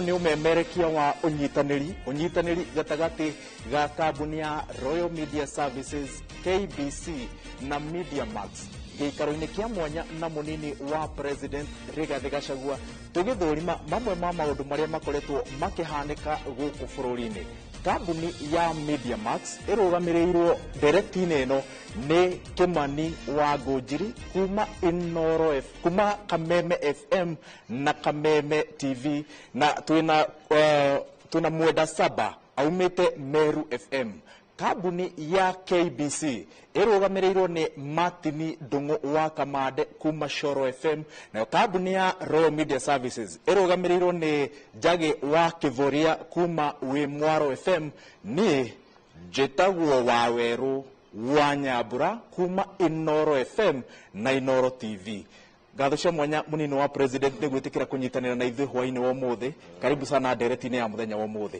ni umemerekia wa unyitaniri gatagati ga kambuni ya Royal Media Services KBC na Media Max gĩikaro-inĩ kĩa mwanya na munini wa President Rigathi Gachagua tũgĩthũrima mamwe ma maũndũ marĩa makoretwo makĩhanĩka gũkũ bũrũri-inĩ. Kambuni ya Media Max ĩrũgamĩrĩirwo nderekti-inĩ ĩno nĩ Kimani wa Ngũnjiri kuma Kameme FM na Kameme TV, na twina Mwenda Saba aumĩte Meru FM. Kambuni ya KBC ĩrũgamĩrĩirwo nĩ Martin Ndung'u wa Kamande kuma Shoro FM, na kambuni ya Royal Media Services ĩrũgamĩrĩirwo nĩ Njagi wa Kivoria kuma Wimwaro FM. Niĩ njĩtagwo Waweru wa Nyambura kuma Inoro FM na Inoro TV. Ngatho cia mwanya munini wa President nĩ gwĩtĩkĩra kũnyitanĩra na ithuĩ hwaĩ-inĩ wa ũmũthĩ. Karibu sana ndereti-inĩ ya mũthenya wa ũmũthĩ.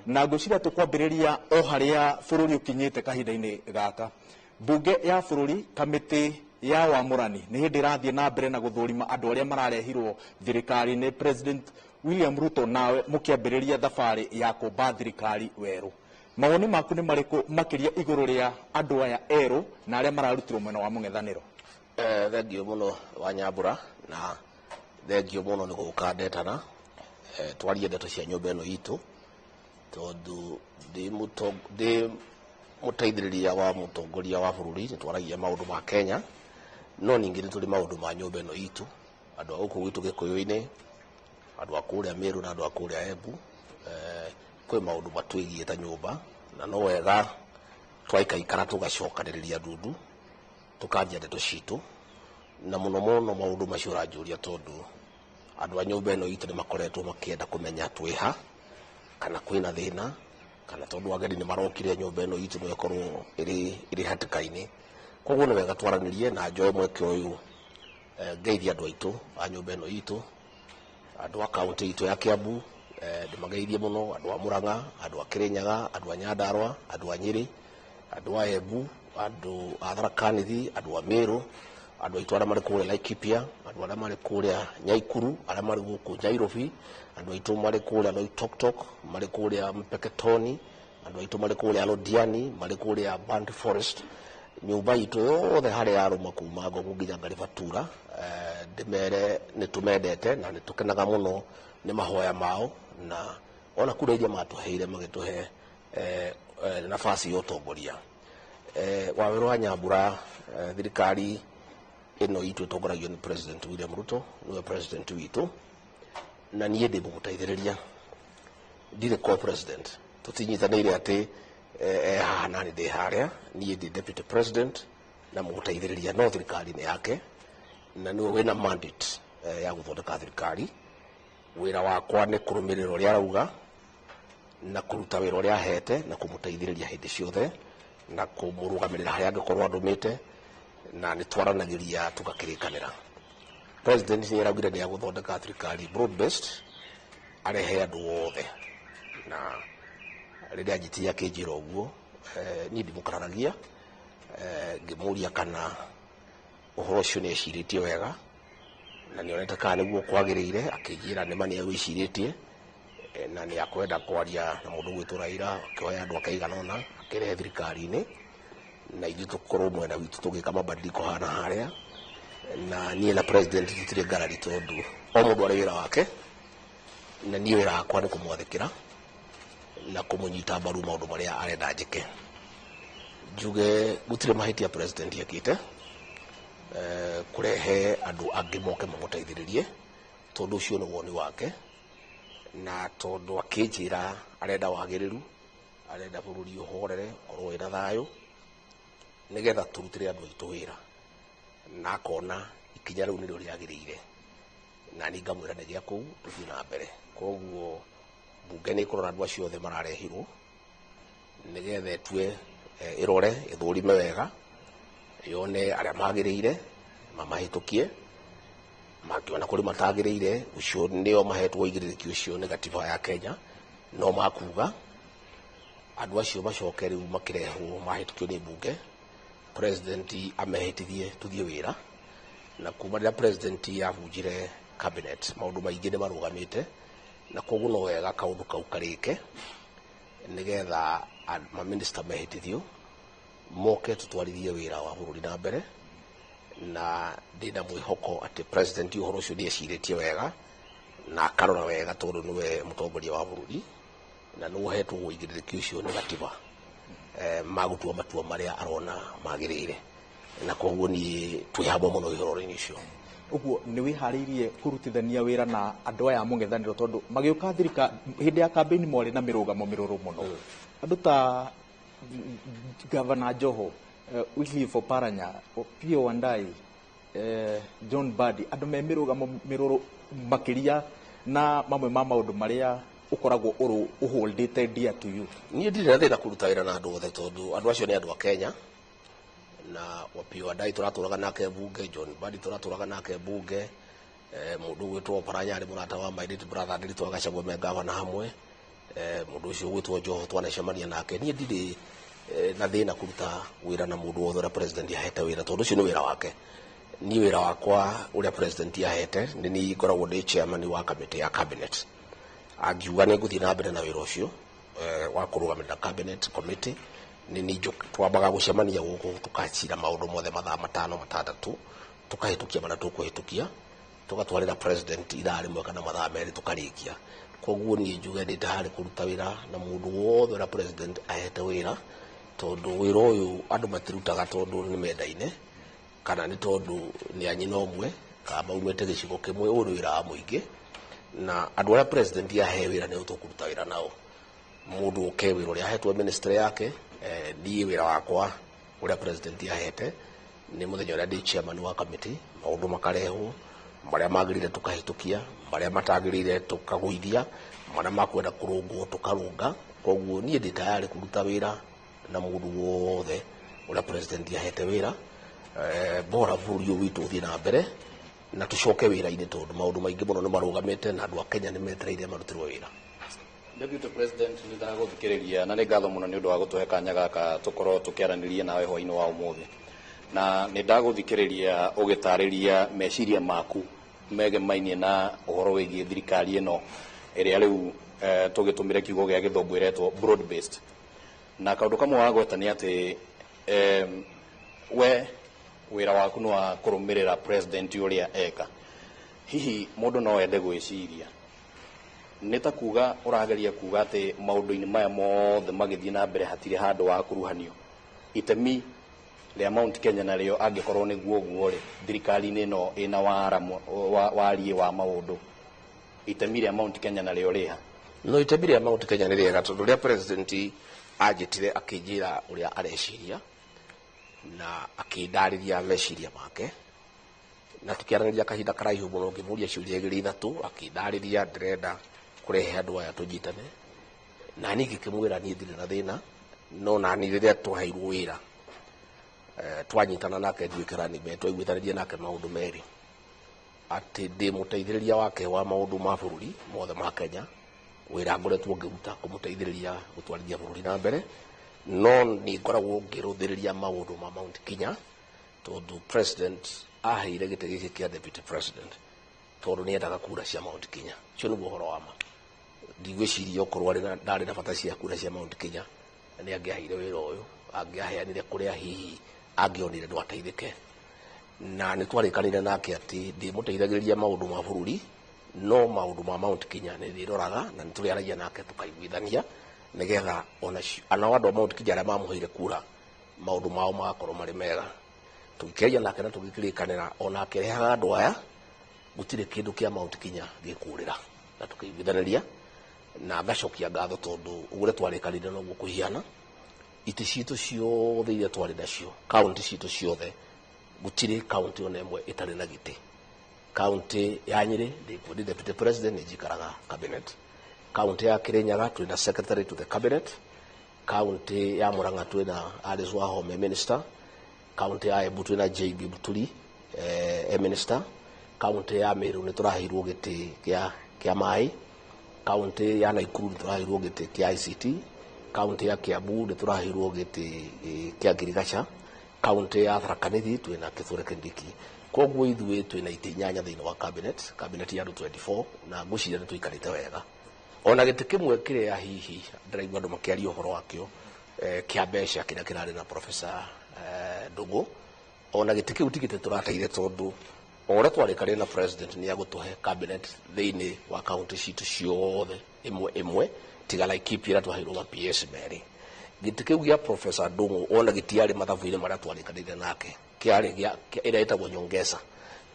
Na ngwĩciria tũkwambĩrĩria o harĩa bũrũri ũkinyĩte kahinda-inĩ gaka. Mbunge ya bũrũri kamĩtĩ ya wamũrani nĩ hĩndĩ ĩrathiĩ na mbere na gũthũrima andũ arĩa mararehirwo thirikari-inĩ. President William Ruto nawe mũkĩambĩrĩria thabarĩ ya kũmba thirikari werũ. Mawoni maku nĩ marĩkũ makĩria igũrũ rĩa andũ aya erũ na arĩa mararutirwo mwena wa mũng'ethanĩro? Thengio mũno wa Nyambura, na thengio mũno nĩ gũka ndetana twarie ndeto cia nyũmba ĩno itũ, tondu ndi mũteithĩrĩria wa mũtongoria wa bũrũri nĩ twaragia maũndũ ma Kenya, no ningĩ nĩ tũrĩ maũndũ ma nyũmba ĩno itũ, andũ a gũkũ gwitũ Gĩkũyũ-inĩ, andũ a kũrĩa Meru na andũ a kũrĩa Embu. Kwĩ maũndũ matwĩgiĩ ta nyũmba, na no wega twaikaikara tũgacokanĩrĩria ndundu tukanjia ndeto citũ, na mũno mũno maũndũ macio ũranjũria tondu andũ a nyũmba ĩno itũ nĩ makoretwo makĩenda kũmenya twĩha kana kwĩna thĩna, kana tondu ageni nĩ marokire nyũmba ĩno itũ no ĩkorwo ĩrĩ hatĩka-inĩ. Koguo nĩ wega twaranĩrie na njoe mweke ũyũ ngeithia andũ aitũ a nyũmba ĩno itũ, andũ a kaunti itũ ya Kiambu, ndĩmageithie mũno, andũ a Murang'a, andũ a Kirinyaga, andũ a Nyandarua, andũ a Nyeri, andũ a Embu, andũ a Tharaka Nithi, andũ a Meru, andũ aitũ arĩa marĩ kũrĩa Laikipia, andũ arĩa marĩ kũrĩa Nyaikuru, arĩa marĩ gũkũ Nairobi, andũ aitũ marĩ kũrĩa Loitoktok, marĩ kũrĩa Mpeketoni, andũ aitũ marĩ kũrĩa Londiani, marĩ kũrĩa Band Forest. Nyũmba itũ yothe harĩa yarũma kuma Ngong'o nginya Ngaribatura, ndĩmere nĩ tũmendete na nĩ tũkenaga mũno nĩ mahoya mao, na ona kura iria matũheire magĩtũhe nafasi ya ũtongoria. Waweru wa Nyambura, thirikari ĩno itũ ĩtongoragio nĩ President William Ruto, nĩwe president witũ, na niĩ ndĩ mũgũteithĩrĩria, ndirĩ co-president. Tũtinyitanĩire atĩ haha nani ndĩ harĩa, niĩ ndĩ deputy president na mũgũteithĩrĩria, no thirikari nĩ yake, na nĩwe wĩna mandate ya gũthondeka thirikari. Wĩra wakwa nĩ kũrũmĩrĩra ũrĩa arauga na kũruta wĩra ũrĩa ahete na kũmũteithĩrĩria hĩndĩ ciothe na kũmũrũgamĩrĩra harĩa angĩkorwo andũmĩte, na nĩ twaranagĩria tũgakĩrĩkanĩra. President nĩ araugire nĩ agũthondeka thirikari broad based, arehe andũ othe, na rĩrĩa anjĩtire akĩnjĩra ũguo, niĩ ndimũkararagia, ngĩmũria kana ũhoro ũcio nĩ ecirĩtie wega na nĩ onete kana nĩguo kwagĩrĩire, akĩnjĩra nĩma nĩ egwĩcirĩtie na nĩ akwenda kwaria na mũndũ gwĩtwo Raila, akĩoya andũ akaigana ũna akĩrehe thirikari-inĩ, na ithuĩ tũkorwo mwena witũ tũgĩka mabadiliko hana harĩa, na niĩ na president tũtirĩ ngarari tondu o mũndũ arĩ wĩra wake, na niĩ wĩra wakwa nĩ kũmwathĩkĩra na kũmũnyita mbaru maũndũ marĩa arenda njĩke. Njuge gũtirĩ mahĩtia president ekĩte kũrehe andũ angĩ moke mamũteithĩrĩrie, tondu ũcio nĩ woni wake, na tondu akĩnjĩra arenda wagĩrĩru, arenda bũrũri ũhorere, korwo wĩna thayũ, nĩgetha tũrutĩre andũ aitũ wĩra, na akona ikinya rĩu nĩrĩo rĩagĩrĩire, na niĩ ngamwĩra nĩ gĩa kũu tũthiĩ na mbere. Koguo mbunge nĩ ĩkũrora andũ acio othe mararehirwo, nĩgetha ĩtue ĩrore, ĩthũrime wega, yone arĩa magĩrĩire mamahĩtũkie, makĩona kũrĩ matagĩrĩire, ũcio nĩo mahetwo igĩrĩrĩki ũcio nĩ gatiba ya Kenya, no makuga andũ acio macoke rĩu makĩrehwo mahĩtũkio nĩ mbunge, president amehĩtithie tũthiĩ wĩra, na kuma rĩrĩa president yabunjire cabinet maũndũ maingĩ nĩ marũgamĩte, na koguo no wega kaundu kau karike nigetha ma minister mehitithio moke tutwarithie wira wa bururi na mbere na ndina mwihoko ati president uhoro ucio nieciritie wega na akarora wega tondu niwe mutongoria wa bururi na no hetwo uigiriki ucio ni gatiba magutua matua maria arona magirire na koguo ni twihabo muno ihoro-ini icio uguo ni wihariirie kurutithania wira na andu aya mungethaniro tondu magiuka thirika hindi ya campaign mori na mirugamo miruru muno andu ta Governor Joho Wycliffe Oparanya Opiyo Wandayi John Mbadi andu me mirugamo miruru makiria na mamwe ma maundu maria ukoragwo uholdete dear to you. Ni ndire thina kuruta wira na andu othe tondu andu acio ni andu a Kenya na Opiyo Wandayi turaturaga nake bunge, John Mbadi turaturaga nake bunge, mundu gwitwo Oparanya ari murata wa my little brother ndiri twagacagwo me governor hamwe, mundu ucio gwitwo Joho twanacemania nake. Ni ndire na thina kuruta wira na mundu wothe president ahete wira tondu ucio ni wira wake. Ni wira wakwa uria president ahete ni ngoragwo ndi chairman wa committee ya cabinet agiuga ni nguthii na mbere na wira ucio wa kurugamira cabinet committee ni twambaga gucemania guku tukacira maundu mothe mathaa 5-6 tukahitukia mana tukuhitukia tugatwarira president ira rimwe kana mathaa meri tukarikia. Koguo ni njuge ndi tayari kuruta wira na mundu wothe uria president ahete wira tondu wira uyu andu matirutaga tondu ni mendaine kana ni tondu ni anyina omwe ka maumete gicigo kimwe uru wira wa muingi na andu aria president yahe wira ni tukuruta wira nao mundu uke wira uria ahetwo ministry yake ni wira wakwa uria president yahete ni muthenya uria ndi chairman wa committee maundu makarehwo maria magirire tukahitukia maria matagirire tukaguithia maria makwenda kurungwo tukarunga. Koguo ni ndi tayari kuruta wira na mundu wothe uria president yahete wira bora bururi witu uthie na mbere na tucoke wira-ini tondu maundu maingi muno ni marugamite na andu a Kenya ni metereire marutirwo wira. Deputy President ni ndaguthikiriria na ni ngatho muno ni undu wa gutuhe kanya gaka tukorwo tukiaraniria nawe hwaini wa umuthi na ni ndaguthikiriria ugitariria meciria maku megemainie na uhoro wigie thirikari ino iria riu tugitumire kiugo gia githongo iretwo broad based na kaundu kamwe wa gweta ni ati we wira waku no wa kurumirira president uria eka hihi mundu no ende gwiciria nita kuga urageria kuga ati maundu-ini maya mothe magithie na mbere hatire handu wa kuruhanio itemi ria Mount Kenya na rio angikorwo ni guo ri thirikari-ini no ina warie wa maundu itemi ria Mount Kenya na rio riha no itemi ria Mount Kenya ni riega tondu ria president ajitire akinjira uria areciria na akindariria meciria make na tukiaraniria kahinda karaihu muno ngimuria ciuria igiri ithatu akindariria ndirenda kurehe andu aya tujitane na ni ngikimwira ni thire na thina no na ni riria twaheirwo wira twanyitana nake ndwikirani be twaiguithanirie nake maundu meri ati ndi muteithiriria wake wa maundu ma bururi mothe ma Kenya wira ngoretwo ngiruta kumuteithiriria gutwarithia bururi na mbere no ni ngoragwo ngiruthiriria maundu ma Mount Kenya tondu president aheire gite giki kia deputy president tondu ni endaga kura cia Mount Kenya cio ni guhoro wa ma ndigwiciria okorwo ndari na bata cia kura cia Mount Kenya ni angiaheire wira uyu angiaheanire kuria hihi angionire ndo ateithike na ni twarikanire nake ati ndi muteithagiriria maundu ma bururi no maundu ma Mount Kenya ni ndiroraga na nituriaragia nake tukaiguithania nigetha ona andu a Mount Kenya aria mamuheire kura maundu mao magakorwo mari mega tukiaria nake na tugikirikanira ona akirehaga andu aya gutire kindu kia Mount Kenya gikurira na tukaiguithaniria na ngacokia ngatho tondu ugure twarikanire no gukuhiana iti citu ciothe iria twari nacio county citu ciothe gutire county ona imwe itari na giti. County ya Nyeri ndi deputy president njikaraga cabinet, county ya Kirinyaga twina secretary to the cabinet, county ya Murang'a twina Alice Wahome minister, county ya Embu twina JB Buturi minister, county ya Meru ni turahirwo giti kia mai, county ya Naikuru ni turahirwo giti kia ICT, county ya Kiambu ni turahirwo giti kia Girigacha, county ya Tharaka Nithi twina Kithure Kindiki. Koguo ithuĩ twina iti 8 thiini wa cabinet ya 24 na ngwiciria ni tuikarite wega ona gĩtĩ kĩmwe kĩrĩa hihi ndĩraigua andũ makĩaria ũhoro wakĩo kĩa mbeca kĩrĩa kĩrarĩ na Professor Ndung'u, ona gĩtĩ kĩu ti gĩtĩ tũrateire tondũ ore twarĩkanĩire na president nĩ agũtũhe cabinet thĩinĩ wa county citũ ciothe ĩmwe tiga Laikipia ĩrĩa twaheirwo ma PS merĩ. Gĩtĩ kĩu gĩa Professor Ndung'u ona gĩtiarĩ mathabu-inĩ marĩa twarĩkanĩire nake, kĩarĩ ĩrĩa ĩtagwo nyongeza,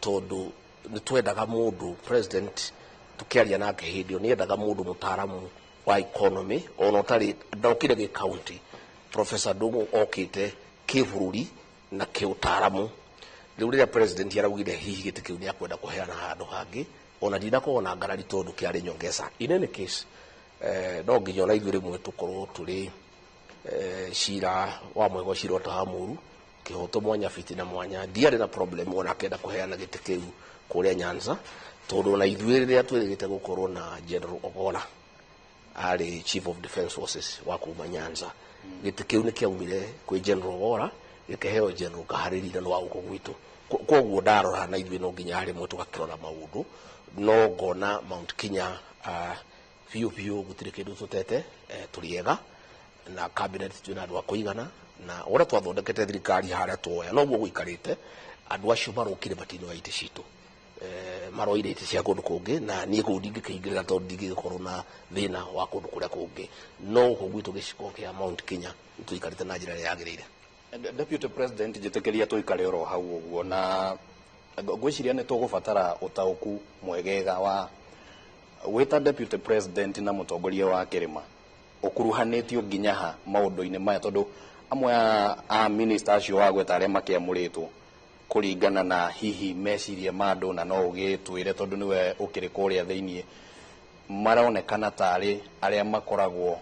tondũ nĩ twendaga mũndũ president tukiaria nake hĩndĩ ĩyo nĩ endaga mũndũ mũtaaramu wa economy ona ũtarĩ ndokire gĩ county. Professor Ndung'u okĩte kĩbũrũri na kĩũtaaramu. Rĩu rĩrĩa president araugire hihi gĩtĩ kĩu nĩ akwenda kũheana handũ hangĩ, ona ndinakorwo na ngarari tondũ kĩarĩ nyongeza. In any case no nginya ona ithuĩ rĩmwe tũkorwo tũrĩ cira wa mwego cira ũtahamũru kĩhoto mwanya fiti na mwanya. Ndiarĩ na problem ona akenda kũheana gĩtĩ kĩu kũrĩa Nyanza, tondũ na ithuĩ rĩrĩa twĩrĩgĩte gũkorwo na General Ogolla arĩ Chief of Defence Forces wa kuma Nyanza, gĩtĩ kĩu nĩ kĩaumire kwĩ General Ogolla gĩkĩheo General Kaharĩri na wa gũkũ gwitũ. Koguo ndarora na ithuĩ no nginya rĩmwe tũgakĩrora maũndũ, no ngona Mount Kenya biũ gũtirĩ kĩndũ tũtete, tũrĩega na cabinet twĩna andũ a kũigana, na ũrĩa twathondekete thirikari harĩa tuoya noguo gũikarĩte. Andũ acio marokire matino itĩ citũ, maroire itĩ cia kũndũ kũngĩ, na niĩ kũu ndingĩkĩingĩrĩra tondũ ndingĩgĩkorwo na thĩna wa kũndũ kũrĩa kũngĩ, no gũkũ gwitũ gĩcigo kĩa Mount Kenya tũikarĩte na njĩra ĩrĩa yagĩrĩire. Deputy President njĩtĩkĩria tũikare oro hau ũguo, na ngwĩciria nĩ tũgũbatara ũtaũku mwegega wa wĩta Deputy President na mũtongoria wa kĩrĩma ũkuruhanĩtio nginya ha maũndũ-inĩ maya, tondũ amwe a minister acio wagweta arĩa makĩamũrĩtwo kũringana na hihi meciria ma andũ, na no ũgĩtwĩre tondũ nĩwe ũkĩrĩ kũrĩa thĩinĩ, maronekana tarĩ arĩa makoragwo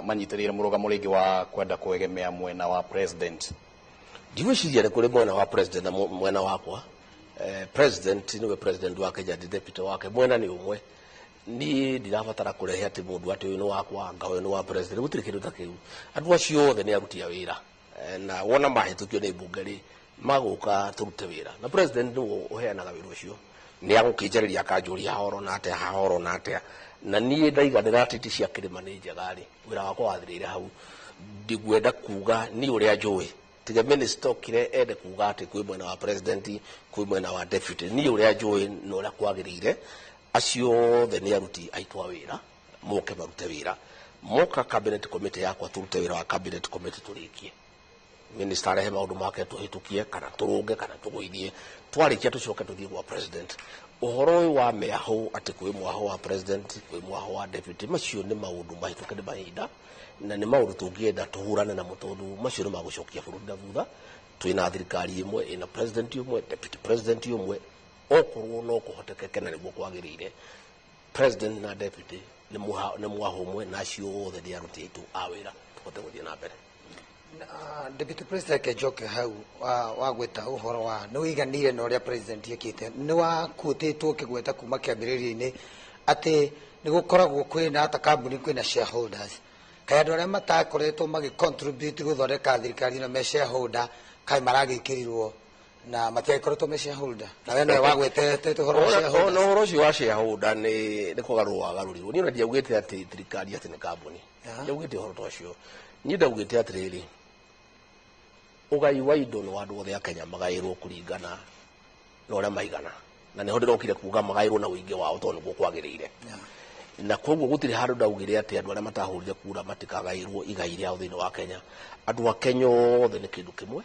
manyitĩrĩire mũrũgamo rĩngĩ wa kwenda kwegemea mwena wa president. Ndigwĩciria nĩ kũrĩ mwena wa president na mwena wakwa. President nĩwe president wa Kenya, deputy wake mwena nĩ ũmwe. Niĩ ndirabatara kũrehe atĩ mũndũ atĩ ũyũ nĩ wakwa anga ũyũ nĩ wa president, gũtirĩ kĩndũ ta kĩu. Andũ acio othe nĩ aruti a wĩra, na wona mahĩtũkio nĩ mbunge rĩ magũka tũrute wĩra, na president nĩwe ũheanaga wĩra ũcio. Nĩ agũkĩnjarĩria akanjũria hahoro na atĩa, na niĩ ndaiganĩra atĩ ti cia kĩrĩma nĩ njega rĩ, wĩra wakwa wathirĩire hau. Ndigwenda kuga nĩ ũrĩa njũĩ, tiga minister okire ende kuga atĩ kwĩ mwena wa president kwĩ mwena wa deputy. Niĩ ũrĩa njũĩ na ũrĩa kwagĩrĩire, acio othe nĩ aruti aitũ a wĩra, moke marute wĩra. Moka cabinet committee yakwa tũrute wĩra wa cabinet committee tũrĩkie. Minister arehe maũndũ make tũhĩtũkie kana tũrũnge kana tũgũithie, twarĩkia tũcoke tũthiĩ gwa president. Ũhoro ũyũ wa mĩahũ atĩ kwĩ mwaho wa president kwĩ mwaho wa deputy, macio nĩ maũndũ mahĩtũke nĩ mahinda, na nĩ maũndũ tũngĩenda tũhũrane namo tondũ macio nĩ magũcokia bũrũri na thutha. Twĩna thirikari ĩmwe ĩna president ũmwe, deputy president ũmwe, okorwo no kũhotekeke na nĩguo kwagĩrĩire. President na deputy nĩ mwaho ũmwe, na acio othe nĩ aruti aitũ a wĩra, tũhote gũthiĩ na mbere. Deputy President Njoke hau wagweta ũhoro wa nĩ ũiganire na ũrĩa president ekĩte, nĩ wakutĩtwo kĩgweta kuma kĩambĩrĩria-inĩ atĩ nĩ gũkoragwo kwĩna ta kambuni kwĩna shareholders, kaĩ andũ arĩa matakoretwo magĩcontribute gũthondeka thirikari na me shareholder kaĩ maragĩkĩrirwo na matiagĩkoretwo me shareholder, na we nĩwe wagwetete ũhoro wa shareholders. No ũhoro ũcio wa shareholder nĩ kũgarũrwo wagarũrirwo. Niĩ ona ndiaugĩte atĩ thirikari atĩ nĩ kambuni, ndiaugĩte ũhoro ta ũcio. Niĩ ndaugĩte atĩrĩrĩ, ũgai wa indo nĩ wa andũ othe a Kenya magaĩrwo kũringana na ũrĩa maigana, na nĩho ndĩrokire kuga magaĩrwo na ũingĩ wao tondũ nĩguo kwagĩrĩire. Na koguo gũtirĩ handũ ndaugire atĩ andũ arĩa matahũrire kura matikagaĩrwo igai rĩao thĩinĩ wa Kenya. Andũ a Kenya othe nĩ kĩndũ kĩmwe,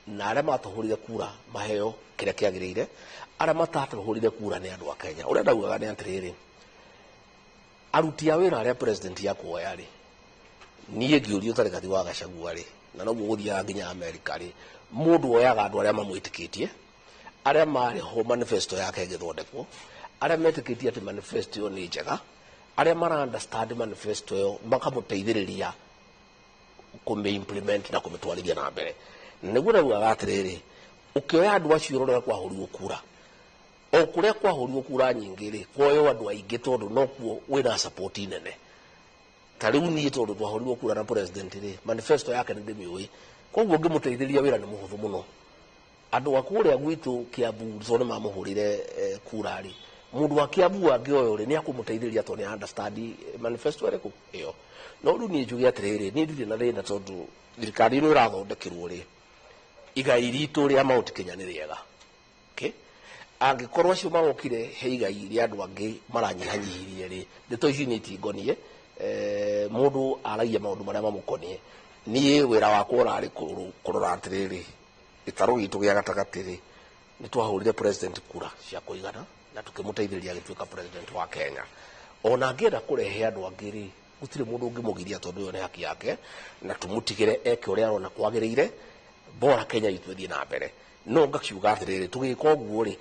na arĩa matahũrire kura maheo kĩrĩa kĩagĩrĩire, arĩa matatahũrire kura nĩ andũ a Kenya. Ũrĩa ndaugaga nĩ atĩrĩrĩ, aruti a wĩra arĩa president yakuoya rĩ, niĩ ngĩũrio tarĩ gathi wa Gachagua rĩ, na noguo gũthiaga nginya Amerika rĩ, mũndũ oyaga andũ arĩa mamwĩtĩkĩtie, arĩa marĩ ho manifesto yake ĩgĩthondekwo, arĩa metĩkĩtie atĩ manifesto ĩyo nĩ njega, arĩa mara understand manifesto ĩyo makamũteithĩrĩria kũmĩ-implement na kũmĩtwarithia na mbere. Nĩguo ndaugaga atĩrĩrĩ, ũkĩoya andũ acio ũrĩa kwahũrirwo kura, o kũrĩa kwahũrirwo kura nyingĩ rĩ, kuoywo andũ aingĩ tondũ nokuo wĩna support nene. Ta rĩu niĩ tondũ twahũrirwo kura na president rĩ, manifesto yake nĩ ndĩmĩũĩ, koguo ngĩmũteithĩrĩria wĩra nĩ mũhũthũ mũno. Andũ a kũrĩa gwitũ Kiambu tondũ nĩ mamũhũrire kura rĩ, mundu wa Kiambu angioyo ri ni akumuteithĩrĩria to ni understand manifesto ĩrĩkũ ĩyo no rĩu niĩ njuge atĩrĩrĩ niĩ ndirĩ na thĩna tondũ thirikari ĩno ĩrathondekirwo ri igai ritũ rĩa Mount Kenya nĩ rĩega okay angĩkorwo acio magokire he igai rĩa andũ angĩ maranyihanyihirie ri ndeto ici nĩ itingonie mundu aragia maundu marĩa mamũkonie niĩ wĩra wakwa ũrarĩ kũrora atĩrĩrĩ gĩtarũ gitũ gĩa gatagatĩ ri nĩ twahũrire president kura cia kũigana na tukĩmũteithĩrĩria agĩtuĩka president wa Kenya ona angĩenda kũrehe andũ angĩ ri gũtirĩ mũndũ ũngĩmũgiria tondũ ĩyo nĩ haki yake na tũmũtigĩre eke ũrĩa arona kwagĩrĩire bora Kenya itũ ĩthiĩ na mbere no ngakiuga atĩrĩrĩ tũgĩka ũguo ri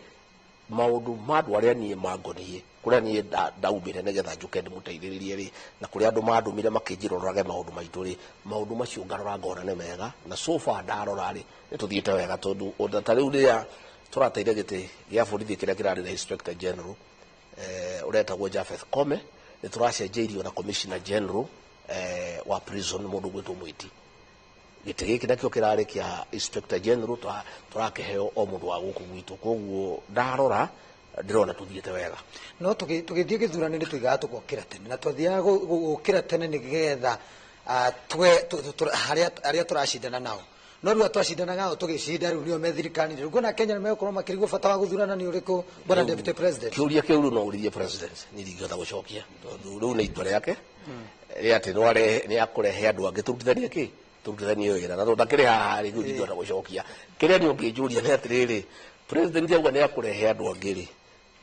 maundu ma andũ arĩa niĩ mangonie kũrĩa niĩ ndaumire nĩgetha njuke ndĩmũteithĩrĩrie ri na kũrĩa andũ mandũmire makĩnjĩrorage maundu maitũ ri maundu macio ngarora ngona nĩ mega na so far ndarora ri nĩ tũthiĩte wega tondũ ona ta rĩu rĩrĩa tũrateire gĩtĩ gĩa borithi kĩrĩa kĩrarĩ na inspector general ũretagwo Japheth Kome nĩ tũracenjeirio na commissioner general wa prison mũndũ gwĩtwo Mwiti gĩtĩ gĩkĩ nakĩo kĩrarĩ kĩa inspector general tũrakĩheo o mũndũ wa gũkũ gwitũ koguo ndarora ndĩrona tũthiĩte wega no tũgĩthiĩ gĩthurano-inĩ tũigaga tũgokĩra tene na twathiaga gũkĩra tene nĩgetha arĩa tũracindana nao no rĩu twacindana nao tũgĩcinda rĩu nĩo me thirikari rĩu kuona Kenya nĩ megũkorwo makĩrigwo bata wa gũthurana nĩ ũrĩkũ bwana deputy president kĩũria kĩu no ũrĩrie president nĩ ndingĩhota gũcokia tondũ rĩu nĩ itua rĩake rĩa atĩ nĩ akũrehe andũ angĩ tũrutithanie kĩ tũrutithanie wĩra na ndakĩrĩ haha rĩ ndingĩhota gũcokia kĩrĩa nĩ ũngĩnjũria nĩ atĩrĩrĩ president auga nĩ akũrehe andũ angĩ rĩ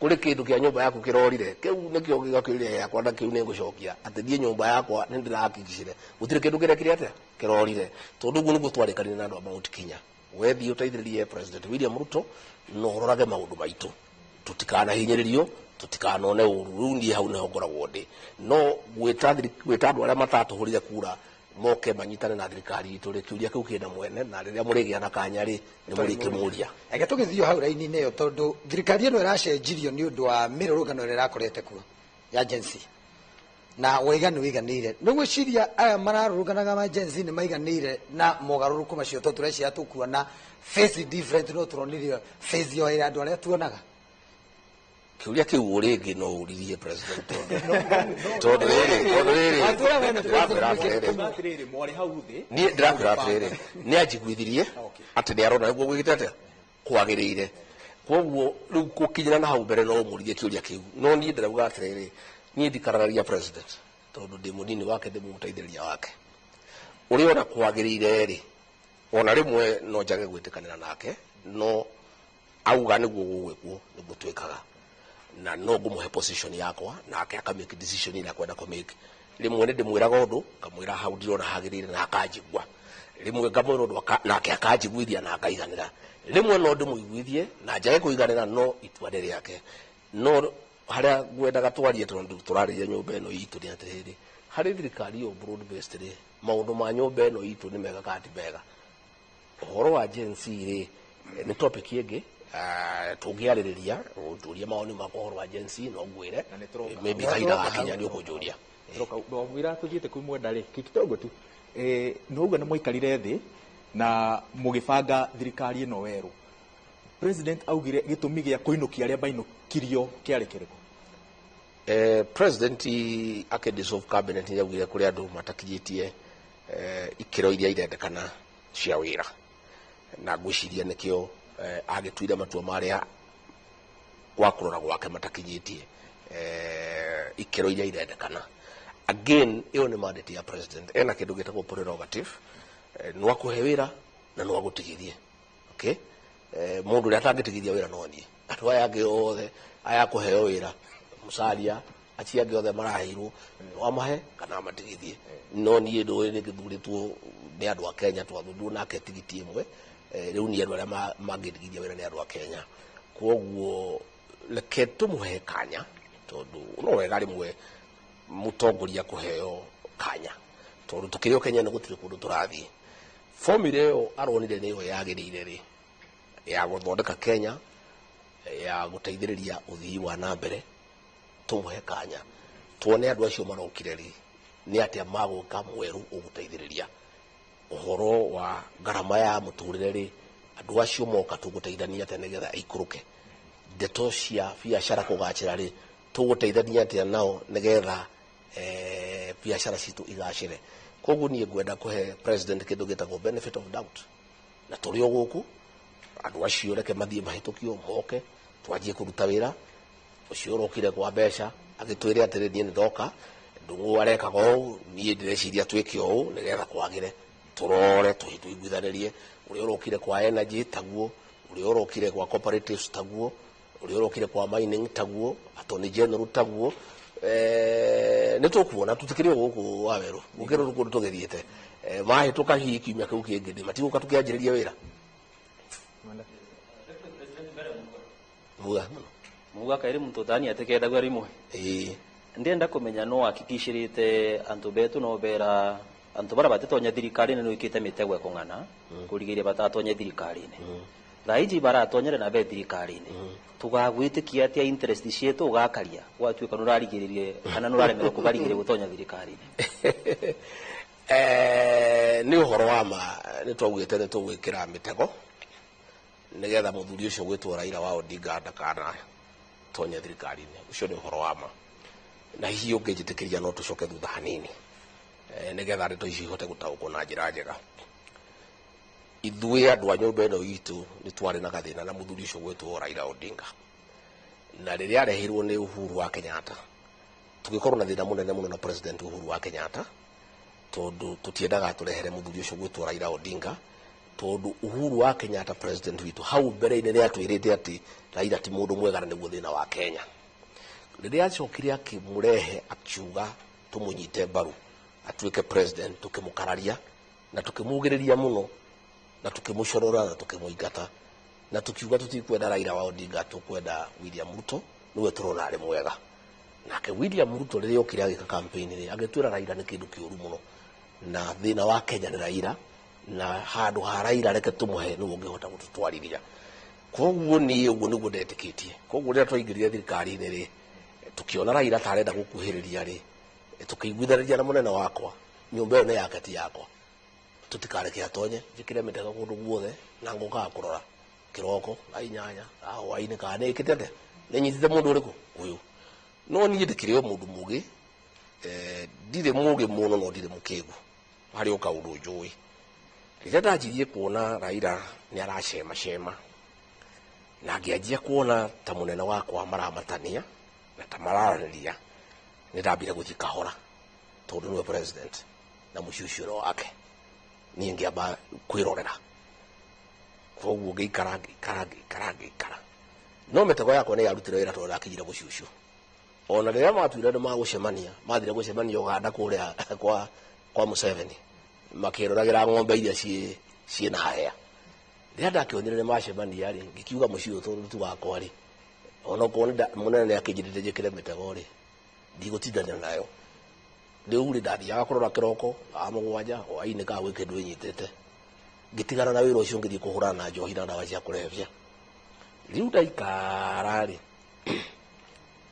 kũrĩ kĩndũ kĩa nyũmba yaku kĩrorire kĩu nĩkĩo gĩgakĩũria yakwa na kĩu nĩ ngũcokia atĩ thiĩ nyũmba yakwa nĩ ndĩrahakikicire gũtirĩ kĩndũ kĩrĩa kĩrĩ atĩa kĩrorire tondũ ũguo nĩguo twarĩkanire na andũ a Mount Kenya wethi ũteithĩrĩrie president William Ruto no ũrorage maũndũ maitũ tũtikanahinyĩrĩrio tũtikanone ũru rĩu niĩ hau nĩho ngoragwo ndĩ no gwĩta andũ arĩa matatũhũrire kura moke manyitane na thirikari itũ rĩ kĩũria kĩu kĩna mwene na rĩrĩa mũrĩgĩa na kanya rĩ nĩ mũrĩkĩmũria eke tũgĩthiĩ hau raini-inĩ ĩyo tondũ thirikari ĩno ĩracenjirio nĩ ũndũ wa mĩrũrũngano ĩrĩa ĩrakorete kuo ya agency na ũiganu ũiganĩire nĩ gwĩciria aya mararũrũnganaga ma agency nĩ maiganĩire na mogarũrũku macio tondũ tũreciria tũkuona face different no tũronirio face yo andũ arĩa tuonaga kĩũria kĩu ũrĩngĩ no ũririe president tondũ niĩ ndĩrakwĩra atĩrĩrĩ nĩ anjiguithirie atĩ nĩ arona nĩguo gwĩkĩte atĩa kwagĩrĩire koguo rĩu gũkinyĩra na hau mbere no mũririe kĩũria kĩu no niĩ ndĩrauga atĩrĩrĩ niĩ ndikararagia president tondũ ndĩ mũnini wake ndĩ mũteithĩrĩria wake ũrĩa ona kwagĩrĩire rĩ ona rĩmwe no njage gwĩtĩkanĩra nake no auga nĩguo gũgwĩkwo nĩguo twĩkaga na no ngũmũhe position yakwa nake akamake decision ĩrĩa akwenda kũmake rĩmwe nĩ ndĩmwĩraga ũndũ ngamwĩra hau ndirona hagĩrĩire na akanjigua rĩmwe ngamwĩra ũndũ nake akanjiguithia na akaiganĩra rĩmwe no ndĩmũiguithie na njage kũiganĩra no itua nĩ rĩake no harĩa ngwendaga twarie tondũ tũrarĩria nyũmba ĩno itũ nĩ atĩrĩrĩ harĩ thirikari ĩyo broad based rĩ maũndũ ma nyũmba ĩno itũ nĩ mega kana ti mega ũhoro wa agency rĩ nĩ topic ĩngĩ tũngĩarĩrĩria ũtuĩria maoni makwa ũhoro wa agency no ngwĩre maybe kahinda gakinya nĩ ũkũnjũria ndamwĩra tũthiĩte kwĩ mwenda rĩ kidogo tu nouga nĩ mwaikarire thĩ na mũgĩbanga thirikari ĩno werũ president augire gĩtũmi gĩa kũinũkia arĩa mainũkirio kĩarĩ kĩrĩkũ president akĩdissolve cabinet nĩ augire kũrĩ andũ matakinyĩtie ikĩro iria irendekana cia wĩra na ngwĩciria nĩkĩo agĩtuire matua marĩa kwa kũrora gwake matakinyĩtie ikĩro iria irendekana again ĩyo nĩ mandate ya president ena kĩndũ gĩtagwo prerogative no akũhe wĩra na no agũtigithie okay mũndũ ũrĩa atangĩtigithia wĩra no niĩ andũ aya angĩ othe aya kũheo wĩra mũcaria aci angĩ othe maraheirwo no amahe kana amatigithie no niĩ ndũĩ nĩ ngĩthurĩtwo nĩ andũ a Kenya twathurwo nake tigiti ĩmwe rĩu nĩ andũ arĩa mangĩndigithia wĩra nĩ andũ a Kenya koguo reke tũmũhe kanya tondũ no wega rĩmwe mũtongoria kũheo kanya tondũ tũkĩrĩ o Kenya nĩ gũtirĩ kũndũ tũrathiĩ formula ĩyo aronire nĩyo yagĩrĩire rĩ ya gũthondeka Kenya ya gũteithĩrĩria ũthii wa na mbere tũmũhe kanya tuone andũ acio marokire rĩ nĩ atĩa magũka mwerũ ũgũteithĩrĩria ũhoro wa ngarama ya mũtũrĩre rĩ andũ acio moka tũgũteithania atĩ nĩgetha ikũrũke ndeto cia biacara kugacira ri tuguteithania atia nao nigetha biacara citu igacire. Koguo nie ngwenda kuhe president kindu gitagwo benefit of doubt, na turi o guku andu acio reke mathie mahitukio moke twanjie kuruta wira ucio urokire kwa mbeca agitwire atiri nie ndoka ndungu areka go nie ndireciria twike o nigetha kwagire turore tuhituiguithanirie uri urokire kwa energy taguo uri urokire kwa cooperatives taguo uri urokire kwa mining taguo attorney general taguo nitukuona tutikirio guku waweru ukiro ruko tugeriete mahe tukahi kiumia kiu kingi matiguka tukianjiriria wira muga kairi muntu thani atekenda gwa rimwe ndenda kumenya no hakikishirite antu betu no bera antu bara batetonya thirikari ni wikite mitego ekongana kurigiria batatonya thirikari ni raiji bara atonyere na be thirikari ni tugagwitikia atia interest cietu ugakaria gwatuika nurarigiririe kana nuraremerwo kubarigire gutonya thirikari ni uhoro wa ma ni twagwite ni tugwikira mitego nigetha muthuri ucio gwitwo Raila wa Odinga ndakana tonya thirikari ni ucio ni uhoro wa ma na hihi ungijitikiria no tucoke thutha hanini nigetha ndeto ici ihote gutaũkwo na njĩra njega. Ithuĩ andũ a nyũmba ĩno itũ nĩ twarĩ na gathĩna na mũthuri ũcio gwĩtwo Raila Odinga, na rĩrĩa arehirwo nĩ Uhuru wa Kenyatta tũgĩkorwo na thĩna mũnene mũno na president Uhuru wa Kenyatta tondũ tũtiendaga tũrehere mũthuri ũcio gwĩtwo Raila Odinga tondũ Uhuru wa Kenyatta president witũ hau mbere-inĩ nĩ atwĩrĩte atĩ Raila ti mũndũ mwega na nĩguo thĩna wa Kenya. Rĩrĩa acokire akĩmũrehe akiuga tũmũnyite mbaru atuĩke president tukĩmũkararia na tukĩmugĩrĩria mũno na tukĩmũcorora na tukĩmũingata na tukiuga tutikwenda Raila wa Odinga tukwenda William Ruto niwe turona arĩ mwega. Nake William Ruto rĩrĩa okire agĩka campaign rĩ agĩtwĩra Raila nĩ kĩndũ kĩũru mũno na thĩna wa Kenya nĩ Raila na handũ ha Raila reke tũmũhe nĩguo ũngĩhota gũtũtwarithia. Koguo niĩ ũguo nĩguo ndetĩkĩtie. Koguo rĩrĩa twaingĩrire thirikari-inĩ rĩ tukiona Raila tarenda gũkuhĩrĩria rĩ tukĩiguithania na mũnene wakwa nyũmba ĩyo nĩ yake ti yakwa tutikareke atonye njĩkĩre mĩtego kũndũ guothe na ngũkaga kũrora kĩroko ainyanya hwaĩ-inĩ kana nĩĩkĩte atĩa nĩnyitĩte mũndũ ũrĩkũ ũyũ. No niĩ ndĩkĩrĩ o mũndũ mũgĩ ndirĩ mũgĩ mũno no ndirĩ mũkĩgu harĩ o kaũndũ njũĩ. Rĩrĩa ndanjirie kuona Raila nĩ aracemacema na ngĩanjia kuona ta mũnene wakwa maramatania na ta mararanĩria nĩ ndambire gũthiĩ kahora tondũ nĩwe president na mũciĩ ũcio wake niĩ ngĩamba kwĩrorera. Koguo ngĩikara no mĩtego yakwa nĩ yarutire wĩra tondũ ndakinyire mũciĩ ũcio. Ona rĩrĩa matuire nĩ magũcemania mathire gũcemania Uganda kũrĩa kwa Museveni makĩroragĩra ng'ombe iria ciĩ na hĩa. Rĩrĩa ndakĩonire nĩ macemania rĩ ngĩkiuga mũciĩ ũyũ tondũ tugakwa rĩ ona okorwo mũnene nĩ akĩnjĩrĩte njĩkĩre mĩtego rĩ ndigũtindania nayo. Rĩu rĩ ndathiaga kũrora kĩroko mũgwanja hwaĩ-inĩ kana gwĩ kĩndũ ĩnyitĩte ngĩtigana na wĩra ũcio ngĩthiĩ kũhũrana na njohi na ndawa cia kũrebia. Rĩu ndaikara rĩ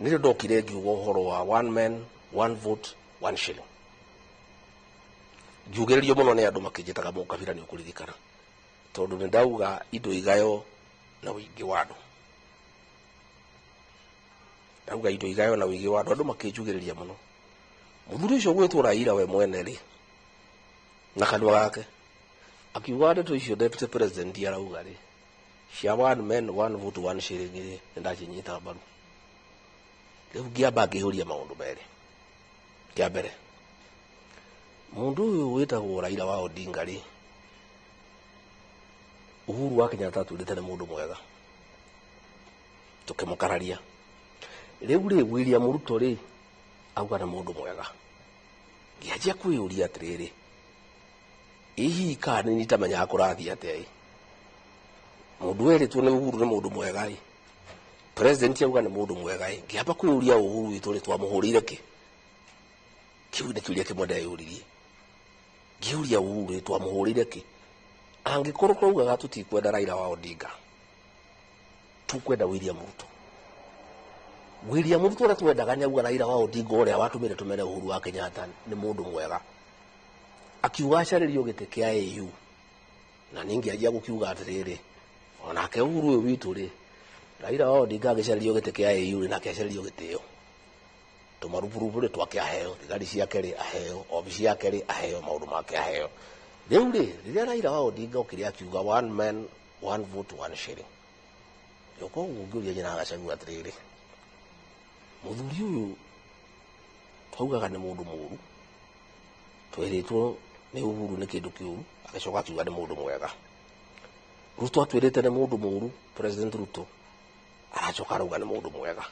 nĩrĩo ndokire ngiuga ũhoro wa one man one vote one shilling. Ngiugĩrĩrio mũno nĩ andũ makĩnjĩtaga mũkabira nĩ ũkũririkana tondũ nĩ ndauga indo igayo na ũingĩ wa andũ. Ndauga indo igayo na ũingĩ wa andũ makĩnjugĩrĩria mũno. Mũthuri ũcio gwĩtwo Raila we mwene rĩ na kanua gake akiuga ndeto icio deputy president arauga rĩ cia one man one vote one shilling rĩ nĩndacinyita mbaru. Rĩu ngĩamba ngĩihũria maũndũ merĩ. Kĩa mbere mũndũ ũyũ wĩtagwo Raila wa Odinga rĩ Uhuru wa Kenyatta atwĩrĩte nĩ mũndũ mwega tukĩmũkararia. Rĩu rĩ William Ruto rĩ auga nĩ mũndũ mwega. Ngĩanjia kwĩyũria atĩrĩrĩ hihi kana nĩ nitamenyaga kũrathiĩ atĩa mũndũ werĩtwo nĩ Uhuru nĩ mũndũ mwega president auga nĩ mũndũ mwega ngĩamba kwĩyũria Uhuru witũ rĩ twamũhũrĩire kĩ. Kĩu nĩ kĩũria kĩmwe ndeyũririe ngĩũria Uhuru rĩ twamũhũrĩire kĩ. Angĩkorwo twaugaga tũtikwenda Raila wa Odinga tukwenda William Ruto. William Ruto ũrĩa twendaga nĩauga Raila wa Odinga ũrĩa watũmire tũmene Uhuru wa Kenyatta nĩ mũndũ mwega akiuga acarĩrio gĩtĩ kĩa AU. Na niĩ ngĩanjia gũkiuga atĩrĩrĩ onake Uhuru ũyũ witũ rĩ Raila Odinga agĩcario gĩtĩ kĩa AU na akĩcario gĩtĩo tũmaruburubu rĩ twake aheo thigari ciake rĩ aheo obici yake rĩ aheo maũndũ make aheo rĩu rĩ rĩrĩa Raila Odinga okĩrĩa akiuga one man one vote one shilling yoko ũngĩũria nyina Gachagua atĩrĩrĩ mũthuri ũyũ twaugaga nĩ mũndũ mũru twĩrĩtwo nĩ Uhuru nĩ kĩndũ kĩũru agĩcoka akiuga nĩ mũndũ mwega Ruto atwĩrĩte nĩ mũndũ mũru President Ruto aracoka arauga nĩ mũndũ mwega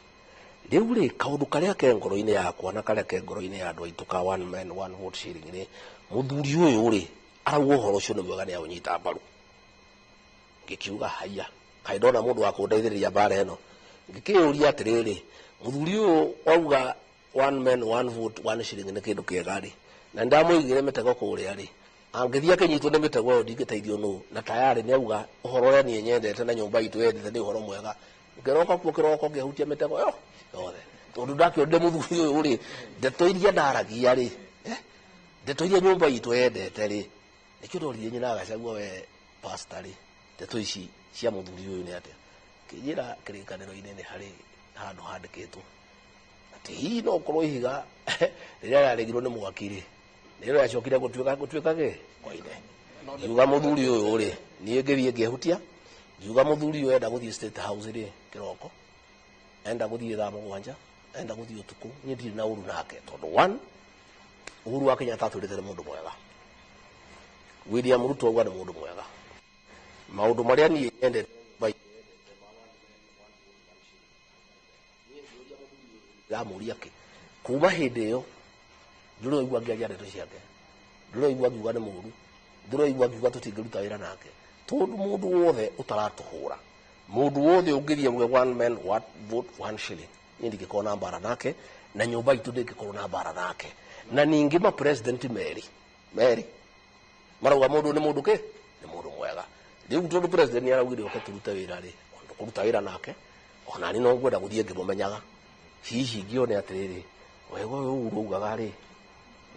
rĩu rĩ kaũndũ karĩa ke ngoro-inĩ yakwa na karĩa ke ngoro-inĩ ya andũ aitũ ka one man one vote sharing rĩ mũthuri ũyũ rĩ arauga ũhoro ũcio nĩ mwega nĩ aũnyita mbaru ngĩkiuga haiya kaĩ ndona mũndũ wa kũndeithĩrĩria mbara ĩno ngĩkĩũria atĩrĩrĩ mũthuri ũyũ auga one man one vote one shilling nĩ kĩndũ kĩega rĩ na ndamũigire mĩtego kũrĩa rĩ angĩthia kĩnyitwo nĩ mĩtego ĩyo ndingĩteithio nũ na tayari nĩ auga ũhoro ũrĩa niĩ nyendete na nyũmba itũ yendete nĩ ũhoro mwega ngĩroka kuo kĩroko ngĩhutia mĩtego ĩyo yothe tondũ ndakĩonire mũthuri ũyũ rĩ ndeto iria ndaragia rĩ ndeto iria nyũmba itũ yendete rĩ nĩkĩo ndoririe nyina Gachagua we pastor rĩ ndeto ici cia mũthuri ũyũ nĩ atĩa kĩnjĩra kĩrĩkanĩro-inĩ nĩ harĩ handũ handĩkĩtwo atĩ hihi no korwo ihiga rĩrĩa rĩarĩgirwo nĩ mwaki rĩ nĩrĩo yacokire gũtuĩka gĩ koine ngiuga mũthuri ũyũ rĩ niĩ ngĩthiĩ ngĩhutia ngiuga mũthuri ũyũ enda gũthiĩ State House rĩ kĩroko enda gũthiĩ thaa mũgwanja enda gũthiĩ ũtukũ niĩ ndirĩ na ũru nake tondũ one Uhuru wa Kenyatta atwĩrĩte nĩ mũndũ mwega William Ruto auga nĩ mũndũ mwega maũndũ marĩa niĩ nyendete gamũria kĩ kuma hĩndĩ ĩyo ndĩroigua ngĩaria ndeto ciake ndĩroigua akiuga nĩ mũru ndĩroigua akiuga tũtingĩruta wĩra nake tondũ mũndũ wothe ũtaratũhũra mũndũ wothe ũngĩthiĩ auge one man one vote one shilling niĩ ndingĩkorwo na mbara nake na nyũmba itũ ndĩngĩkorwo na mbara nake na ningĩ ma president merĩ marauga mũndũ nĩ mũndũ kĩ nĩ mũndũ mwega rĩu tondũ president nĩ araugire oke tũrute wĩra rĩ kũruta wĩra nake ona niĩ no ngwenda gũthiĩ ngĩmũmenyaga hihi ngĩone atĩrĩrĩ wega ũyũ Uhuru augaga rĩ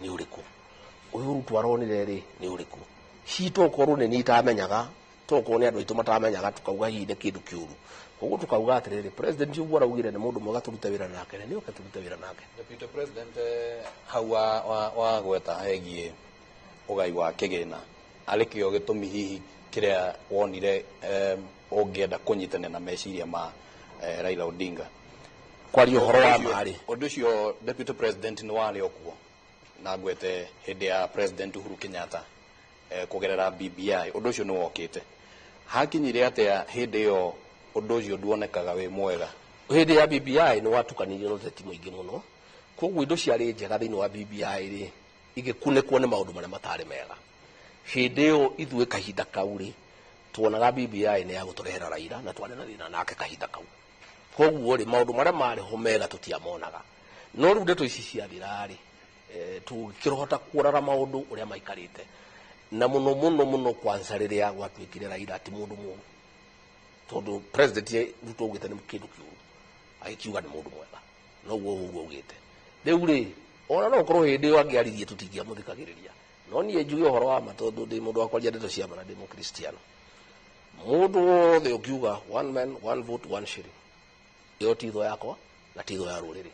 nĩ ũrĩkũ ũyũ Ruto aronire rĩ nĩ ũrĩkũ citũ okorwo nĩ niĩ itamenyaga tokorwo nĩ andũ aitũ matamenyaga tukauga hihi nĩ kĩndũ kĩũru ũguo tukauga atĩrĩrĩ president ũguo araugire nĩ mũndũ mwega tũrute wĩra nake nĩ oke tũrute wĩra nake Deputy President hau wa gweta hegie ũgai wa kĩgĩna arĩ kĩo gĩtũmi hihi kĩrĩa wonire ũngĩenda kũnyitana na meciria ma Raila Odinga kwaria ũhoro wa marĩ ũndũ ũcio Deputy President nĩ warĩ okuo na ngwete hĩndĩ ya President Uhuru Kenyatta kũgerera BBI ũndũ ũcio nĩ wokĩte hakinyire atĩa hĩndĩ ĩyo ũndũ ũcio nduonekaga wĩ mwega hĩndĩ ya BBI nĩ watukanirio na ũteti mũingĩ mũno koguo indo ciarĩ njega thĩinĩ wa BBI rĩ igĩkunĩkwo nĩ maũndũ marĩa matarĩ mega hĩndĩ ĩyo ithuĩ kahinda kau rĩ tuonaga BBI nĩ ya gũtũrehera Raila na twarĩ na thĩna nake kahinda kau koguo rĩ maũndũ marĩa marĩ ho mega tũtiamonaga no rĩu ndeto ici ciathira rĩ tũkĩrahota kuorara maũndũ ũrĩa maikarĩte na mũno kwanza rĩrĩa gwatuĩkire Raila ati mũndũ mũru tondũ president Ruto augĩte nĩ kĩndũ kĩũru agĩkiuga nĩ mũndũ mwega noguo Uhuru augĩte rĩu rĩ ona no korwo hĩndĩ ĩyo angĩaririe tũtingĩamũthikagĩrĩria no niĩ njuge ũhoro wa ma tondũ ndĩ mũndũ wa kwaria ndeto cia ma na ndĩ mũkristiano mũndũ wothe ũkiuga one man one vote one shilling ĩyo ti thũ yakwa na ti thũ ya rũrĩrĩ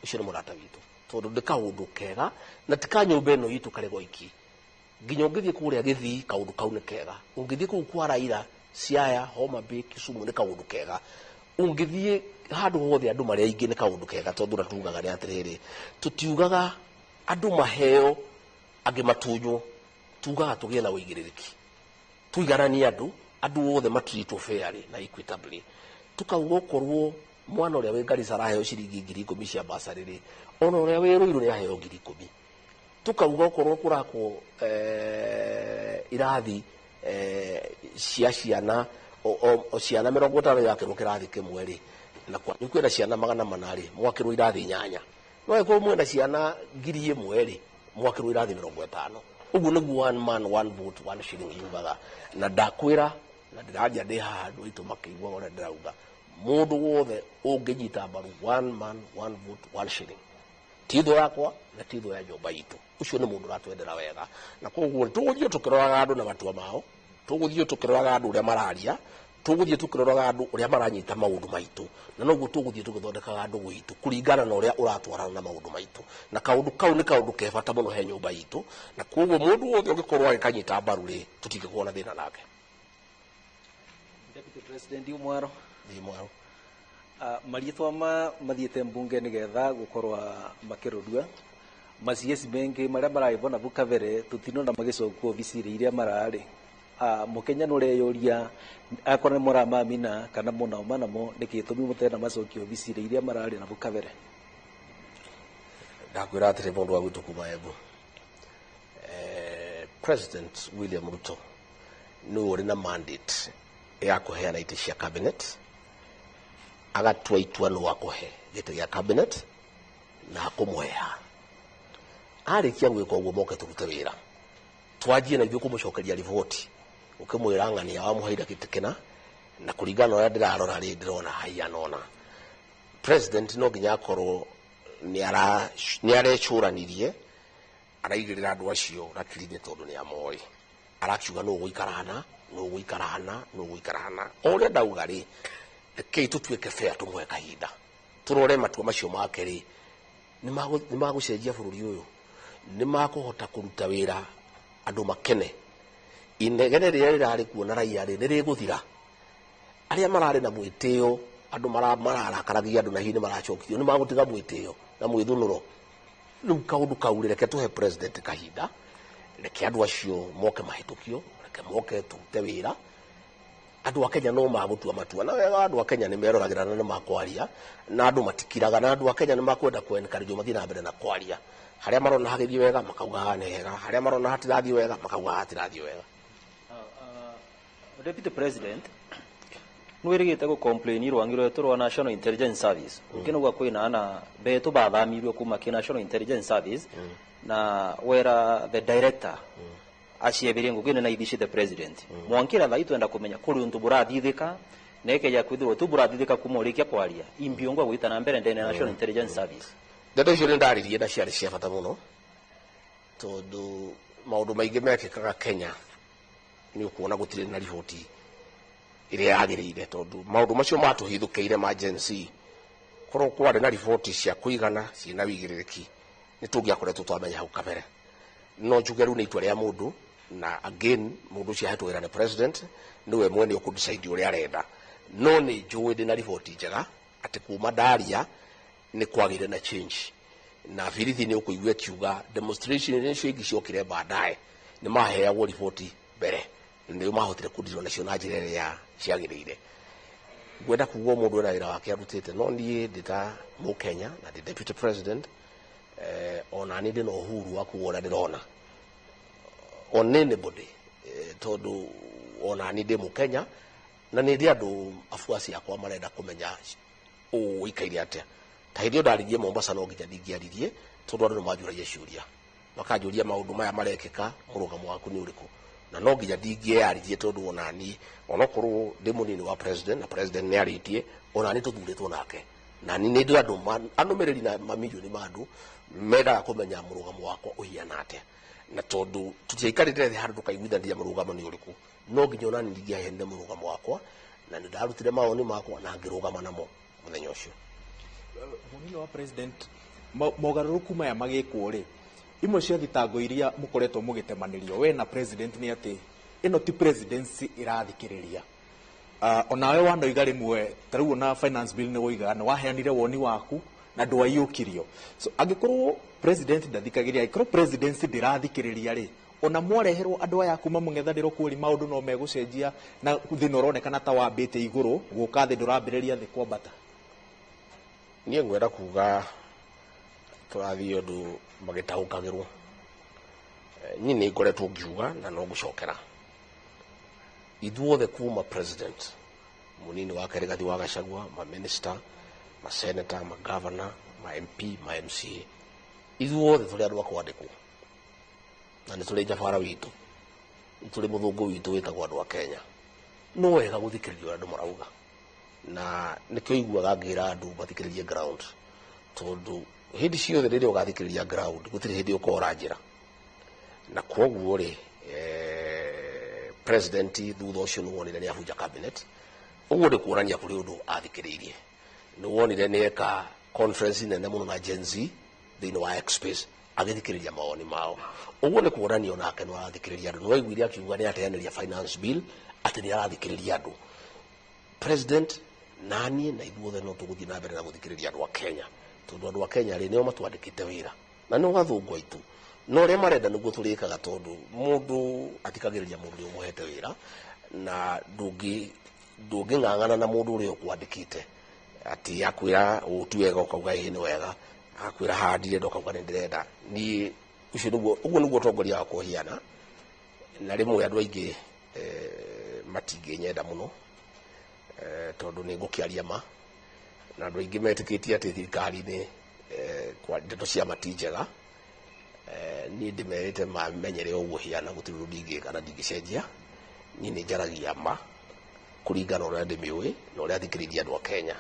ũcio nĩ mũrata witũ tondũ ndĩ kaũndũ kega na ti ka nyũmba ĩno itũ karĩ goiki nginya ũngĩthiĩ kũrĩa Gĩthii kaũndũ kau nĩ kega ũngĩthiĩ kũu kwa Raila Siaya Homa Bay Kisumu nĩ kaũndũ kega ũngĩthiĩ handũ hothe andũ marĩa aingĩ nĩ kaũndũ kega tondũ na tugaga nĩ atĩrĩrĩ tũtiugaga andũ maheo angĩ matunywo tugaga tũgĩe na ũigĩrĩrĩki tuigananie andũ othe matritwo fairly na equitably tukauga okorwo mwana ũrĩa wĩ Garissa araheo ciringi 10,000 cia basarĩ rĩ ona ũrĩa wĩ Ruiru nĩ aheo 10,000 tukauga okorwo kũrakwo irathi cia ciana o ciana 50 yakĩrwo kĩrathi kĩmwe rĩ na nĩ kwenda ciana 400 rĩ mwakĩrwo irathi 8 no ĩkorwo mwenda ciana 1,000 rĩ mwakĩrwo irathi 50 ũguo nĩguo one man one vote one shilling yugaga na ndakwĩra na ndĩraria ndĩ haha andũ aitũ makĩigua ũrĩa ndĩrauga mũndũ wothe ũngĩnyita mbaru one man one vote one shilling titho yakwa na titho ya nyũmba itũ ũcio nĩ mũndũ ratwendera wega na koguo tũgũthiĩ tũkĩroraga andũ na matua mao tũgũthiĩ tũkĩroraga andũ ũrĩa mararia tuguthie tukiroraga andu uria maranyita maundu maitu na noguo tuguthie tugithondekaga andu gwitu kuringana na uria uratwarana na maundu maitu na kaundu kau ni kaundu kebata muno he nyumba itu na koguo mundu wothe ungikorwo agikanyita mbaru ri tutingikuona thina nake. Deputy President Umwaro Ni mwaro marietwa mathiete mbunge nigetha gukorwa makirudua maciesi mengi maria maraibona bukavere tutino na magicoku obisiri iria marari mukenya nureyuria akora muramamina kana muna manamo nikitumi mutena macokio obisiri iria marari na bukavere. ndakwira atiri mundu wa gwitu kuma Embu President William Ruto ni uri na mandate ya kuheana ite cia cabinet agatua itua no akohe gite ya cabinet na kumweha arikia gwika uguo moke turute wira twajie na ithuĩ kumucokeria riboti ukimwira ng'ania wa muhaida kitikena na kuringana uria ndirarora ri ndirona haia nona president no nginya akorwo ni arecuranirie araigirira andu acio rakirinye tondu ni amoi arakiuga no guikarana oria ndauga ri kei tutuike fair tumwe kahinda turore matua macio make ri ni magucenjia bururi uyu ni makuhota kuruta wira andu makene inegene riria rirari kuona raia ri niriguthira aria marari na mwitio andu mararakaragia andu na hini marachokithio ni magutiga mwitio na mwithunuro riu kaundu kau reke tuhe president kahinda reke andu acio moke mahitukio reke moke turute wira andu a Kenya no magutua matua na wega andu a Kenya ni meroragirana na makwaria na andu matikiraga na andu a Kenya ni makwenda kuencourage mathina na mbere na kwaria haria marona hagithie wega makauga ne hega haria marona hatirathie wega makauga hatirathie wega. Deputy President nwirigite go complain rwangiro rwa National Intelligence Service ukino gwa kwina na beto bathamirio kuma ki National Intelligence Service na wera the director aciebirie ngugine na ithici the president mwankira thai twenda kumenya kuri untu burathithika neke ya kwithirwo tu burathithika kumurikia kwaria imbiongo gwita na mbere ndene National Intelligence Service ndeto icio ndaririe na ciari cia bata muno tondu maundu maingi mekikaga Kenya ni ukuona gutire na riboti iria yagirire tondu maundu macio matuhithukiire emergency korwo kwari na riboti cia kuigana ciina wigiririki ni tungiakoretwo twamenya hau kabere no njuge riu ni itua ria mundu na again mundu cia hetwo wira ni president niwe mwene ukudecide uria arenda no ni njui ndina riboti njega ati kuma ndaria ni kwagire na change na birithi ni ukuigua kiuga demonstration ni cio ingi ciokire baadaye ni maheagwo riboti mbere ndio mahotire kudiro nacio na njira iria ciagirire gwenda kuguo mundu ena wira wake arutite no nie ndita mu Kenya na ndi deputy president ona ni ndino uhuru wa kuona ndirona on anybody tondu ona ni ndi mu Kenya na ni ndi andu afuasi akwa marenda kumenya uikaire atia ta hirio ndarigie Mombasa no nginya ndingiaririe tondu andu majuragia ciuria makajuria maundu maya marekeka murugamo waku ni uriku na no nginya ndingiaririe tondu onani onokorwo ndi munini wa president na president ni aritie onani tuthuritwo nake na ni ndi andu anumiriri na mamilioni ma andu menda kumenya murugamo wakwa uhiana atia na tondu tutiaikarire thi handu tukaiguithania murugamo ni uriku no nginya onani ndingiahende murugamo wakwa na ndarutire maoni makwa na ngirugama namo muthenya ucio. Munini wa president mogaruruku maya magikwo ri imwe cia thitango iria mukoretwo mugitemanirio we na president ni ati ino ti presidency irathikiriria onawe wanoiga rimwe tariu na finance bill ni woiga na waheanire woni waku na ndwaiyukirio so angikorwo president ndathikagiria ikorwo presidency ndirathikiriria ri ona mwareherwo andu aya kuma mung'ethaniro kuri maundu no megucenjia na thina uronekana ta wambite iguru guka thi ndurambiriria thi kwambata. Nie ngwenda kuga turathie undu magitaukagirwo ni ni ngoretwo ngiuga na no gucokera ithuothe kuma president munini wa Rigathi wa Gachagua ma minister ma senator ma governor ma MP ma MCA ithuothe tuli andu akwandikwo na ni tuli jafara witu tuli muthungu witu witagwo andu a Kenya no wega guthikiriria andu marauga na nikio iguaga ngira andu bathikiririe ground tondu hindi ciothe riria ugathikiriria ground gutire hindi ukora njira na koguo ri president thutha ucio nuwonire ni abuja cabinet uguo ni kuonania kuri undu athikiririe ni wonire ni eka conference nene muno na Gen Z thini wa X-Space agithikiriria maoni mao uguo ni kuonania onake no athikiriria andu no waiguire akiuga ni ateaniria finance bill ati ni arathikiriria andu president nani na ithuothe no tuguthii na mbere na guthikiriria andu a Kenya tondu andu a Kenya ri nio matwandikite wira na no gathungwa itu no ria marenda niguo turikaga tondu mundu atikagiriria mundu umuhete wira na ndungi ng'ang'ana na mundu uria ukwandikite ati akwira utuwega ukauga ni wega akwira handire ndokauga ndirenda ni ucio niguo tongoria wa kuhiana na rimwe andu aingi matinginyenda muno tondu ni ngukiaria ma na andu aingi metikitie ati thirikari ni kwa ndeto cia matinjega ni ndimerite mamenyere uguo hiana gutiri rudingi kana ndingicenjia ni njaragia ma kuringana uria ndimiui na uria thikiriria andu a Kenya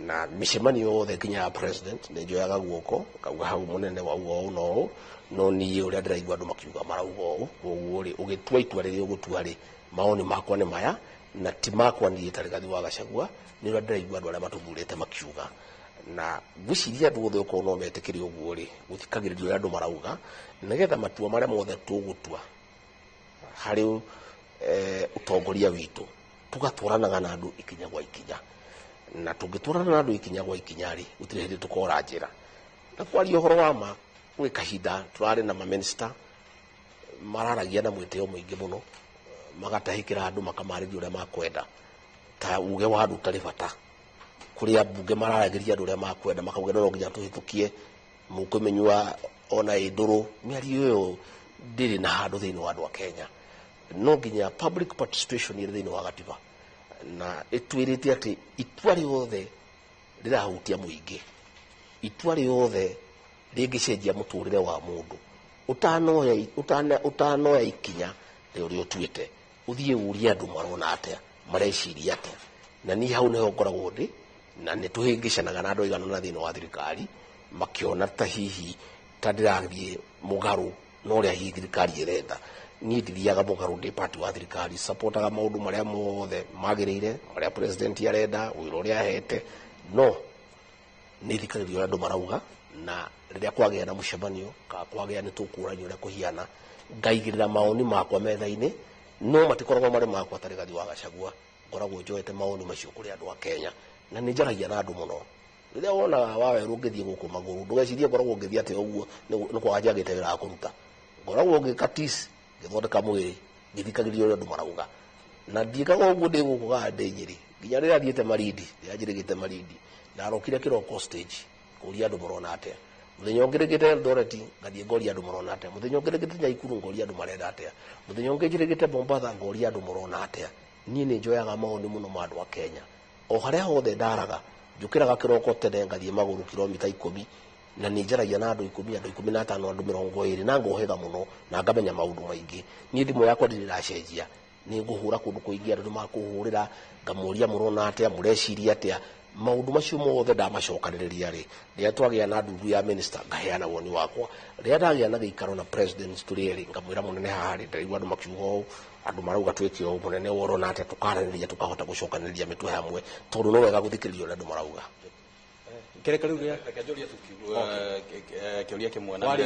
na micemani yothe kinya president ni njoyaga guoko kauga hau munene wa ugo no ni uria ndiraigua andu makiuga marauga uguo ri ugitua itua riri ugutua ri maoni makwa ni maya na ti makwa ni Rigathi wa Gachagua ni uria ndiraigua andu aria matugurite makiuga na gwiciria andu othe uko no metikiri uguo ri guthikagiriria uria andu marauga nigetha matua maria mothe tugutua hari utongoria witu tugatwaranaga na andu ikinya gwa ikinya na tungitwarana na andu ikinya gwa ikinya ri gutire hindi tukora njira na kwaria uhoro wa ma gwi kahinda turari na minister mararagia na mwiteo muingi muno magatahikira andu makamariria uria makwenda ta uge wa andu tari bata kuria bunge mararagiria andu uria makwenda makauga no nginya tuhitukie mukumenywa ona induru miario yo ndiri na handu thini wa andu a Kenya no nginya public participation iri thini wa gatiba na itwirite ati itua riothe rirahutia muingi itua riothe ringicenjia muturire wa mundu utanoya ikinya rio tuite uthie uria andu marona atia mareciria atia na ni hau neho ngoragwo ndi na ni tuhingicanaga na andu igana na thini wa thirikari makiona ta hihi ta ndirathie mugaru no ria hihi thirikari irenda ni ndithiaga mugaru ndi party wa thirikari supportaga maundu maria mothe magirire maria president arenda wira uria ahete no ni thikagiriria andu marauga na riria kwagia na mucemanio ka kwagia ni tukurania uria kuhiana ngaigirira maoni makwa metha-ini no matikoragwo mari makwa ta Rigathi wa Gachagua ngoragwo njoete maoni macio kuri andu a Kenya na ni njaragia na andu muno riria wona wawe rungithie guku maguru ndugecirie ngoragwo ngithia ati uguo ni kwaja gitewera akuruta ngoragwo ngikatis ngithondeka mwiri ngithikagiriria uria andu marauga na ndiikaga uguo ndi guku ga Nyeri nginya riria thiete Malindi riajirigite Malindi na rokire kiroko stage kuria andu marona atia muthenya ungirigite Eldoret ngathie ngoria andu marona atia muthenya ungirigite Naikuru ngoria andu marenda atia muthenya ungirigite Mombasa ngoria andu marona atia ni njoyaga maoni muno ma andu a Kenya o haria hothe ndaraga njukiraga kiroko tene ngathie maguru kilomita 10 na ni njaragia na andu 10 andu 15 andu 20 na ngohega muno na ngamenya maundu maingi ni thimu yakwa ndiriracenjia ni nguhura kundu kuingia andu makuhurira ngamuria murona atia mureciria atia maundu macio mothe ndamacokaniriria ri ria twagia na ndundu ya minister ngaheana woni wakwa ria ndagia na gikaro na president turieri ngamwira munene hari ndaigua andu makiuga andu marauga twike o munene worona atia tukaraniria tukahota gucokaniriria mitwe hamwe tondu no wega guthikiriria andu marauga kerekeruria kajoria kiuria kimwe na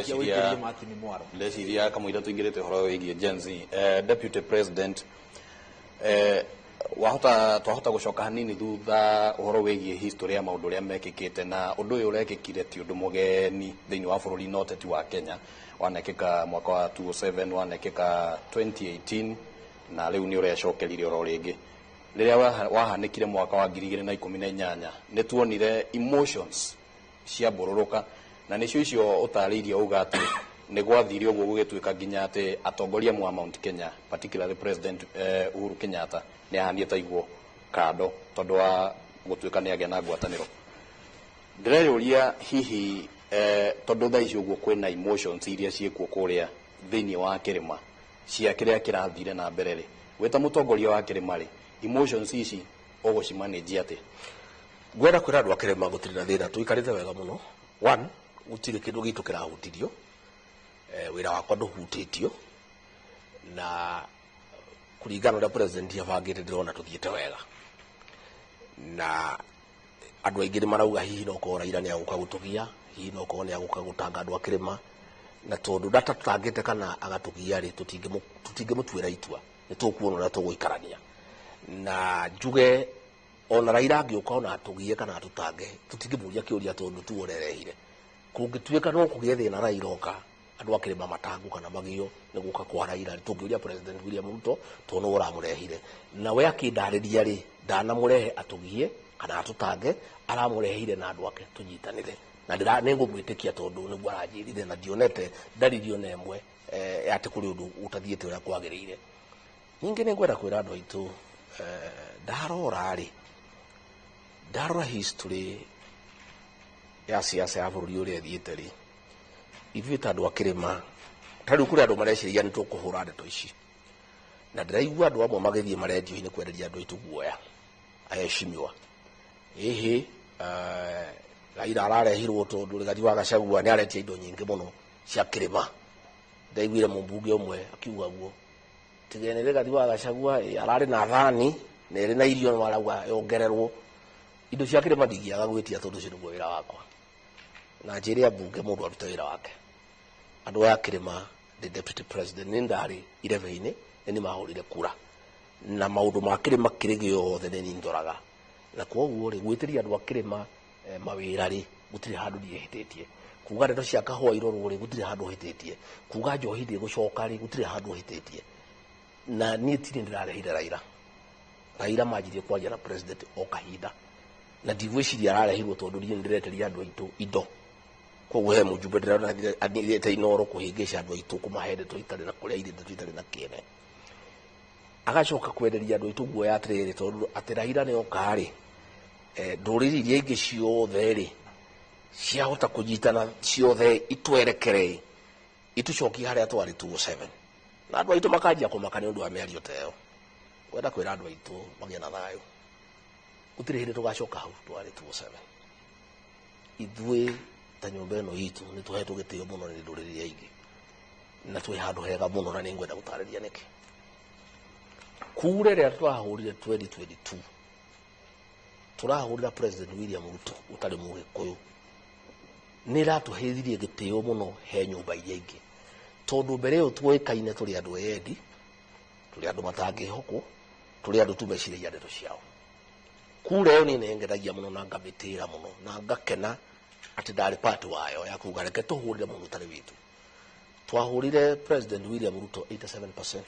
ndeciria kamwira tuingirite horo wigie Gen Z deputy president twahota gucoka hanini thutha uhoro wigie history ya maundu ria mekikite na undu uyu urekikire ti undu mugeni thiini wa bururi na uteti wa Kenya wanekeka mwaka wa 2007 wanekeka 2018 na riu ni urecokeririe oro ringi riria wahanikire mwaka wa 2018 ni tuonire emotions cia bururuka na nicio icio utariirie uga ati ni gwathire uguo gugituika nginya ati atongoria mwa Mount Kenya particularly president Uhuru Kenyatta ni ahanie taiguo kado tondu wa gutuika ni agena ngwataniro ndireruria hihi tondu tha icio uguo kwina emotions iria ciekuo kuria thiini wa kirima cia kiria kirathire na mbere ri weta mutongoria wa kirima ri emotions ici ugucimanage ati gwera kwira andu a kirima gutiri na thina tuikarite wega muno one gutire kindu gitu kirahutirio wira wakwa nduhutitio na kuringana na president abangite ndirona tuthiete wega na andu aingi ni marauga hihi no ko Raila ni aguka gutugia hihi no ko ni aguka gutanga andu akirima na tondu data tutangite kana agatugia ri tutinge mutwira itua ni tukuona na tuguikarania na njuge ona Raila angiuka ona atugie kana atutange tutingimuria kiuria tondu tuorerehire kungituika no kugie thina Raila oka andu akirima matangu kana magio ni guka kwa Raila tungiuria President William Ruto tono uramurehire na we akindariria ri ndana murehe atugie kana atutange aramurehire na andu ake tunyitanire na ndira ningumwitikia tondu ni gwaranjirire na dionete ndaririo nemwe ati kuri undu utathiete uria kwagirire ningi ningwenda kwira andu aitu ndarora history ya siasa ya bururi uria thiete ri ithuĩ ta andũ akĩrĩma tarĩu kũrĩ andũ mareciria nĩ tũkũhũra ndeto ici na ndĩraigua andũ amwe magĩthiĩ marendio-inĩ kwenderia andũ aitũ guoya aheshimiwa ĩhĩ Raila ararehirwo tondũ Rigathi wa Gachagua nĩ aretia indo nyingĩ mũno cia kĩrĩma ndaiguire mũmbunge ũmwe akiuga guo tigene Rigathi wa Gachagua ararĩ na thani na ĩrĩ na irio marauga yongererwo indo cia kĩrĩma ndingĩaga gwĩtia tondũ ũcio nĩguo wĩra wakwa na njĩre ambunge mũndũ arute wĩra wake andũ aya kĩrĩma the deputy president nĩ ndarĩ irebe-inĩ nĩ mahũrire kura na maũndũ ma kĩrĩma kĩrĩ gĩothe nĩ niĩ ndoraga na koguo rĩ gwĩtĩria andũ a kĩrĩma mawĩra rĩ gũtirĩ handũ ndiĩhĩtĩtie kuga ndeto cia kahũa irorwo rĩ gũtirĩ handũ hĩtĩtie kuga njohi ndĩ gũcoka rĩ gũtirĩ handũ hĩtĩtie na niĩ tirĩ ndĩrarehire Raila manjirie kwaria na president o kahinda na ndigwĩciria ararehirwo tondũ niĩ ndĩreteria andũ aitũ indo koguo he mũjumbe ndĩrona athiĩte Inoro kũhĩngĩca andũ aitũ kũmahe ndeto itarĩ na kũrĩa irĩ ndeto itarĩ na kĩene agacoka kwenderia andũ aitũ guoya atĩrĩrĩ tondũ atĩ Raila nĩ oka rĩ ndũrĩrĩ iria ingĩ ciothe rĩ ciahota kũnyitana ciothe itwerekere itucokie harĩa twarĩ 207 na andũ aitũ makanjia kũmaka nĩ ũndũ wa mĩario ta ĩyo kwenda kwĩra andũ aitũ magĩe na thayũ gũtirĩ hĩndĩ tũgacoka hau twarĩ 207 ithuĩ ta nyũmba ĩno itũ nĩ tũhetwo gĩtĩo mũno nĩ ndũrĩrĩ iria ingĩ na twĩ handũ hega mũno na nĩ ngwenda gũtarĩria nĩkĩ kura ĩrĩa twahũrire 2022 tũrahũrĩra President William Ruto ũtarĩ Mũgĩkũyũ nĩ ĩratũheithirie gĩtĩo mũno he nyũmba iria ingĩ tondũ mbere ĩyo tuoĩkaine tũrĩ andũ endi tũrĩ andũ matangĩhokwo tũrĩ andũ tumeciragia ndeto ciao kura ĩyo niĩ nĩngenagia mũno na ngamĩtĩra mũno na ngakena atĩ ndarĩ part wayo ya kuga reke tũhũrĩre mũndũ ũtarĩ witũ twahũrire President William Ruto 87%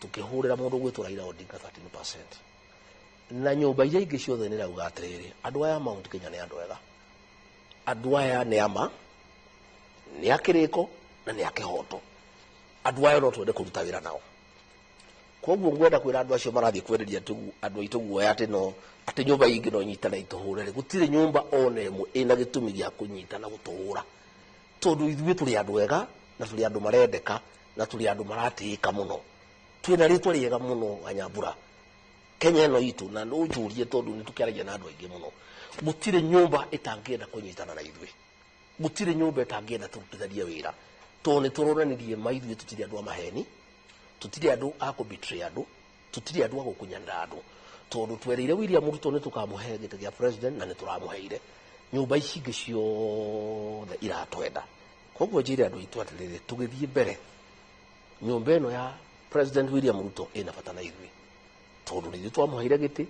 tukĩhũrĩra mũndũ gwĩtwo Raila Odinga 13% na nyũmba iria ingĩ ciothe nĩ rauga atĩrĩrĩ andũ aya Mount Kenya nĩ andũ ega andũ aya nĩ ama nĩ akĩrĩko na nĩ akĩhoto andũ aya no twende kũruta wĩra nao koguo ngwenda kwĩra andũ acio marathiĩ kwenderia andũ aitũ guoya atĩ no atĩ nyũmba ingĩ no nyitana itũhũre gũtirĩ nyũmba ona ĩmwe ĩna gĩtũmi gĩa kũnyitana gũtũhũra tondũ ithuĩ tũrĩ andũ ega na tũrĩ andũ marendeka na tũrĩ andũ maratĩĩka mũno twĩna rĩtwa rĩega mũno Wanyambura Kenya ĩno itũ na no njũrie tondũ nĩ tũkĩaragia na andũ aingĩ mũno gũtirĩ nyũmba ĩtangĩenda kũnyitana na ithuĩ gũtirĩ nyũmba ĩtangĩenda tũrutithanie wĩra tondũ nĩ tũronanirie ma ithuĩ tũtirĩ andũ a maheni tũtirĩ andũ a kũbetray andũ tũtirĩ andũ a gũkunyanĩra andũ tondũ twereire William Ruto nĩ tũkamũhe gĩtĩ gĩa president na nĩ tũramũheire nyũmba ici ingĩ ciothe iratwenda koguo njĩre andũ aitũ atĩrĩrĩ tũgĩthiĩ mbere nyũmba ĩno ya President William Ruto ĩna bata na ithuĩ tondũ nĩ ithuĩ twamũheire gĩtĩ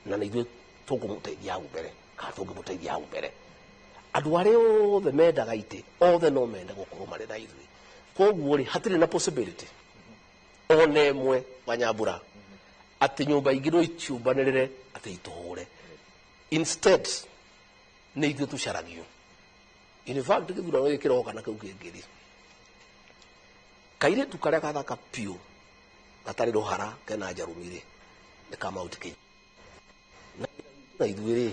na nĩ ithuĩ tũkũmũteithia hau mbere kana tũngĩmũteithia hau mbere andũ arĩa othe mendaga itĩ othe no mende gũkorwo marĩ na ithuĩ koguo rĩ hatirĩ na possibility ona ĩmwe Wanyambura atĩ nyũmba ingĩ no iciũmbanĩrĩre atĩ itũhũre instead nĩ ithuĩ tũcaragio in fact gĩthurano gĩkĩ kĩroka na kĩu kĩngĩ kairĩtu karĩa gathaka piũ gatarĩ rũhara kena njarũmi rĩ nĩ ka Mount Kenya na ithuĩ rĩ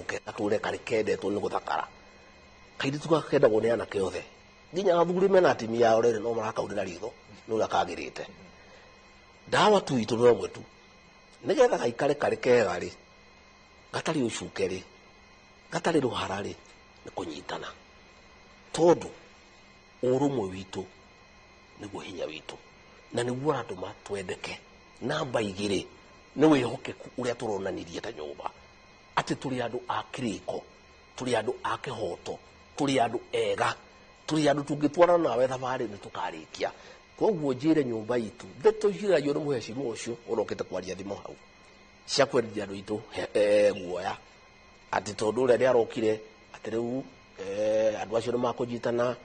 ũketũre karĩ kendetwo nĩ gũthakara kairĩtu gakendagwo nĩ anake othe nginya athuri mena atimia yao rĩrĩ no marakaurĩra ritho nĩ ũrĩa kagĩrĩte ndawa tu itũ no mwe tu nĩgetha gaikare karĩ kega rĩ gatarĩ ũcuke rĩ gatarĩ rũhara rĩ nĩ kũnyitana tondũ ũrũmwe witũ nĩguo hinya witũ na niguo aratuma twendeke. Namba 2 nĩ wĩhokeku ũrĩa tũronanirie ta nyũmba atĩ tũrĩ andũ a kĩrĩko, tũrĩ andũ a kĩhoto, tũrĩ andũ ega, tũrĩ andũ tũngĩtwarana nawe thabarĩ nĩ tũkarĩkia. Koguo njĩre nyũmba itũ ndeto ciragio nĩ mũhecimu ũcio ũrokĩte kwaria thimũ hau cia kwendia andũ itũ guoya atĩ tondũ ũrĩa nĩarokire atĩ rĩu andũ acio nĩ makũnyitana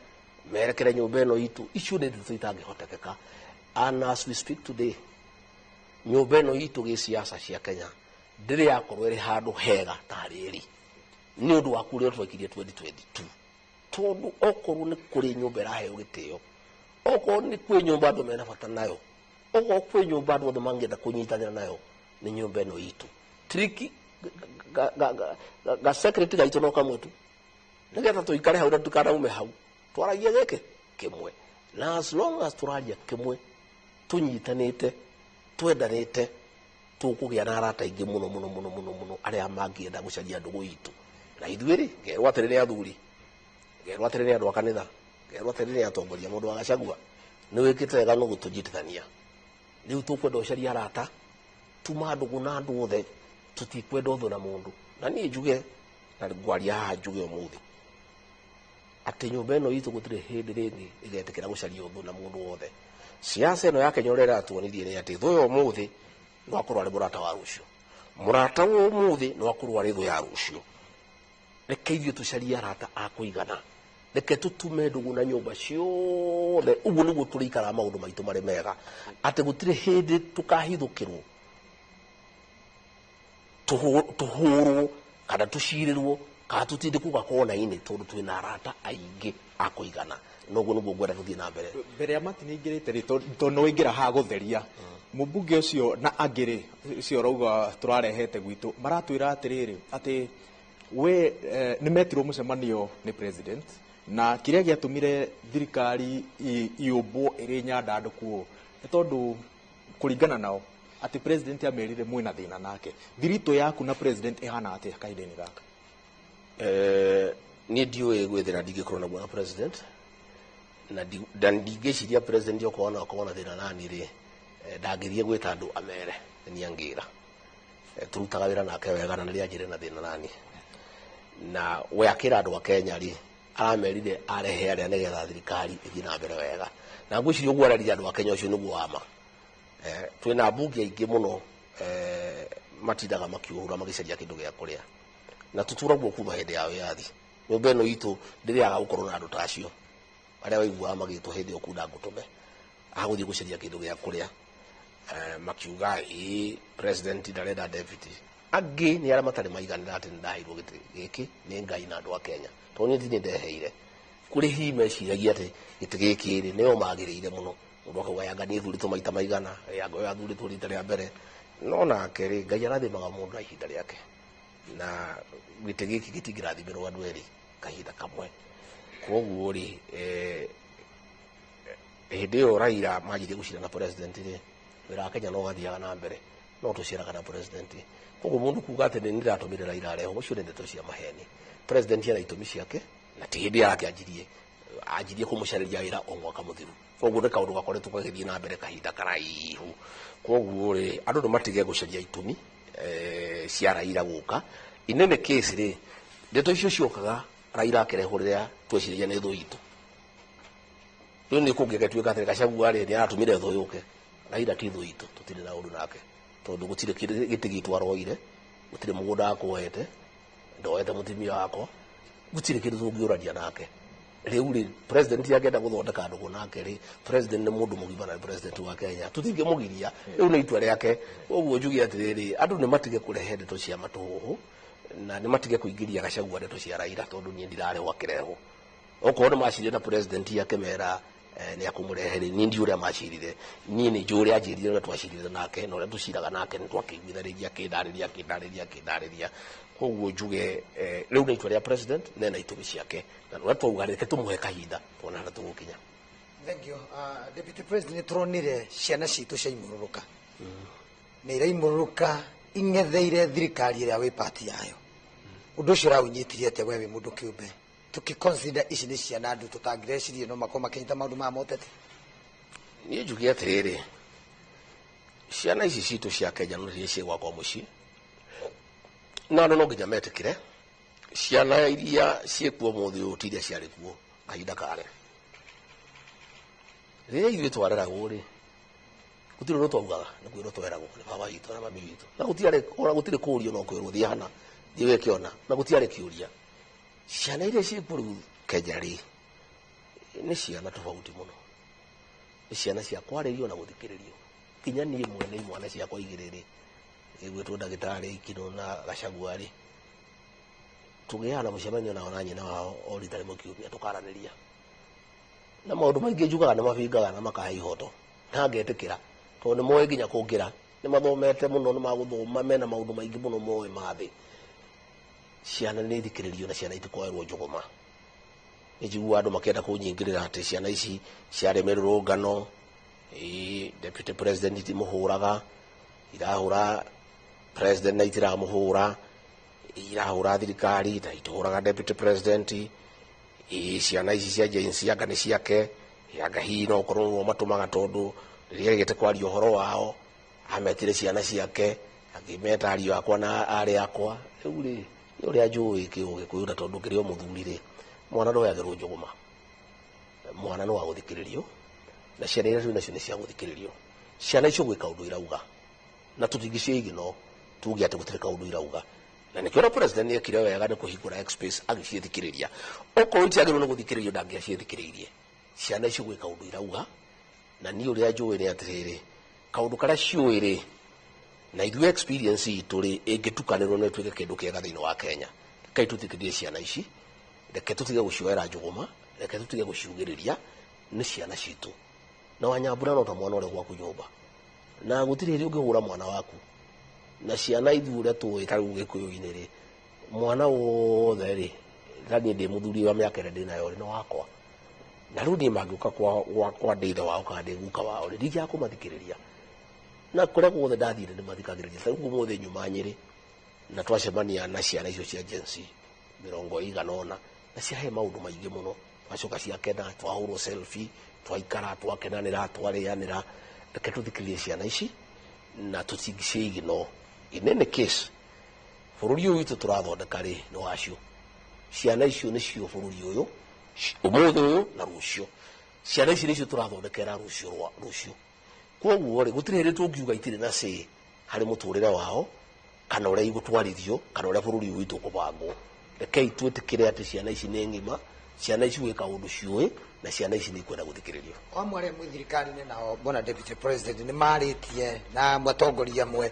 merekere nyũmba ĩno itũ. Icio nĩ ndeto itangĩhotekeka. And as we speak today, nyũmba ĩno itũ gĩciaca cia Kenya ndĩrĩ yakorwo ĩrĩ handũ hega ta rĩrĩ nĩ ũndũ wa kũrĩa twekirie 2022, tondũ okorwo nĩ kũrĩ nyũmba ĩraheo gĩtĩo, okorwo nĩ kwĩ nyũmba andũ mena bata nayo, okorwo kwĩ nyũmba andũ othe mangĩenda kũnyitanĩra nayo, nĩ nyũmba ĩno itũ. Triki ga secretary gaitũ no kamwe tu nĩgetha tũikare hau na tũkanaume hau twaragia gĩkĩ kĩmwe. Na as long as tũraria kĩmwe, tũnyitanĩte, twendanĩte, tũkũgĩa na arata aingĩ mũno mũno mũno mũno mũno arĩa mangĩenda gũcaria ndũgũ itũ. Na ithuĩ-rĩ, ngerwo atĩrĩ nĩ athuri, ngerwo atĩrĩ nĩ andũ a kanitha, ngerwo atĩrĩ nĩ atongoria, mũndũ wa Gachagua nĩ wĩkĩte wega no gũtũnyitithania. Rĩu tũkwenda ũcaria arata, tuma ndũgũ na andũ othe, tũtikwenda ũthũ na mũndũ. Na niĩ njuge, na ngwaria haha njuge ũmũthĩ atĩ nyũmba ĩno itũ gũtirĩ hĩndĩ rĩngĩ ĩgetĩkĩra gũcaria ũthũ na mũndũ wothe. Siasa ĩno ya Kenya ũrĩa ĩratuonirie nĩ atĩ thũ ya ũmũthĩ no akorwo arĩ mũrata wa rũciũ, mũrata wa ũmũthĩ no akorwo arĩ thũ ya rũciũ. Reke ithuĩ tũcarie arata a kũigana, reke tũtume ndũgũ na nyũmba ciothe. Ũguo nĩguo tũrĩikara maũndũ maitũ marĩ mega, atĩ gũtirĩ hĩndĩ tũkahithũkĩrwo, tũhũrwo kana tũcirĩrwo kana tũtinde kuga kona-inĩ, tondũ twĩna arata aingĩ a kũigana. Noguo nĩguo ngwenda gũthiĩ na mbere. Mbere ya matinĩingĩrĩte-rĩ, tondũ no ingĩra ha gũtheria mũmbunge ũcio na angĩ-rĩ ũcio ũrauga tũrarehete gwitũ maratwĩra atĩrĩrĩ atĩ we nĩ metirwo mũcemanio nĩ president na kĩrĩa gĩatũmire thirikari iũmbwo ĩrĩ nyandandũku nĩ tondũ kũringana nao atĩ president amerire mwĩna thĩna nake. Thiritũ yaku na president ĩhana atĩa kahinda-inĩ gaka? Niĩ ndiũĩ gwĩthĩra ndingĩkorwo naguo na president, na ndingĩciria president okorwo na thĩna nani-rĩ ndangĩthiĩ gwĩta andũ amere nĩ angĩra. Tũrutaga wĩra nake wega na rĩrĩa njĩrĩ na thĩna nani, na we akĩra andũ a Kenya-rĩ aramerire arehe arĩa nĩgetha thirikari ĩthiĩ na mbere wega. Na ngwĩciria ũguo ararĩria andũ a Kenya ũcio nĩguo wama. Twĩna mbunge aingĩ mũno matindaga makiũhũra magĩcaria kĩndũ gĩa kũrĩa, na tũtũraguo kuma hĩndĩ ya wĩyathi. Nyũmba ĩno itũ ndĩrĩaga gũkorwo na andũ ta acio arĩa waiguaga magĩtwo hĩndĩ ĩyo kunda ngũtũme agũthiĩ gũcaria kĩndũ gĩa kũrĩa, makiuga president ndarenda deputy. Angĩ nĩ arĩa matarĩ maiganĩra atĩ nĩndaheirwo gĩtĩ gĩkĩ nĩ Ngai na andũ a Kenya, tondũ niĩ ti nĩndeheire. Kũrĩ hihi meciragia atĩ gĩtĩ gĩkĩ-rĩ nĩo magĩrĩire mũno. Mũndũ akauga Yanga nĩ ĩthurĩtwo maita maigana, Yanga ũyũ athurĩtwo rita rĩa mbere. No nake-rĩ Ngai arathimaga mũndũ na ihinda rĩake, na gĩtĩ gĩkĩ gĩtingĩrathimĩrwo andũ erĩ kahinda kamwe. Koguo-rĩ hĩndĩ ĩyo Raila manjirie gũcira na president-rĩ wĩra wa Kenya no gathiaga na mbere, no tũciraga na president. Koguo mũndũ kuga atĩ nĩ ndĩratũmire Raila areho, ũcio nĩ ndeto cia maheni. President ena itũmi ciake na ti hĩndĩ yake anjirie kũmũcarĩria wĩra o mwaka mũthiru. Koguo nĩ kaũndũ gakoretwo gagĩthiĩ na mbere kahinda karaihu. Koguo-rĩ andũ nĩ matige gũcaria itũmi cia Raila gũka. Inene case-rĩ ndeto icio ciokaga Raila akĩrehwo rĩrĩa tweciragia nĩ thũ itũ. Rĩu nĩ kũngĩgĩtuĩka atĩ Gachagua-rĩ nĩ aratũmire thũ yũke. Raila ti thũ itũ, tũtirĩ na ũndũ nake, tondũ gũtirĩ gĩtĩ gitũ aroire, gũtirĩ mũgũnda akuoete, ndoete mũtimia wakwa, gũtirĩ kĩndũ tũngĩũrania nake. Rĩu-rĩ president angĩenda gũthondeka ndũgũ nake-rĩ, president nĩ mũndũ mũgima na president wa Kenya, tũtingĩmũgiria. Rĩu nĩ itua rĩake. Ũguo njuge atĩrĩrĩ andũ nĩ matige kũrehe ndeto cia matũhũhũ na nĩ matige kũingĩria Gachagua ndeto cia Raila, tondũ niĩ ndirarehwo akĩrehwo. Okorwo nĩ macirire na president akĩmera nĩ akũmũrehe-rĩ, niĩ ndiũĩ ũrĩa macirire. Niĩ nĩ njũĩ ũrĩa anjĩrire ũrĩa twacirire nake na ũrĩa tũciraga nake nĩ twakĩiguithanĩria akĩndarĩria. Koguo njuge rĩu nĩ itua rĩa president na ena itũmi ciake, na ũrĩa twauga reke tũmũhe kahinda tuona harĩa tũgũkinya. Thank you. Deputy President, turonire ciana citũ ciaimũrũrũka nĩ iraimũrũrũka ing'etheire thirikari ĩrĩa wĩ pati yayo. Ũndũ ũcio ũrawĩnyitirie atĩa we wĩ mũndũ kĩũmbe, tũkĩconsider ici nĩ ciana andũ tũtangĩrecirie no makorwo makĩnyita maũndũ ma motete? Niĩ njuge atĩrĩrĩ, ciana ici citũ cia Kenya no iria ciĩgwakwa mũciĩ, na andũ no nginya metĩkĩre ciana iria ciĩkuo mũthĩ ũyũ ti iria ciarĩ kuo kahinda kare. Rĩrĩa ithuĩ twareragwo rĩ, gũtirĩ ũndũ twaugaga, nĩ kwĩrwo tweragwo nĩ baba witũ na mami witũ, na gũtirĩ kũũrio no kwĩrwo thiĩ hana thiĩ weke ona, na gũtiarĩ kĩũria. Ciana iria ciĩkuo rĩu Kenya rĩ, nĩ ciana tofauti mũno, nĩ ciana cia kwarĩrio na gũthikĩrĩrio. Kinya niĩ mwene imwana ciakwa igĩrĩ rĩ, gwĩtwo ndagĩtarĩ Ikino na Gachagua rĩ, tũgĩana mũcemanio nao na nyina wao o rita rĩmwe kiumia tũkaranĩria, na maũndũ maingĩ njugaga nĩ mabingaga na makahe ihoto, na ngetĩkĩra tondũ nĩ moĩ nginya kũngĩra, nĩ mathomete mũno, nĩ magũthoma, mena maũndũ maingĩ mũno moĩ ma thĩ. Ciana nĩ ithikĩrĩrio na ciana itikoerwo njũgũma. Nĩ njiguaga andũ makĩenda kũnyingĩrĩra atĩ ciana ici ciarĩ mĩrũrũngano, deputy president itimũhũraga, irahũra president na itiramũhũra, irahũra thirikari na itũhũraga deputy president. Ciana ici cia Gen Z anga nĩ ciake, anga hihi no korwo nĩguo matũmaga tondũ rĩrĩa agĩte kwaria ũhoro wao ametire ciana ciake, akĩmeta ariũ akwa na arĩ akwa. Rĩu rĩ, nĩ ũrĩa njũĩ Gĩkũyũ, na tondũ kĩrĩ o mũthuri rĩ, mwana ndoyagĩrwo njũgũma, mwana no wa gũthikĩrĩrio, na ciana iria nacio nĩ cia gũthikĩrĩrio. Ciana icio gwĩka ũndũ irauga, na tũtingĩciĩgi no tuge atĩ gũtirĩ kaũndũ irauga, na nĩkĩo president nĩ ekire wega nĩ kũhingũra X-Space agĩciĩthikĩrĩria. Okorwo itiagĩrĩirwo nĩ gũthikĩrĩrio ndangĩaciĩthikĩrĩirie. Ciana icio gwĩka ũndũ irauga, na niĩ ũrĩa njũĩ nĩ atĩrĩrĩ, kaũndũ karĩa ciũĩ rĩ, na ithuĩ experience itũ rĩ, ĩngĩtukanĩrwo no ĩtuĩke kĩndũ kĩega thĩinĩ wa Kenya. Kaĩ tũthikĩrĩrie ciana ici, reke tũtige gũcioera njũgũma, reke tũtige gũciugĩrĩria, nĩ ciana citũ. Na Wanyambura no ta mwana ũrĩa gwaku nyũmba, na gũtirĩ hĩndĩ ũngĩhũra mwana waku. Na ciana ithuĩ ũrĩa tũĩ ta rĩu Gĩkũyũ-inĩ rĩ, mwana wothe rĩ, ta niĩ ndĩ mũthuri wa mĩaka ĩrĩa ndĩ nayo rĩ, nĩ wakwa. Na rĩu niĩ mangĩũka kwa ndĩ ithe wao kana ndĩ guka wao rĩ, ndingĩaga kũmathikĩrĩria. Na kũrĩa guothe ndathire nĩ mathikagĩrĩria. Ta rĩu ũmũthĩ nyuma Nyĩrĩ, na twacemania na ciana icio cia Gen Z 100 na ciahe maũndũ maingĩ mũno, twacoka ciakena, twahũrwo selfie, twaikara, twakenanĩra, twarĩanĩra. Reke tũthikĩrĩrie ciana ici na tũtingĩciĩgi no. In any case, bũrũri ũyũ witũ tũrathondeka rĩ, nĩ wacio. Ciana icio nĩcio bũrũri ũyũ, ũmũthĩ ũyũ na rũciũ. Ciana ici nĩcio tũrathondekera rũciũ. Koguo rĩ, gũtirĩ hĩndĩ tũngiuga itirĩ na say harĩ mũtũrĩre wao, kana ũrĩa igũtwarithio, kana ũrĩa bũrũri ũyũ witũ ũkũbangwo. Rekei twĩtĩkĩre atĩ ciana ici nĩ ng'ima, ciana ici gwĩka ũndũ ciũĩ, na ciana ici nĩ ikwenda gũthikĩrĩrio. Amwe arĩa mwĩ thirikari-inĩ nao bona deputy president nĩ marĩtie na matongoria amwe,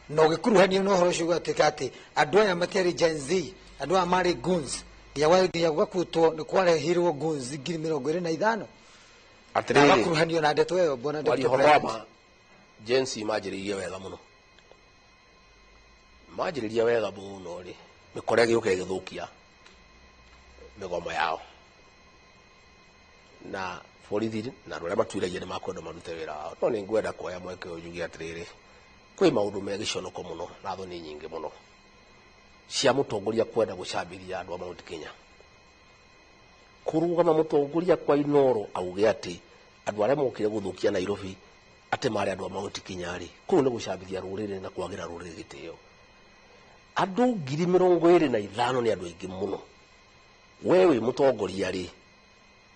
no gĩkuruhanio na ũhoro ũcio ũgatuĩka atĩ andũ aya matiarĩ Gen Z, andũ aya marĩ goons, nginya gũgakutwo nĩ kwarehirwo goons 25,000. Atĩrĩrĩ, gĩkuruhanio na ndeto ĩyo bona deputy president. Gen Z manjĩrĩirie wega mũno, manjĩrĩirie wega mũno rĩ, mĩkora gĩũka ĩgĩthũkia mĩgomo yao, na borithi na andũ arĩa matuĩragia nĩ makwenda marute wĩra wao. No nĩ ngwenda kuoya mweke ũyũ njuge atĩrĩrĩ, kwĩ maũndũ me gĩconoko mũno na thoni nyingĩ mũno cia mũtongoria kwenda gũcambĩria andũ a Mount Kenya. Kũrũgama mũtongoria kwa Inooro auge atĩ andũ arĩa mokire gũthũkia Nairobi atĩ marĩ andũ a Mount Kenya rĩ, kũu nĩ gũcambĩria rũrĩrĩ na kwagĩra rũrĩrĩ gĩtĩo. Andũ 25,000 nĩ andũ aingĩ mũno. We wĩ mũtongoria rĩ,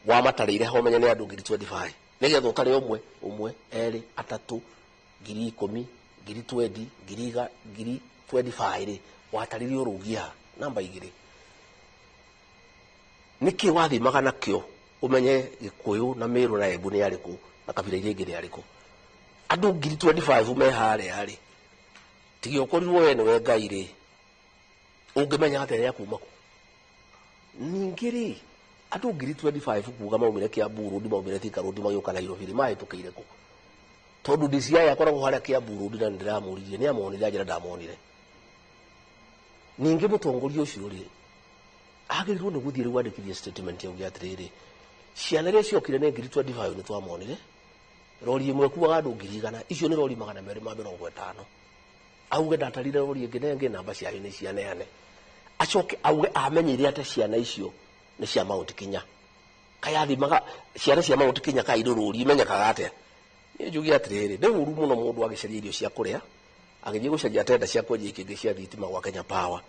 wamatarĩire ho menye nĩ andũ 25,000, nĩgetha ũtarĩ ũmwe erĩ atatũ 10,000 20,000 25,000 rĩ, watarĩrio rũgia namba igĩrĩ. Nĩkĩ wathimaga nakĩo ũmenye Gĩkũyũ na Mĩrũ na Embu nĩ arĩkũ na kabira iria ingĩ nĩ arĩkũ? Andũ 25,000 me harĩa rĩ, tigi ũkorirwo we nĩwe Ngai rĩ, ũngĩmenya atĩa rĩrĩa kuma kũ? Ningĩ rĩ, andũ 25,000 kuuga maumire Kĩambu Road, maumire Thika Road, magĩũka Nairobi rĩ, mahĩtũkĩire kũ? Tondũ DCI akoragwo harĩa Kĩambu Road na nĩndĩramũririe, nĩ amonire njĩra ndamonire. Ningĩ mũtongoria ũcio rĩ, agĩrĩirwo nĩ gũthiĩ rĩu andĩkithie statement yauge atĩrĩrĩ, ciana iria ciokire nĩ 25,000 nĩ twamonire, rori ĩmwe kuaga andũ 100,000, icio nĩ rori 250. Auge ndatarire rori ĩngĩ na ĩngĩ namba ciayo nĩ cianeane. Acoke auge amenyire atĩ ciana icio nĩ cia Mount Kenya. Kaya thimaga ciana cia Mount Kenya kaĩ rũrũri imenyekaga atĩa? ni jugi atiriri nde uru muno mundu agicaria irio cia kuria agithie gucaria tenda cia kwendia ikindi cia thitima gwa Kenya Power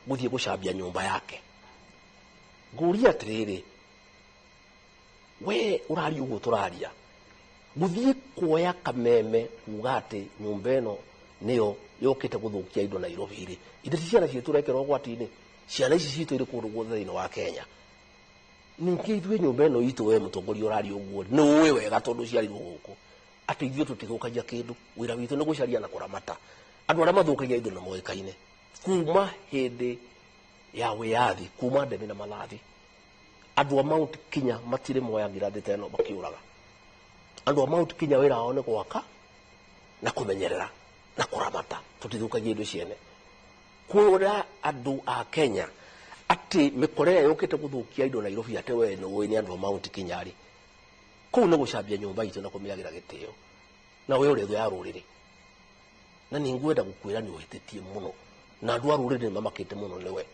guthie gucambia nyumba yake. Nguria atiriri we urari uguo turaria guthie kuoya kameme kuga ati nyumba ino niyo yokite guthukia indo Nairobi ri inde ciana citu rekero gwatini ciana ici citu iri kundu guothe thini wa Kenya. Ningi ithuĩ nyumba ino itu we mutongoria urari uguo ni uwe wega tondu ciarirwo guku ati ithuĩ tutithukagia kindu wira witu ni gucaria na kuramata andu aria mathukagia indo na moikaine kuma hindi ya wiathi kuma Ndemi na Malathi andu a Mount Kenya matire moya ngirathi teno bakiuraga andu a Mount Kenya wira wao ni gwaka na kumenyerera na kuramata tutithukagia indo ciene kwora andu a Kenya ati mikorea yokite guthukia indo Nairobi ate we no we ni andu a Mount Kenya ri kuu ni gucambia nyumba itu na kumiagira gitio na we uri thu ya ruriri na ningwenda gukwira ni uhititie muno na andu a ruriri mamakite muno niwe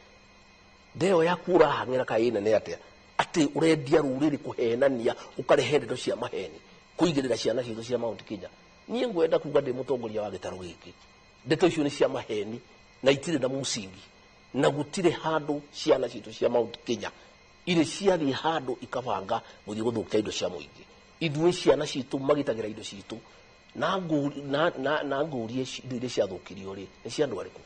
ndeo ya kura hangira kaina ne atia ati urendia ruriri kuhenania ukarehe ndo cia maheni kuigirira ciana citu cia Mount Kenya. Nie ngwenda kuga ndi mutongoria wa gitaro giki ndeto icio ni cia maheni na itire na musingi na gutire handu ciana citu cia Mount Kenya ire ciathi handu ikabanga guthie guthukia indo cia muingi ithuĩ ciana citu magitagira indo citu na ngurie indo iria ciathukirio ri ni cia andu ariku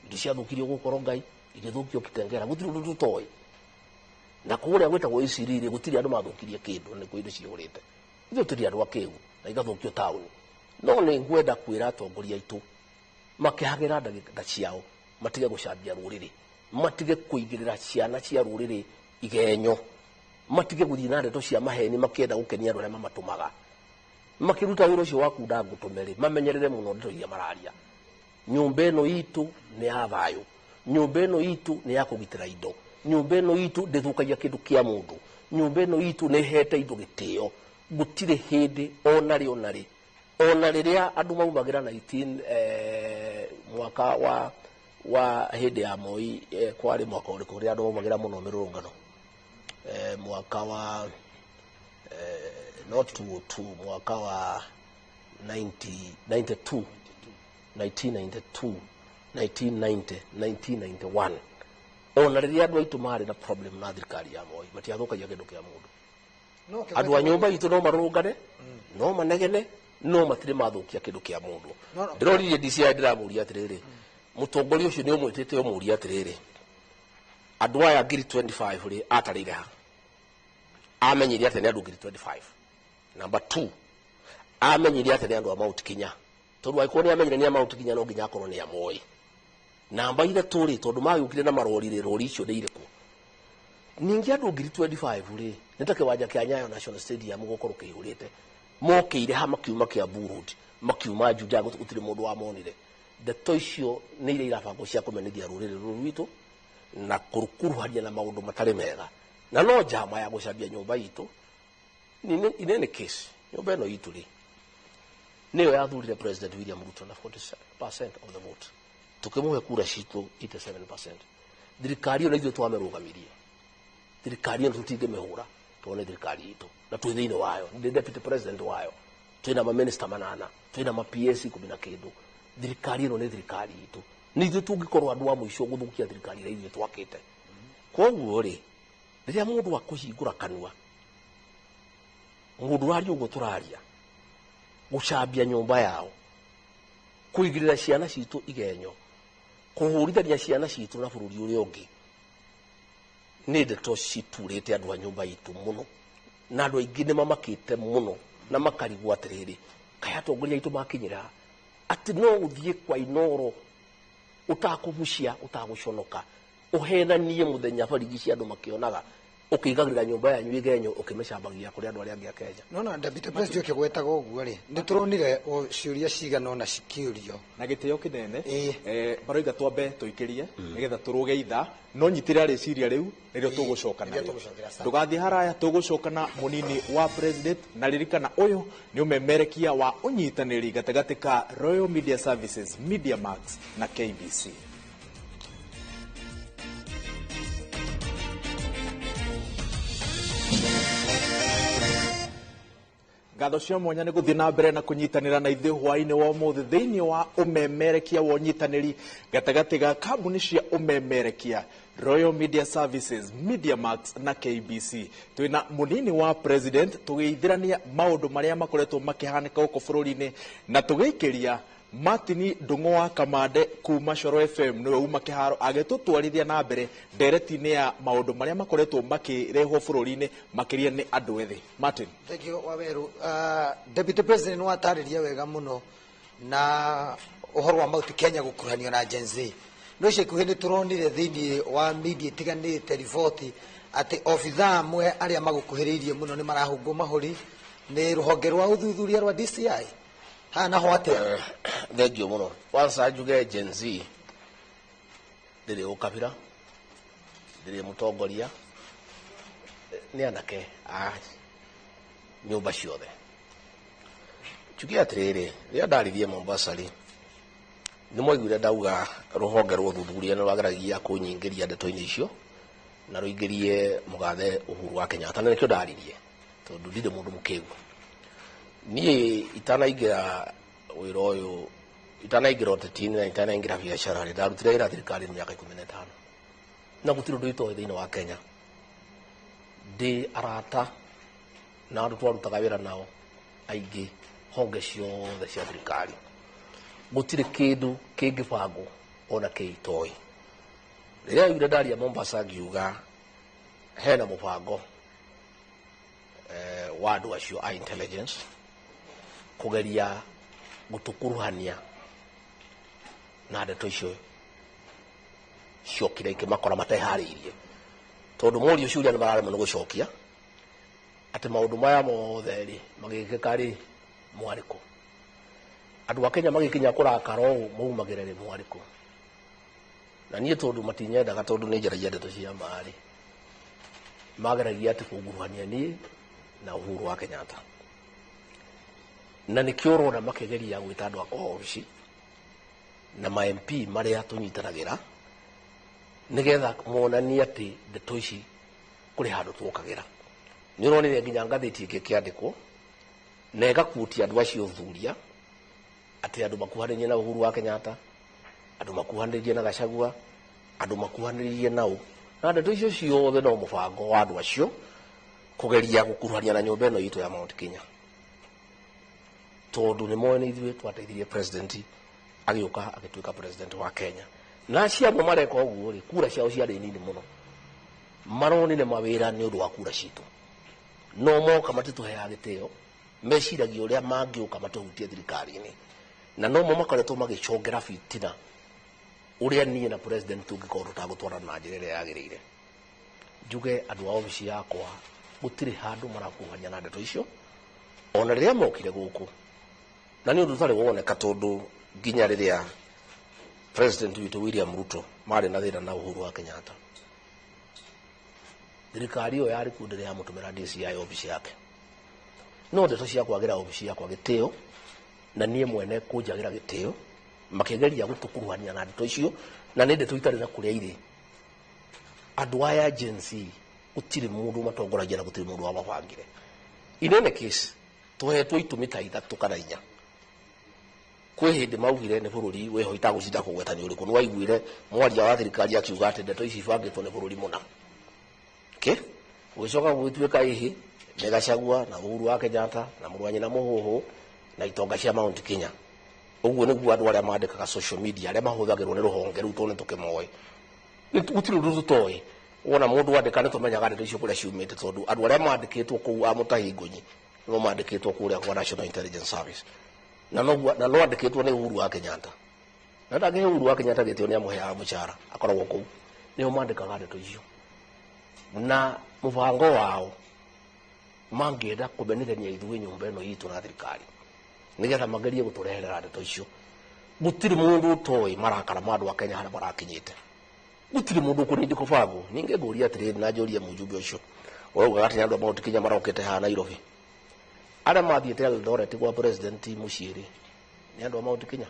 indo ciathukirio gukoro Ngai igithukio Kitengera gutire undu tutoi na kuria gwetagwo Isiriri gutire andu mathukirie kindu ni ku indo ciurite ithuĩ turi andu akegu na igathukio town no ni ngwenda kwira atongoria itu makihagira ndagika ciao matige gucambia ruriri matige kuigirira ciana cia ruriri igenyo matige guthii na ndeto cia maheni makienda gukenia andu aria mamatumaga makiruta wira ucio waku ndangutumeri mamenyerere muno ndeto iria mararia. Nyumba ino itu ni ya thayu, nyumba ino itu ni ya kugitira indo, nyumba ino itu ndithukagia kindu kia mundu, nyumba ino itu ni hete indo gitio gutire hindi ona riria andu maumagira 19 mwaka wa hindi ya Moi kwari mwaka uriku ria andu maumagira muno mirurungano mwaka wa not 202 mwaka wa 1992 1990 1991 ona riria andu aitu mari na problem na thirikari ya Moi matiathukagia kindu kia mundu andu a nyumba itu no marungane no manegene no matire mathukia kindu kia mundu ndiroririe DCI ndiramuria atiriri mutongoria ucio ni umwitite umuria atiriri andu aya ngiri 25 ri atarire ha amenyire atene andu ngiri 25 number 2 amenyire atene andu a Mount Kenya tondu aiko ni amenyire ni a Mount Kenya no nginya akorwo ni a Moi namba ile turi tondu mayukire na marori rori icio ni iriku ningi andu ngiri 25 ri nitake wanja kia Nyayo National Stadium gukorwo kihurite mokeire ha makiuma kia Burudi makiuma Juja gutire mundu wa monire ndeto icio ni ile irabango cia kumenithia ruriri rwitu na kurukuruhania na maundu matari mega na no jama ya gucambia nyumba itu ni inene case nyumba ino itu ri niyo yathurire President William Ruto na 47% of the vote tukimuhe kura citu 87%. Thirikari ino ithuĩ twamerugamirie thirikari ino tutingemehura tuone thirikari itu na twi thiini wayo ndi deputy president wayo twina ma minister manana twina ma PS 10 na kindu thirikari ino ni thirikari itu ni ithuĩ tungikorwo andu a muico guthukia thirikari ira ithuĩ twakite koguo ri riria mundu wa kuhingura kanua mundu ari uguo turaria gucambia nyumba yao kuigirira ciana citu igenyo kuhurithania ciana citu na bururi uria ungi ni ndeto citurite andu a nyumba itu muno na andu aingi ni mamakite muno na makarigwo atiriri kaya atongoria itu makinyira ati no uthie kwa inoro utakugucia utaguconoka uhenanie muthenya barigi cia andu makionaga ukigagirira nyumba yanyu igenyo ukimecambagia kuri andu aria angi a Kenya nona Deputy President ukigwetaga uguo ri nituronire ciuria cigana ona cikiurio na gitio kinene baroiga twambe tuikirie nigetha turuge itha no nyitira riciria riu nirio tugucokana ndugathie haraya tugucokana munini wa president na ririkana uyu ni umemerekia wa unyitaniri gatagati ka Royal Media Services, Media Max na KBC. ngatho cia mwanya nĩ gũthiĩ na mbere na kũnyitanĩra na ithuĩ hwaĩ-inĩ wa ũmũthĩ thĩinĩ wa ũmemerekia wa ũnyitanĩri gatagatĩ ga kambuni cia ũmemerekia Royal Media Services, Media Max na KBC. Twĩna mũnini wa president tũgĩithĩrania maũndũ marĩa makoretwo makĩhanĩka gũkũ bũrũri-inĩ na tũgĩikĩria Martin Ndung'u wa Kamande kuma Coro FM nĩwe uma kĩharo agĩtũtwarithia na mbere ndereti-inĩ ya maũndũ marĩa makoretwo makĩrehwo bũrũri-inĩ makĩria nĩ andũ ethĩ. Martin. Thank you Waweru. Deputy President watarĩria wega mũno na ũhoro wa Mount Kenya gũkuruhanio na Gen Z. No ica ikuhĩ nĩ tũronire thĩinĩ wa media itiganĩte riboti atĩ obithaa amwe arĩa magũkuhĩrĩirie mũno nĩ marahũngwo mahũri nĩ rũhonge rwa ũthuthuria rwa DCI. Hana ho atĩa? Thank you muno. Kwanza njuge Gen Z ndĩrĩ ũkabira ndĩrĩ mũtongoria nĩ anake a nyũmba ciothe. Njuge atĩrĩrĩ, rĩrĩa ndarĩthie Mombasa rĩ nĩ mwaiguire ndauga rũhonge rwa ũthuthuria nĩ rwageragia kũnyingĩria ndeto-inĩ icio na rũingĩrie mũgathe Uhuru wa Kenyatta, na nĩkĩo ndaririe tondũ ndirĩ mũndũ mũkĩgu. Niĩ itanaingĩra wĩra ũyũ, itanaingĩra ũteti-inĩ na itanaingĩra biacara rĩ, ndarutire wĩra thirikari-inĩ mĩaka 15 na gũtirĩ ũndũ itoĩ thĩinĩ wa Kenya. Ndĩ arata na andũ twarutaga wĩra nao aingĩ honge ciothe cia thirikari, gũtirĩ kĩndũ kĩngĩbangwo ona kĩitoĩ. Rĩrĩa yure ndaria Mombasa ngiuga hena mũbango wa andũ acio a intelligence kugeria gũtũkuruhania na ndeto icio ciokire ikimakora mateharĩirie, tondũ mũriũ ciũria nĩ mararemwo nĩ gũcokia atĩ maũndũ maya mothe rĩ magĩkĩka rĩ mwarĩkũ. Andũ a Kenya magĩkinya kũrakara ũũ maumagĩre rĩ mwarĩkũ. Na niĩ tondũ matinyendaga tondũ nĩ njaragia ndeto cia marĩ mageragia atĩ kũnguruhania niĩ na Uhuru wa Kenyatta, na nĩkĩo ũrona makĩgeria gwĩta andũ akwa obici na ma MP marĩa tũnyitanagĩra nĩgetha monanie atĩ ndeto ici kũrĩ handũ twokagĩra. Nĩ ũronire nginya ngathĩti ĩngĩ kĩandĩkwo na ĩgakuotia andũ acio thuria atĩ andũ makuhanĩrĩirie na Uhuru wa Kenyatta, andũ makuhanĩrĩirie na Gachagua, andũ makuhanĩrĩirie nao, na ndeto icio ciothe no mũbango wa andũ acio kugeria gũkuruhania na nyũmba ĩno itũ ya Mount Kenya, tondũ nĩ moe nĩ ithuĩ twateithirie president agĩũka agĩtuĩka president wa Kenya. Na acio amwe mareka ũguo rĩ kura ciao ciarĩ nini mũno, maronire mawĩra nĩ ũndũ wa kura citũ, no moka matitũheaga gĩtĩo, meciragia ũrĩa mangĩũka matũhutie thirikari-inĩ, na no mo makoretwo magĩcongera fitina ũrĩa niĩ na president tũngĩkorwo tũtagũtwarana na njĩra ĩrĩa yagĩrĩire. Njuge andũ a obici yakwa gũtirĩ handũ marakuruhania na ndeto icio ona rĩrĩa mokire gũkũ, na nĩ ũndũ ũtarĩ woneka tondũ nginya rĩrĩa president witũ William Ruto marĩ na thĩna na Uhuru wa Kenyatta, thirikari ĩyo yarĩ kuo ndĩrĩ yamũtũmĩra DCI obici yake, no ndeto cia kwagĩra obici yakwa gĩtĩo na niĩ mwene kũnjagĩra gĩtĩo makĩgeria gũtũkuruhania na ndeto icio, na nĩ ndeto itarĩ na kũrĩa irĩ. Andũ aya Gen Z gũtirĩ mũndũ matongoragia na gũtirĩ mũndũ wa mabangire. In any case tũhetwo itũmi ta 3 kana 4. Kwĩ hĩndĩ maugire nĩ bũrũri wĩho itagũcinda kũgwetania ũrĩkũ. Nĩ waiguire mwaria wa thirikari akiuga atĩ ndeto ici ibangĩtwo nĩ bũrũri mũna. Gũgĩcoka gũgĩtuĩka ihi nĩ Gachagua na Uhuru wa Kenyatta na mũrũ wa nyina Mũhũhũ na itonga cia Mount Kenya. Ũguo nĩguo andũ arĩa mandĩkaga social media arĩa mahũthagĩrwo nĩ rũhonge rũu tondũ tũkĩmoĩ. Gũtirĩ ũndũ tũtoĩ, wona mũndũ wandĩka nĩ tũmenyaga ndeto icio kũrĩa ciumĩte, tondũ andũ arĩa mandĩkĩtwo kũu a Mũtahingonyi no mandĩkĩtwo kũrĩa kwa National Intelligence Service, na no andĩkĩtwo nĩ Uhuru wa Kenyatta, na ndangĩhe Uhuru wa Kenyatta gĩtĩo nĩ amũheaga mũcara akoragwo kũu, nĩo mandĩkaga ndeto icio. Na mũbango wao mangĩenda kũmenithania ithuĩ nyũmba ĩno itũ na thirikari nĩgetha magerie gũtũreherera ndeto icio. Gũtirĩ mũndũ ũtoĩ marakara ma andũ a Kenya harĩa marakinyĩte, gũtirĩ mũndũ ũkũrĩndĩ kũbangwo. Ningĩ ngũria atĩrĩrĩ na njũria mũjumbe ũcio ũrauga atĩ andũ a Mount Kenya marokĩte haha Nairobi, arĩa mathiĩte Eldoret gwa president mũciĩ rĩ nĩ andũ a Mount Kenya,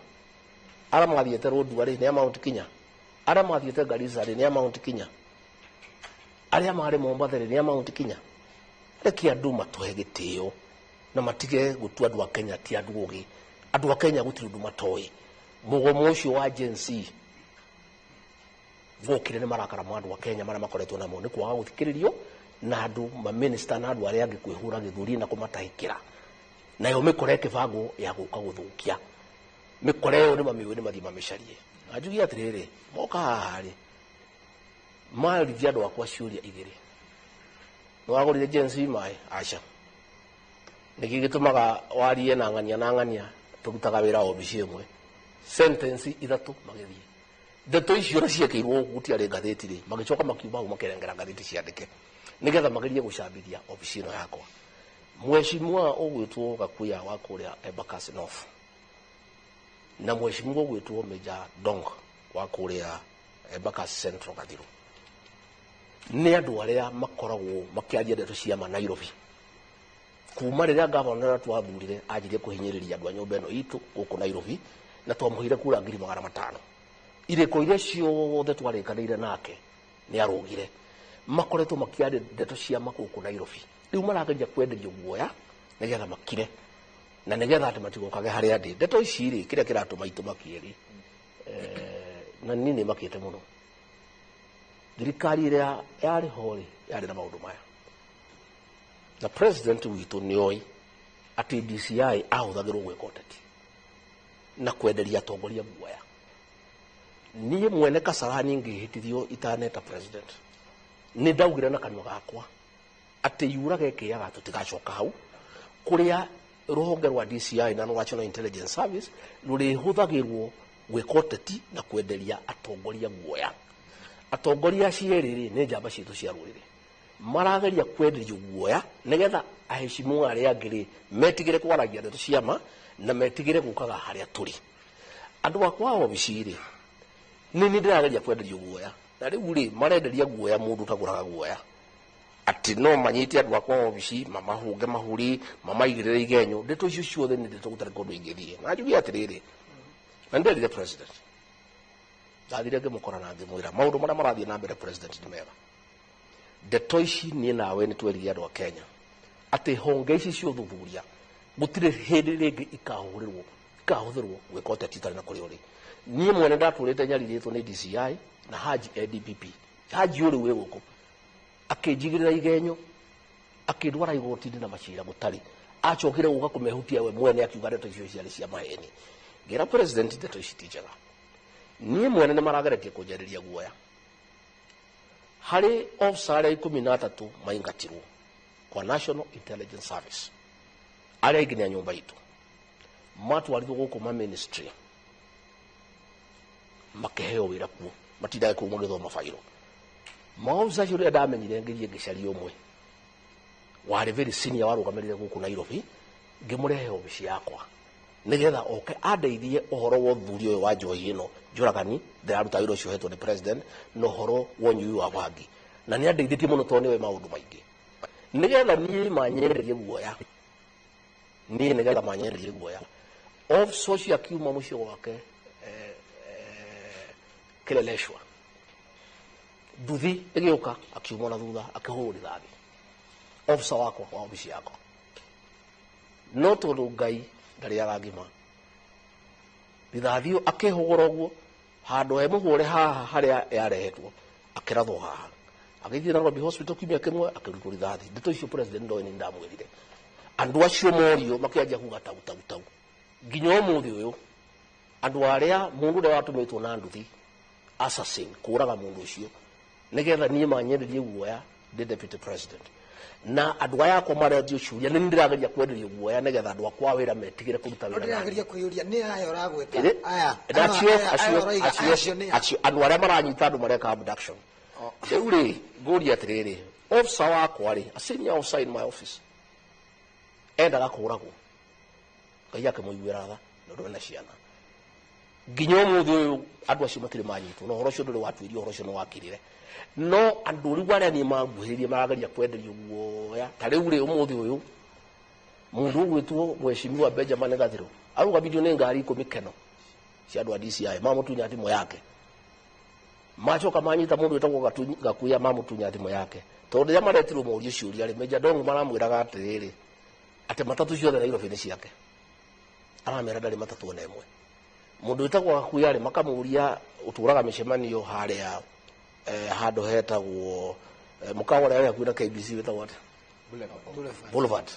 arĩa mathiĩte Rũndua rĩ nĩ a Mount Kenya, arĩa mathiĩte Garissa rĩ nĩ a Mount Kenya, arĩa marĩ Mombasa rĩ nĩ a Mount Kenya. Reke andũ matũhe gĩtĩo na matige gutua andu a Kenya ti andu ugi andu a Kenya gutiri undu matoi mugomo ucio wa agency vokire ni marakara mwandu wa Kenya mara makoretwo namo ni kwaga guthikiririo na andu ma minister na andu aria angi kwihura githuri na kumatahikira nayo mikore kibango ya guka guthukia mikore yo ni mamiwe ni mathima misharie ajugi atiriri moka hari mali diado akwa ciuria igiri no agorire agency mai acha niki gitumaga warie na ngania tugutaga wira obici imwe sentence ithatu magithie ndeto icio na ciekirwo gutiare ngatheti ri magicoka makiuba makerengera ngatheti ciandike nigetha magirie gucambithia obici ino yakwa mweshimwa ogwitwo Gakuya wa kuria Embakasi North na mweshimwa ogwitwo Meja Dong wa kuria Embakasi Central Gathiru ni andu aria makoragwo makiaria ndeto cia Nairobi kuma riria governor twathurire ajirie kuhinyiriria andu a nyumba ino itu guku Nairobi na twamuhire kura 500,000 ireko iria ciothe twarikaniire nake ni arugire makoretwo makiaria ndeto cia makuku Nairobi riu marageria kwenderio guoya nigetha makire na nigetha ati matigokage haria ndi ndeto ici ri kiria kiratuma itu makieri na nini makite muno thirikari iria yari hori yari na maundu maya na president witu nioi ati DCI ahuthagirwo gwika uteti na kwenderia atongoria guoya niye mwene Kasarani ngihitithio itaneta president ni ndaugire na kanwa gakwa ati yura geke yaga tutigacoka hau kuria ruhonge rwa DCI na National Intelligence Service ruri huthagirwo gwika uteti na kwenderia atongoria guoya atongoria cieriri ni njamba citu cia ruriri marageria kwenderio guoya nigetha aheshimu aria angiri metigire kwaragia ndeto ciama na metigire gukaga haria turi andu akwa obiciri ni ndirageria kwenderio guoya na riu ri marenderia guoya mundu taguraga guoya ati no manyite andu akwa obici mamahunge mahuri mamaigirire igenyo ndeto icio ciothe ni ndeto gutari kundu ingithie na njugi atiriri na nderire president ndathire ngimukora na ngimwira maundu maria marathie na mbere president ni mega ndeto ici ni nawe ni twerire andu a Kenya ati honge ici cio thuthuria gutire hindi ringi ikahuthirwo gwika uteti tari na kuri uri ni mwene ndaturite nyariritwo ni DCI na Haji DPP Haji uri we guku akijigirira igenyo akidwara igoti na machira gutari achokire guka kumehutia we mwene akiuga ndeto icio ciari cia maheni ngira president ndeto ici tijega ni mwene ni marageretie kunjariria guoya hari officer 13 maingatirwo kwa National Intelligence Service aria inginya nyumba itu matwarithwo guku ma ministry makeheo wira ku matindaga ku magithoma fairo maofisa cio ria ndamenyire ngirie ngicaria umwe wari very senior warugamirire guku Nairobi ngimurehe obici yakwa nigetha oke andeithie uhoro wa uthuri uyu wa njoi ino njuragani ndiraruta wira ucio hetwo ni president no horo wonyui wa bangi na ni andeithĩtie muno tondu we maundu maingi nigetha ni manyererie guoya ni nigetha manyererie guoya of social kiuma mucio wake Kileleshwa nduthi igiuka akiuma na thutha akihurwo rithathi officer wako wa obici yako no tondu Ngai ndari aragima rithathi akihugura guo handu he muhure haha haria yarehetwo akirathwo haha agithie na Nairobi hospital kimya kimwe akirutwo rithathi ndeto icio president ndo ni ndamwirire andu acio morio makianjia kuga tau nginya umuthi uyu andu aria mundu nde watumitwo na nduthi assassin kuraga mundu ucio nigetha nie manyererie guoya ndi deputy president na andu aya akwa marendio ciuria ni ndirageria kwenderio guoya nigetha andu akwa wira metigire kuruta wira ndirageria kuyuria ni aya uragweta aya acio andu aria maranyita andu mareka abduction riu ri nguri atiriri officer wakwa ri a senior officer in my office endaga kuragwo Ngai akimuiguira tha ndu na ciana nginya umuthi uyu andu acio matire manyitwo no horo cio nduri watwirio horo cio no wakirire no andu riu aria ni manguhiririe marageria kwenderio guoya ta riu ri umuthi uyu mundu ugwitwo mweshimiwa Benjamin Gathiru aruga video ni ngari 10 keno cia andu a DCI mamutunya thimo yake machoka manyita mundu wetagwo Gakuya mamutunya thimo yake tondu ya maretirwo murio ciuria ri Meja Dong maramwiraga atiriri ate matatu ciothe Nairobi ni ciake aramera ndari matatu ona imwe mundu witagwo Akuyari makamuria uturaga micemanio haria handu hetagwo mukawa ya kwina KBC witagwo ate Boulevard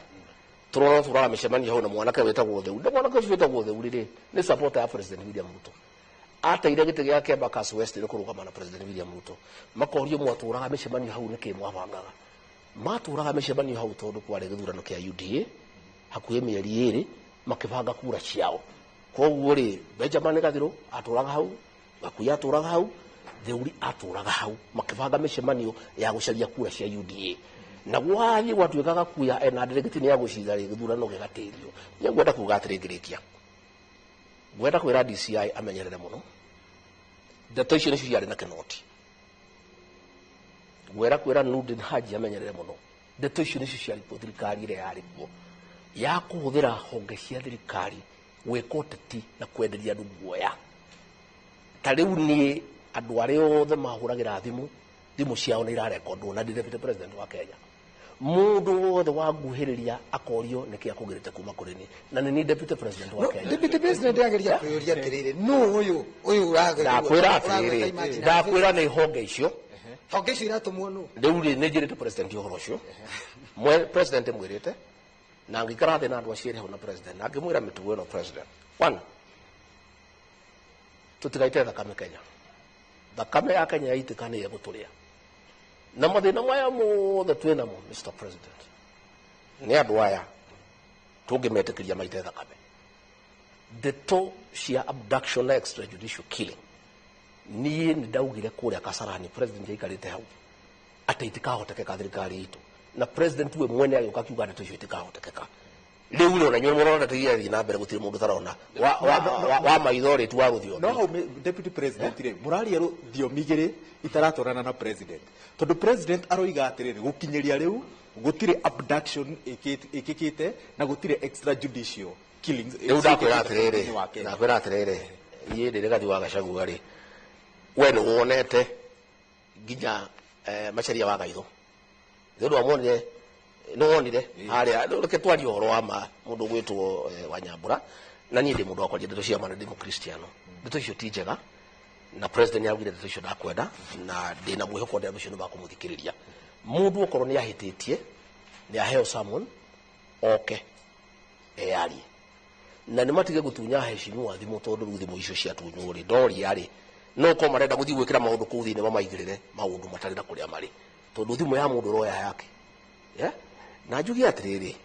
turaga micemanio hau na mwanake witagwo Theu na mwanake witagwo Theu riri ni supporter ya President William Ruto ateire gite giake Embakasi West ni kurugama na President William Ruto makorio mwaturaga micemanio hau niki mwabangaga maturaga micemanio hau tondu kwari githurano kia UDA hakuye mieri iri makibanga kura ciao koguo ri Benjamin Gathiro aturaga hau Gakuya aturaga hau Theuri aturaga hau makibanga micemanio ya gucaria kura cia UDA na gwathi gwatuika Gakuya ena delegate ni ya gucira ri githurano gigatirio ni ngwenda kuga atirigirikia gwenda kwira DCI amenyerere muno ndeto icio nicio ciari na Kinoti gwera kwira Nurdin Haji amenyerere muno ndeto icio nicio ciari thirikari ire yari kuo ya kuhuthira honge cia thirikari gwika uteti na kwenderia andu guoya ta riu ni andu aria othe mahuragira thimu ciao ni irarekondwo na deputy president wa Kenya mundu wothe wanguhiriria akorio niki akugirite kuma kurini na ni deputy president wa Kenya deputy president yageria kuyoria atiriri no uyu urageria ndakwira ni honge icio honge icio iratumwo no riu ni njirite president uhoro ucio mwe president mwirite na ngikara thina andu aciere na president na ngimwira mitugo no president one tutigaite thakame Kenya thakame ya Kenya itikane ya guturia na mathina maya mothe twina mo Mr President ni andu aya tungimetĩkĩria maite thakame ndeto cia abduction na extrajudicial killing ni ndaugire kuria Kasarani president aikarite hau ate itikahoteka thirikari itu na president we mwene ayoka kiuga ndeto icio itikahoteka riu ro na nyuo morona tigia na mbere gutire mundu tarona wa maithori tu wa guthio no deputy president ri murari ero dio migire itaratorana na president tondu president aroiga atiriri gukinyeria riu gutire abduction ikikite na gutire extrajudicial killings riu ndakwira atiriri iye ndire gathi wa Gachagua ri we ni wonete ginya macharia wa gaitho ndu amone no onire haria reke twari horo wa ma mundu gwitwo Wanyambura na nie ndi mundu akwa ndeto cia mana ndimo Kristiano ndeto icio ti njega na president yaugire ndeto icio ndakwenda na ndina mwihoko ndeto icio bakumuthikiriria mundu okorwo ni ahititie ni aheo summon oke yari na ni matige gutunya heshimiwa thimu tondu thimu icio cia tunyu ri ndori yari no ko marenda guthi gwikira maundu kuu thini wa maigirire maundu matari na kuria mari tondu thimu ya mundu roya yake na njugi atiriri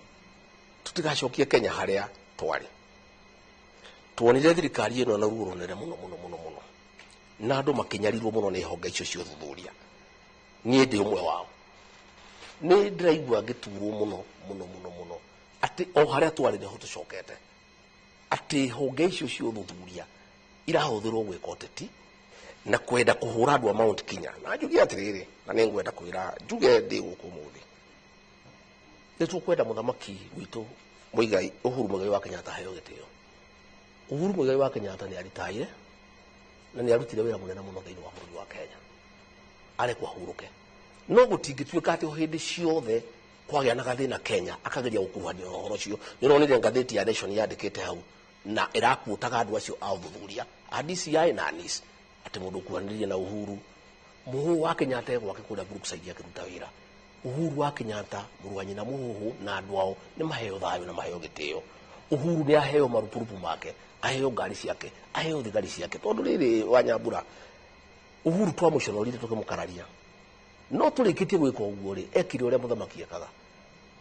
tutigacokie Kenya haria twari tuonire thirikari ino na ruo runene muno na andu makinyarirwo muno ni honge icio cio thuthuria nie ndi umwe wao ni ndiraigua ngiturwo muno ati o haria twari ni hutucokete ati honge icio cio thuthuria irahuthirwo gwika uteti na kwenda kuhura andu a Mount Kenya na njugi atiriri na ningwenda kwira njuge ndi guku muthi nitu kwenda muthamaki witu Muigai Uhuru Muigai wa Kenyatta hayo gitio Uhuru Muigai wa Kenyatta ni aritaire na ni arutire wira munene muno thiini wa bũrũri wa Kenya are kwa huruke no gutingituika ati hindi ciothe kwagĩa na gathina Kenya akageria gukuruhania ũhoro ũcio ni ronire ngathĩti ya Nation yandĩkĩte hau na irakuutaga andu acio a ũthuthuria a DCI na ANIS ati mundu kuanĩrĩria na Uhuru Muhuu wa Kenyatta gwake kũrĩa Brookside akiruta wĩra Uhuru wa Kenyatta mũrwanyi na Muhuu na andu ao ni maheo thayo na maheo gitio Uhuru ni aheo marupurupu make aheo ngari ciake aheo thigari ciake tondu riri Wanyambura Uhuru twamuconorire tukimukararia no turikitie gwika uguo ri ekire uria muthamaki ekaga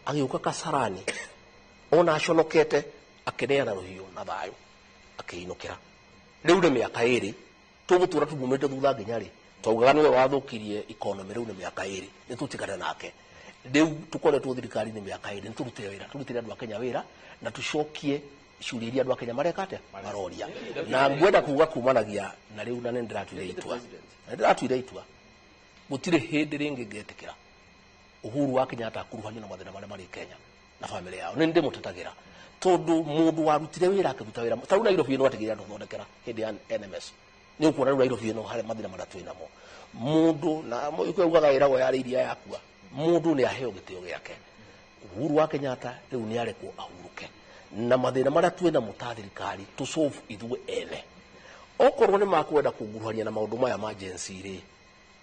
agiuka Kasarani ona aconokete akineana ruhiu na thayo akiinukira riu ni miaka iri tugutura tugumite thutha nginya ri twaugaga niwe wathukirie economy riu ni miaka iri ni tutikane nake riu tukoretwo thirikari ni miaka iri ni turute wira turutire andu a Kenya wira na tucokie ciuria iria andu a Kenya marekate maroria na ngwenda kuga kumanagia na riu na ndiratuire itua gutire hindi ringi ngetikira Uhuru wa Kenyatta akuruhanio na mathina maria mari Kenya na family yao ni ndimutetagira tondu mundu warutire wira akiruta wira ta una Nairobi no atigire andu thondekera hindi ya NMS ni ukuona ru Nairobi no hari mathina maria twinamo mundu na ikuugaga wira wo yari iria yakua mundu ni aheo gitio giake Uhuru wa Kenyatta riu ni arekwo ahuruke na mathina maria twina mutathirikari to solve ithuĩ ene. Okorwo ni makwenda kunguruhania na maundu maya emergency ri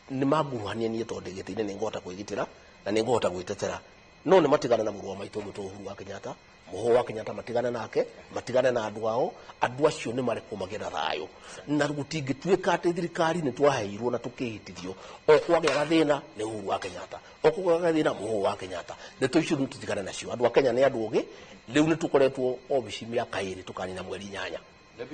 ni manguruhania nie tondu gitine ni ngota kwigitira na ni ngota gwitetera. No ni matigana na murwa maitu mutu Uhuru wa Kenyatta, Muhũ wa Kenyatta matigana nake, matigana na andu ao, andu acio ni marekwo magira thayo. Na gutingituika ati thirikari ni twaheirwo na tukihitithio okwagĩa gathina ni Uhuru wa Kenyatta, okwagĩa gathina Muhũ wa Kenyatta. Ndeto icio tutigane nacio. Andu a Kenya ni andu ũgĩ, riu ni tukoretwo obici miaka 2 tukanina mweri 8.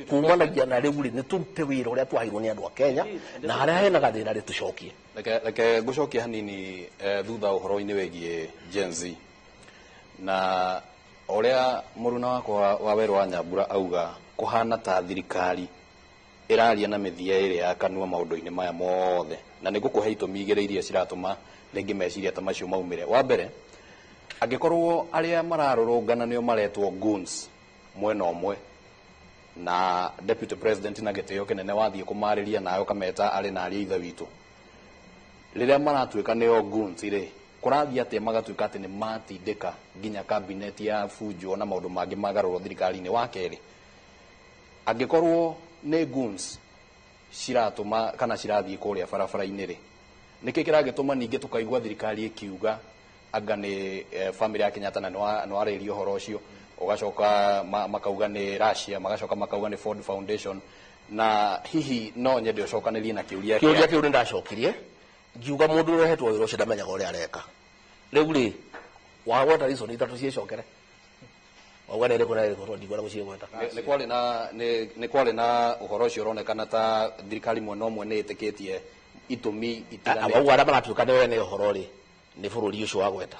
Kumanagia na riu ni turute wira uria twaheirwo ni andu a Kenya na haria hena gathina ri tucokie. Leke ngucokie hanini thutha uhoro-ini wegie Gen Z na oria muruna wakwa wa Weru wa Nyambura auga kuhana ta thirikari iraria na mithia iri ya kanua maundu-ini maya mothe na nigukuhe itumi igire iria ciratuma ringi meciria ta macio maumire. Wa mbere angikorwo aria mararurungana nio maretwo goons mwena omwe na deputy president na gitio kinene wathie kumariria nayo kameta ari na aria ithe witu riria maratuika nio goons ri kurathia ate magatuika ati ni matindika nginya cabinet ya fujo na maundu mangi magaruro thirikari-ini. Wa keri angikorwo ni goons ciratuma kana cirathie kuria barabara-ini ri niki kiragituma ningi tukaigua thirikari ikiuga anga ni family ya Kenyatta na no arerio horo ucio ugacoka makauga ni Russia magacoka makauga ni Ford Foundation na hihi no nyende ucokanirie na kiuria kiu ni ndacokirie ngiuga mundu urehetwo wira ucio ndamenyaga uria areka. Riu ri wagweta reason itatu ciecokere wagweta riko na riko ndigwa gucie gweta ni kwale na uhoro ucio uronekana ta thirikari mwena omwe ni itikitie itumi itigane aba wara baratuka ni wene uhoro ri ni bururi ucio wagweta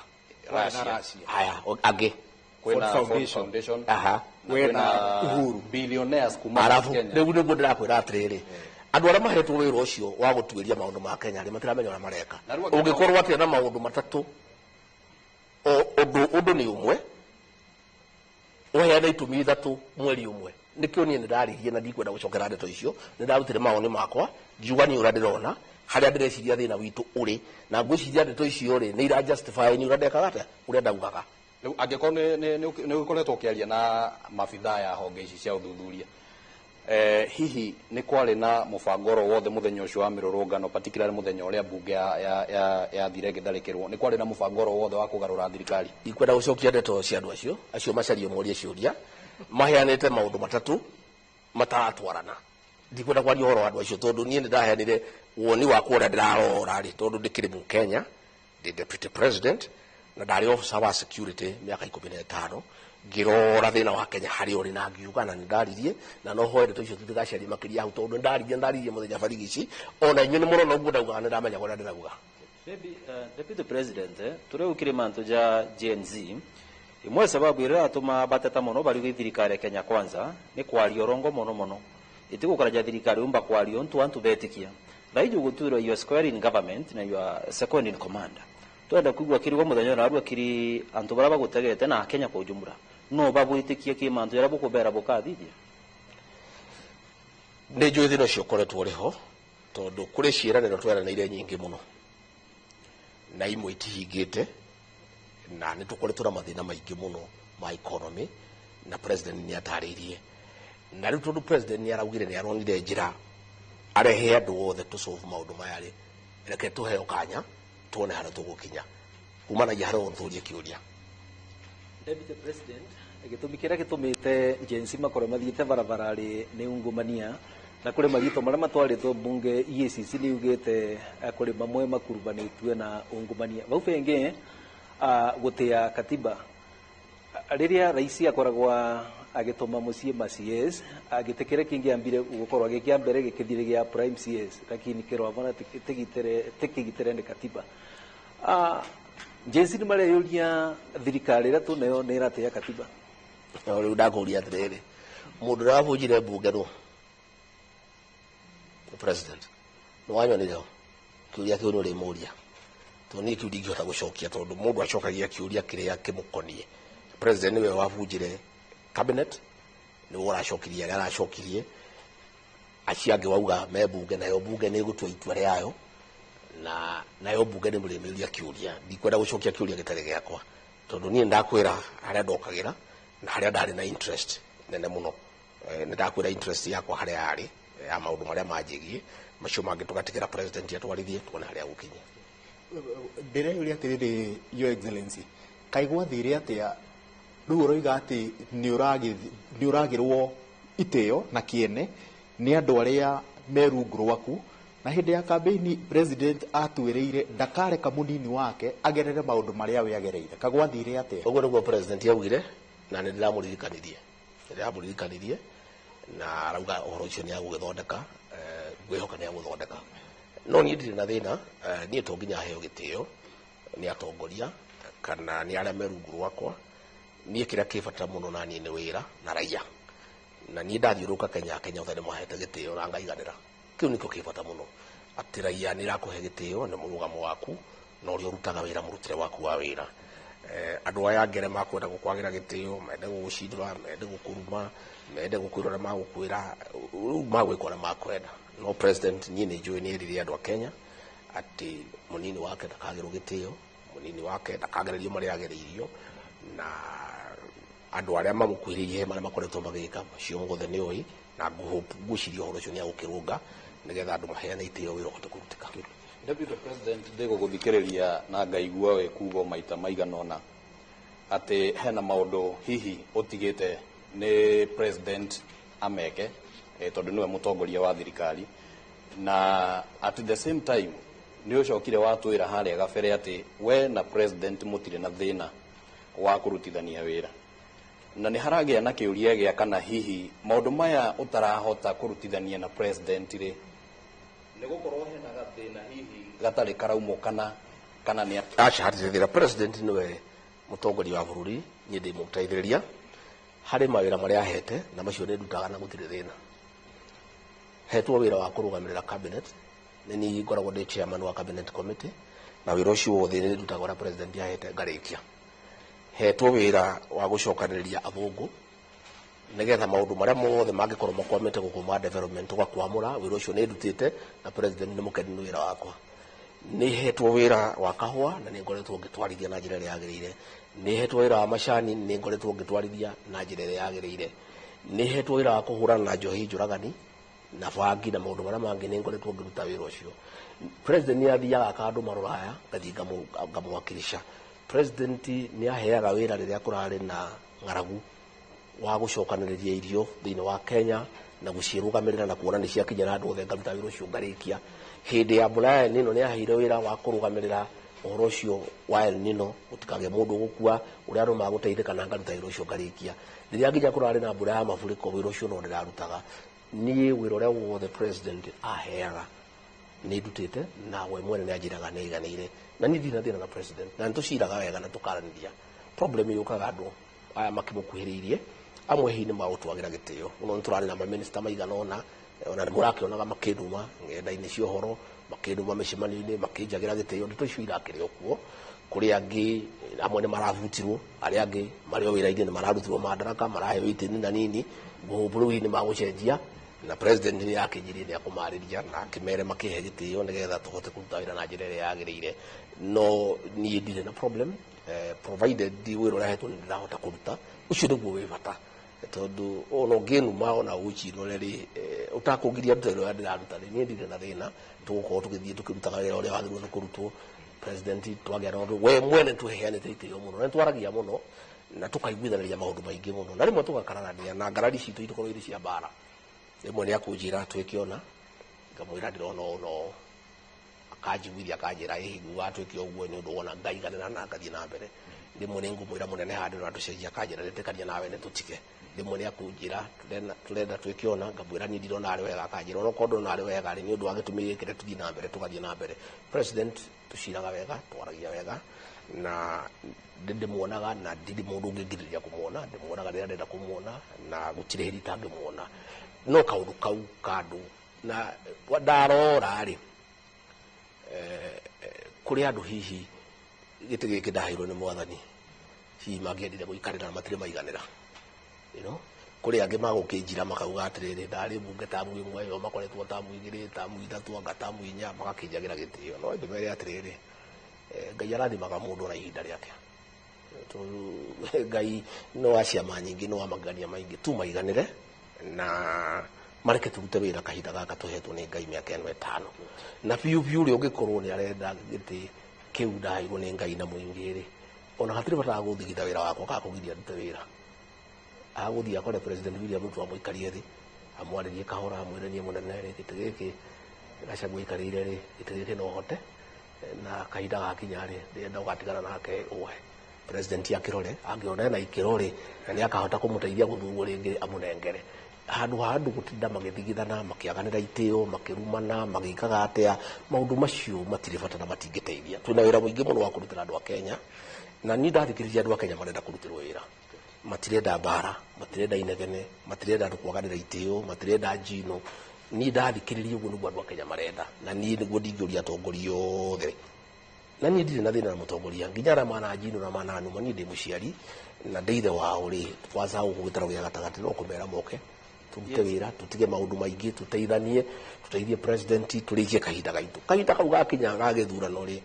Russia haya angi kwena Ford Foundation kwena Uhuru billionaires kuma arafu riu ni ngundira kwira atiriri andu aria mahetwo wira ucio wa gutuiria maundu ma Kenya ri matiramenya uria mareka. Ungikorwo atia na maundu matatu undu ni umwe uheana itumi ithatu mweri umwe nikio nie ndaririe na ndikwenda gucokera ndeto icio ni ndarutire maoni makwa ngiuga ni uria ndirona haria ndireciria thina witu uri na ngwiciria ndeto icio ri ni ira justify ni uria ndekaga ata uria ndaugaga. Angĩkorwo nĩ ũkoretwo ũkĩaria na mabithaa ya honge ici cia ũthuthuria hihi nĩ kwarĩ na mũbango oro wothe mũthenya ũcio wa mĩrũrũngano particularly mũthenya ũrĩa mbunge yathire ĩgĩtharĩkĩrwo nĩ kwarĩ na mũbango oro wothe wa kũgarũra thirikari? Ndikwenda gũcokia ndeto cia andũ acio macario morie ciũria maheanĩte maũndũ matatu mataratwarana. Ndikwenda kwaria ũhoro wa andũ acio tondũ niĩ nĩ ndaheanire woni wakwa ũrĩa ndĩrarora rĩ tondũ ndĩkĩrĩ Mũkenya ndĩ deputy president na ndari officer wa security miaka 15 ngirora thina wa Kenya hari uri na ngiuga na ndaririe na no hoere to icio tutigacari makiria hau tondu ndaririe muthenya barigici ona inyu ni murona uguo ndauga ni ndamenya gora ndauga. Maybe deputy president tureu kirimanto ja Gen Z imwe sababu ira atuma bateta mono bari thirikari Kenya kwanza ni kwario rongo mono itigukora ja thirikari umba kwario ntu betikia raiju guturo your square in government na your second in command twenda kuigwa kiri muthenya na arua kiri antu bara bagutegete na Kenya kwa ujumla no babwitikie kimantu yara bukubera bukathithia ni njui thino cio koretwo riho tondu kuri ciiraniro tweranire nyingi muno na imwe itihingite na ni tukoretwo na mathina maingi muno ma economy na president ni ataririe na riu tondu president ni araugire ni aronire njira arehe andu othe to solve maundu maya ri reke tuheo kanya tuone haria tugukinya kumanagia haria uthurie kiuria. Deputy President gitumikira gitumite Gen Z makore mathiite barabara ri ni ungumania na kuri magito maria matwaritwo bunge EACC ni ugite kuri mamwe makurubanitwe na ungumania bau fenge gutia katiba riria raisi akoragwa agitoma mucie ma CS agitekere kingi ambire gukorwo agikia mbere gikithire gia prime CS lakini kero abana tikigitere ni katiba. Gen Z mare yuria thirikari ra tuneyo ni rate ya katiba riu ndakuria atiriri mundu ravunjire bunge no president no wanyonire kiuria kiu ni muria to ni kiu ndingihota gucokia tondu mundu acokagia kiuria kiria kimukonie president niwe wavunjire cabinet ni wora acokirie aracokirie aciange wauga me bunge nayo bunge ni gutua itua riayo na nayo bunge ni murimiuria kiuria ndikwenda gucokia kiuria gitare giakwa tondu nie ndakwira haria ndokagira na haria ndari na interest nene muno ni ndakwira interest yakwa haria ari ya maundu maria manjigie macio mangi tugatikira president yatwarithie tuone haria gukinya ndĩreyũria atĩrĩrĩ your excellency kaigwa thire atia rĩu ũroiga atĩ nĩ ũragĩrwo itĩo na kĩene nĩ andũ arĩa merungu rwaku na hĩndĩ ya campaign president atuĩrĩire ndakareka mũnini wake agerere maũndũ marĩa we agereire kagwa thire atia ũguo nĩguo president yaugire na nĩ ndĩramũririkanirie na arauga ũhoro ũcio nĩ agũgĩthondeka ngwĩhoka nĩ agũthondeka no niĩ ndirĩ na thĩna niĩ to nginya heo gĩtĩo nĩ atongoria kana nĩ arĩa merungu rwakwa niĩ kĩrĩa kĩbata mũno na niĩ nĩ wĩra na raia na niĩ ndathiũrũka Kenya othe nĩ mahete gĩtĩo na ngaiganĩra kĩu nĩkĩo kĩbata mũno atĩ raia nĩ irakũhe gĩtĩo nĩ mũrũgamo waku na ũrĩa ũrutaga wĩra mũrutĩre waku wa wĩra andũ aya ngere makwenda gũkwagĩra gĩtĩo mende gũgũcindũra mende gũkũruma mende gũkwĩra ũrĩa magũkwĩra rĩu magwĩka ũrĩa makwenda no president niĩ nĩ njũĩ nĩ erire andũ a Kenya atĩ mũnini wake ndakagĩrwo gĩtĩo mũnini wake ndakagererio marĩa agereirio na andũ arĩa mamũkuhĩrĩirie marĩa makoretwo magĩka macio mothe nĩ oĩ na ngwĩciria ũhoro ũcio nĩ agũkĩrũnga nĩgetha andũ maheane itĩo wĩra ũhote kũrutĩka. Deputy President ndigũgũthikĩrĩria na ngaigua we kuuga maita maigana ũna atĩ hena maũndũ hihi ũtigĩte nĩ president ameke tondũ nĩwe mũtongoria wa thirikari na at the same time nĩ ũcokire watwĩra harĩa gabere atĩ we na president mũtirĩ na thĩna wa kũrutithania wĩra na nĩ haragĩa na kĩũria gĩa kana hihi maũndũ maya ũtarahota kũrutithania na president rĩ nĩ gũkorwo hena gathĩna hihi gatarĩ karaumũkana kana nĩ acha hatirĩ thĩna president nĩwe mũtongoria wa bũrũri niĩ ndĩmũteithĩrĩria harĩ mawĩra marĩa ahete na macio nĩ ndutaga na gũtirĩ thĩna hetwo wĩra wa kũrũgamĩrĩra cabinet nĩ niĩ ngoragwo ndĩ chairman wa cabinet committee na wĩra ũcio wothe nĩ ndutaga ũrĩa president ahete ngarĩkia hetwo wĩra wa gũcokanĩrĩria athũngũ nĩgetha maũndũ marĩa mothe mangĩkorwo makwamĩte gũkũ ma development ũgakwamũra wĩra ũcio nĩ ndutĩte na president nĩ mũkeni nĩ wĩra wakwa nĩ hetwo wĩra wa kahũa na nĩ ngoretwo ngĩtwarithia na njĩra ĩrĩa yagĩrĩire nĩ hetwo wĩra wa macani nĩ ngoretwo ngĩtwarithia na njĩra ĩrĩa yagĩrĩire nĩ hetwo wĩra wa kũhũrana na njohi njũragani na bangi na maũndũ marĩa mangĩ nĩ ngoretwo ngĩruta wĩra ũcio president nĩ athiaga akandũ marũraya ngathiĩ ngamwakilisha president nĩ aheaga wĩra rĩrĩa kũrarĩ na ng'aragu wa gũcokanĩrĩria irio thĩinĩ wa Kenya na gũciĩrũgamĩrĩra na kuona nĩ ciakinya na andũ othe ngaruta wĩra ũcio ngarĩkia hĩndĩ ya mbura ya El Nino nĩ aheire wĩra wa kũrũgamĩrĩra ũhoro ũcio wa El Nino gũtikagĩe mũndũ ũgũkua ũrĩa andũ magũteithĩka na ngaruta wĩra ũcio ngarĩkia rĩrĩa nginya kũrarĩ na mbura ya mafuriko wĩra ũcio no ndĩrarutaga niĩ wĩra ũrĩa wothe president aheaga nĩ ndutĩte na we mwene nĩ anjĩraga nĩ aiganĩire na niĩ ndirĩ na thĩna na president na nĩtũciraga wega na tũkaranĩria problem yũkaga andũ aya makĩmũkuhĩrĩirie amwe hihi nĩ magũtwagĩra gĩtĩo mũno nĩ tũrarĩ na maminista maigana ũna ona nĩ mũrakĩonaga makĩnduma ng'enda-inĩ cia ũhoro makĩnduma mĩcemanio-inĩ makĩnjagĩra gĩtĩo ndeto icio irakĩrĩ o kuo kũrĩ angĩ amwe nĩ marabutirwo arĩa angĩ marĩ o wĩra-inĩ nĩ mararutirwo madaraka maraheo itĩni na nini rĩu nĩ magũcenjia na president nĩ yakĩnyirie nĩ akũmarĩria na akĩmere makĩhe gĩtĩo nĩgetha tũhote kũruta wĩra na njĩra ĩrĩa yagĩrĩire no niĩ ndirĩ na problem provided wĩra ũrĩa hetwo nĩ ndĩrahota kũruta ũcio nĩguo wĩ bata tondũ ona ũngĩnuma ona ũgũcirwo rĩ ũtakũngiria ruta wĩra ũrĩa ndĩraruta rĩ niĩ ndirĩ na thĩna tũgũkorwo tũgĩthiĩ tũkĩrutaga wĩra ũrĩa wagĩrĩirwo nĩ kũrutwo president twagĩa na ũndũ we mwene tũheanĩte itĩo mũno na nĩtwaragia mũno na tũkaiguithanĩria maũndũ maingĩ mũno na rĩmwe tũgakararania na ngarari citũ itikorwo irĩ cia mbara rĩmwe nĩ akũnjĩra twĩkĩona ngamwĩra ndĩrona ũno akanjiguithia akanjĩra hihi watwĩke ũguo nĩ ũndũ wona ngaiganĩra na ngathiĩ na mbere rĩmwe nĩ ngũmwĩra mũnene handũ na tũcenjia akanjĩra ndĩtĩkania nawe nĩ tũtige rĩmwe nĩ akũnjĩra tũrenda twĩkĩona ngamwĩra niĩ ndirona arĩ wega akanjĩra ona korwo ndona arĩ wega nĩ ũndũ wa gĩtũmi gĩkĩ tũthiĩ na mbere tũgathiĩ na mbere president tũciraga wega twaragia wega na ndĩmuonaga na ndirĩ mũndũ ũngĩngirĩrĩria kũmuona ndĩmuonaga rĩrĩa ndĩrenda kũmuona na gũtirĩ hĩndĩ itangĩmuona no kaũndũ kau kandũ na ndarora rĩ kũrĩ andũ hihi gĩtĩ gĩkĩ ndaheirwo nĩ mwathani hihi mangĩendire gũikarĩra na matirĩ maiganĩra kũrĩ angĩ magũkĩnjira makauga atĩrĩrĩ ndarĩ mbunge tamu ĩmwe ĩyo makoretwo tamu igĩrĩ tamu ithatũ anga tamu inya magakĩnjagĩra gĩtĩo no ndĩmere atĩrĩrĩ Ngai arathimaga mũndũ na ihinda rĩake Ngai no aciama nyingi no amagania maingi tu maiganire na mareke turute wira kahinda gaka tuhetwo ni Ngai miaka eno 5 na piu ri ungikorwo ni arenda giti kiu ndairwo ni Ngai na muingi ri ona hatiri bata guthigitha wira wakwa ka kugiria ndute wira aguthia kore President William Ruto amuikarie thi amwaririe kahora amwiranie munene ri giti giki Gachagua ikarire ri giti giki no hote na kahinda gakinya ri ndenda ugatigana nake uwe President akirore angiona na ikirore na ni akahota kumuteithia guthurwo ringi amunengere handu gutinda magithigithana makiaganira itio makirumana magikaga atia maundu macio matire bata na matingiteithia twina wira muingi muno wa kurutira andu a Kenya na ni ndathikiriria andu a Kenya marenda kurutirwo wira matirenda bara matirenda inegene matirenda andu kwaganira itio matirenda njino ni ndathikiriria uguo niguo andu a Kenya marenda na ni niguo ndingiuria atongoria othe na ni ndire na thina na mutongoria nginyara mana njino na mana numa ni ndi muciari na ndeithe wao ri kwanza ugwitara gya gatagati no kumera moke turute wira tutige maundu maingi tuteithanie tuteithie president turikie kahinda kau gakinya gagithurano ri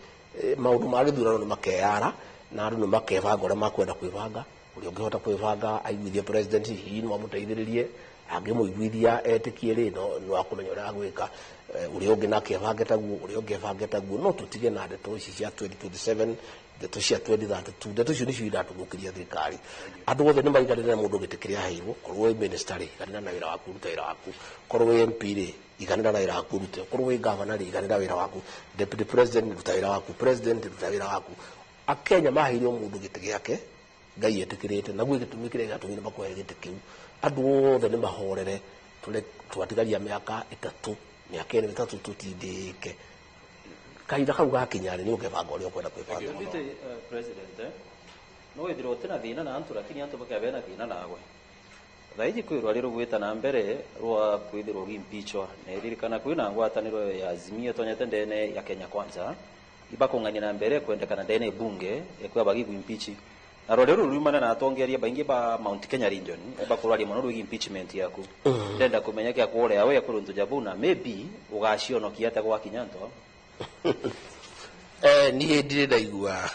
maundu ma githurano ni makeyara na andu ni makebanga uria makwenda kwibanga uri ungihota kwibanga aiguithie president hihi no amuteithiririe angimuiguithia etikie ri no akumenya uria agwika uri ungi nake ebange taguo uri ungi ebange taguo no tutige na ndeto ici cia 2027 ndeto cia 2032 ndeto icio nicio iratugũkiria thirikari andu othe ni maiganire na mundu gitikiria heirwo korwo wi minister ri iganira na wira waku ruta wira waku korwo wi MP ri iganira na wira waku ruta korwo wi governor ri iganira wira waku deputy president ruta wira waku president ruta wira waku akenya mahirio mundu giti giake Ngai etikirite naguo gitumikire gatumire makohe giti kiu andu othe ni mahorere twatigaria miaka 3 miaka 3 tutindike kahinda kau gakinyari ni ukebanga uria ukwenda kwibanga president no ithiro tena thina na antu lakini antu bakabena thina nawe thaiji kwirwa riro gwita na mbere rwa kwithirwo impeachwa na iririkana kwina ngwataniro ya Azimio tonyete ndene ya Kenya Kwanza ibakongania na mbere kwendekana ndene bunge ekwa bagi impeach na rero rumana na atongeria baingi ba Mount Kenya region bakurwaria muno rwigi impeachment yaku ndenda kumenya kya kuore yawe yakuruntu jabuna maybe ugacionokia ata gwa kinyanto ni ndire ndaigua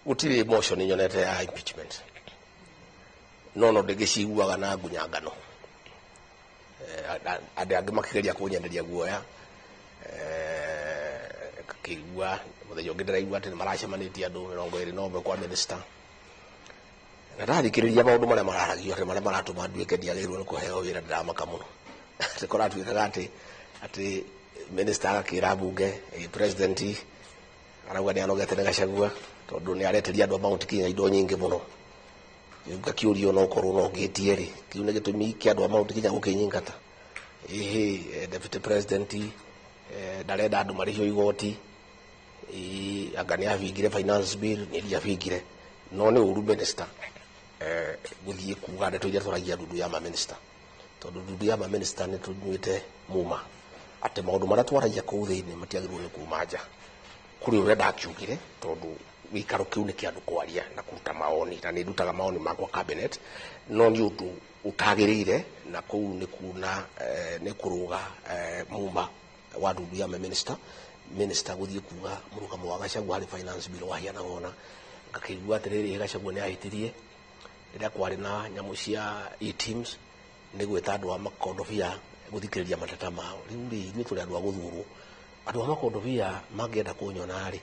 gutire emotion nyonete ya impeachment no ndegiciguaga na ngunyangano ande angi makigeria kunyenderia guoya kakigua muthenya ungi ndiraigua ati maracemanitie andu 21 kwa minister na ndathikiriria maundu maria mararagio ati maria maratuma nduike ndiagirwo ni kuheo wira ndiramaka muno tikora tuikaga ati minister akira bunge president arauga ni anogete na Gachagua tondu ni areteria andu Mount Kenya indo nyingi muno yuga kiurio no korwo no ngitie ri kiu ne gitumi kia andu Mount Kenya gukinyingata deputy president ndarenda andu marihio igoti agani avingire finance bill ni ria vingire no ni uru minister guthie kuga ndeto iria turagia ndudu ya ma minister tondu ndudu ya ma minister ni tunyuite muma ati maundu maria twaragia kuu thiini matiagirwo ni kumanja kuri uria ndakiugire tondu wikaro kiu ni kia andu kwaria na kuruta maoni na ni ndutaga maoni makwa cabinet no ni undu utagirire na kuu ni kuna ni kuruga muma wa ndudu ya ma minister guthie kuga murugamo wa Gachagua hari finance bill wahiana wona ngakigua atiriri Gachagua ni ahitirie rira kwari na nyamu cia e-teams ni gwita andu a makondofia guthikiriria matata mao riu ri ni turi andu a guthurwo andu a makondofia mangienda kunyona ri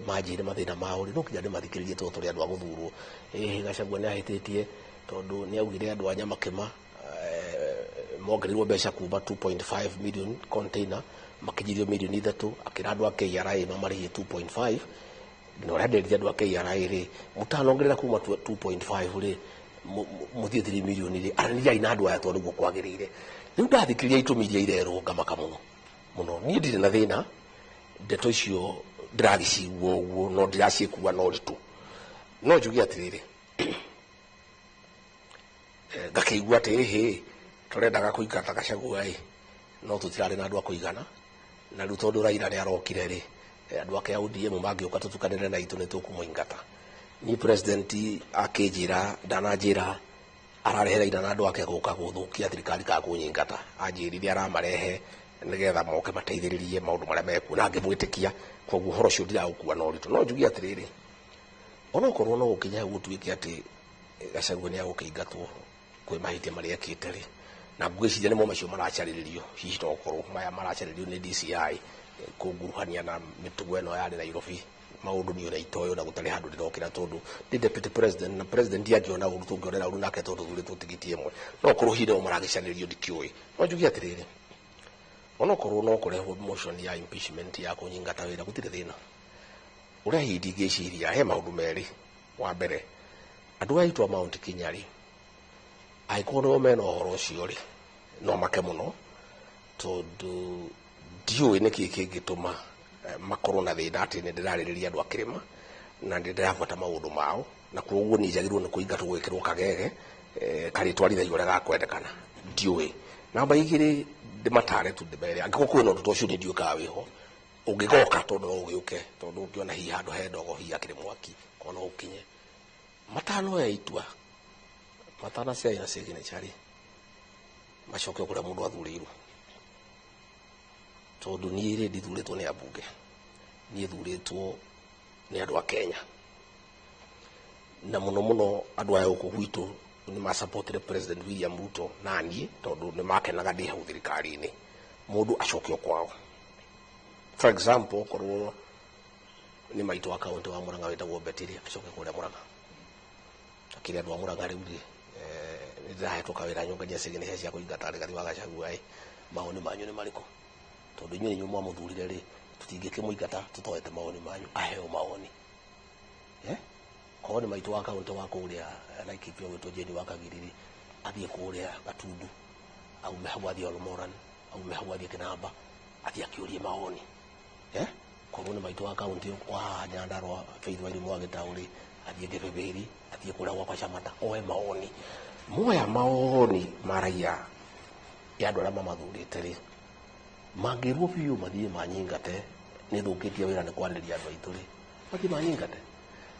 manjire mathina mao ri no kinya ni mathikiririe turi andu a guthurwo Gachagua ni ahititie tondu ni augire andu a nyamakema mongerirwo mbeca kuma 2.5 million container makijirio milioni 3 akira andu a KRA mamarihe 2.5 no renderia andu a KRA ri mutanongerera kuma 2.5 ri muthie 3 milioni ri arania ina andu aya tondu kwagirire riu ndathikiriria itumiria irero ngamaka muno ni ndire na thina ndeto icio ndiragiciguo uguo no ndiracikua no ritu no njugi atiriri ngakigua ati turendaga kuingata Gachagua no tutirari na andu a kuigana na riu tondu Raila ni arokire ri andu ake ODM mangiuka tutukanire na itu ni tukumuingata ni president akijira ndanajira ararehera ina na andu ake guka guthukia thirikari ka kunyingata anjirithia aramarehe nigetha moke mateithiririe maundu maria meku na ngimwitikia koguo horo cio ndira gukua no ritu no njugi atiriri ona korwo no ukinya gutuike ati Gachagua ni agukiingatwo kwi mahitia maria ekite na ngwiciria nimo macio maracaririo hihi to korwo maya maracaririo ni DCI kunguruhania na mitugo eno ya Nairobi maundu ni ura itoyo na gutari handu ndirokira tondu ndi deputy president na president yangiona uru tungionera uru nake tondu thurito tigiti imwe no korwo hinde maragicanirio ndikiui no njugi atiriri ona korwo no kureho motion ya impeachment ya kunyingata wira gutire thina uria hindi ngiciria he maundu meri wa mbere andu aitwa Mount Kenya ri aikono mena horo ucio ri no make muno tondu ndiui niki kingituma makorwo na thina ati ni ndiraririria andu akirima na ndirabata maundu mao na koguo ni njagirwo ni kuingatwo gwikirwo kagege karitwarithagia uria gakwendekana ndiui namba igiri ndimatare tu ndibere angiko kwina undu tocio ni ndiuka wiho ungigoka tondu no ugiuke tondu ungiona hi handu he ndogo hi akiri mwaki kono ukinye matano ya itwa matana cia ina cigine chari macoke kuria mundu athurirwo tondu ni ri ndithuritwo ni abunge ni thuritwo ni andu a Kenya na muno andu aya uku gwitu ni ma supported President William Ruto na ni tondu ni makenaga ndi hau thirikari-ini mundu acokio kwao. For example korwo ni maitu wa kaunti wa Murang'a wetagwo Betiri acoke kuria Murang'a akiri andu a Murang'a riu ri ni ndahetwo kawira nyongagia cigine cia kuingata rigari wa Gachagua maoni manyu ni mariko tondu inyuĩ nĩnyuĩ mwamuthurire ri tutingĩkĩmũingata tutoete maoni manyu aheo maoni korwo nĩ maitu wa kaunti wa kũrĩa Laikipia gwĩtwo Jane wa Kagiriri athiĩ kũrĩa Gatundu aume hau athiĩ Olmoran aume hau athiĩ Kinamba athiĩ akĩũrie maoni korwo nĩ maitu wa kaunti wa Nyandarua Faith Wairimu wa Gĩtaũ athiĩ Gĩbĩbĩri athiĩ kũrĩa gwa Shamata oe maoni moya maoni maraia ya andũ arĩa mamathurĩte ri mangirwo biu mathie manyingate ni thukitie wira ni kwandiria andu aitu ri mathie manyingate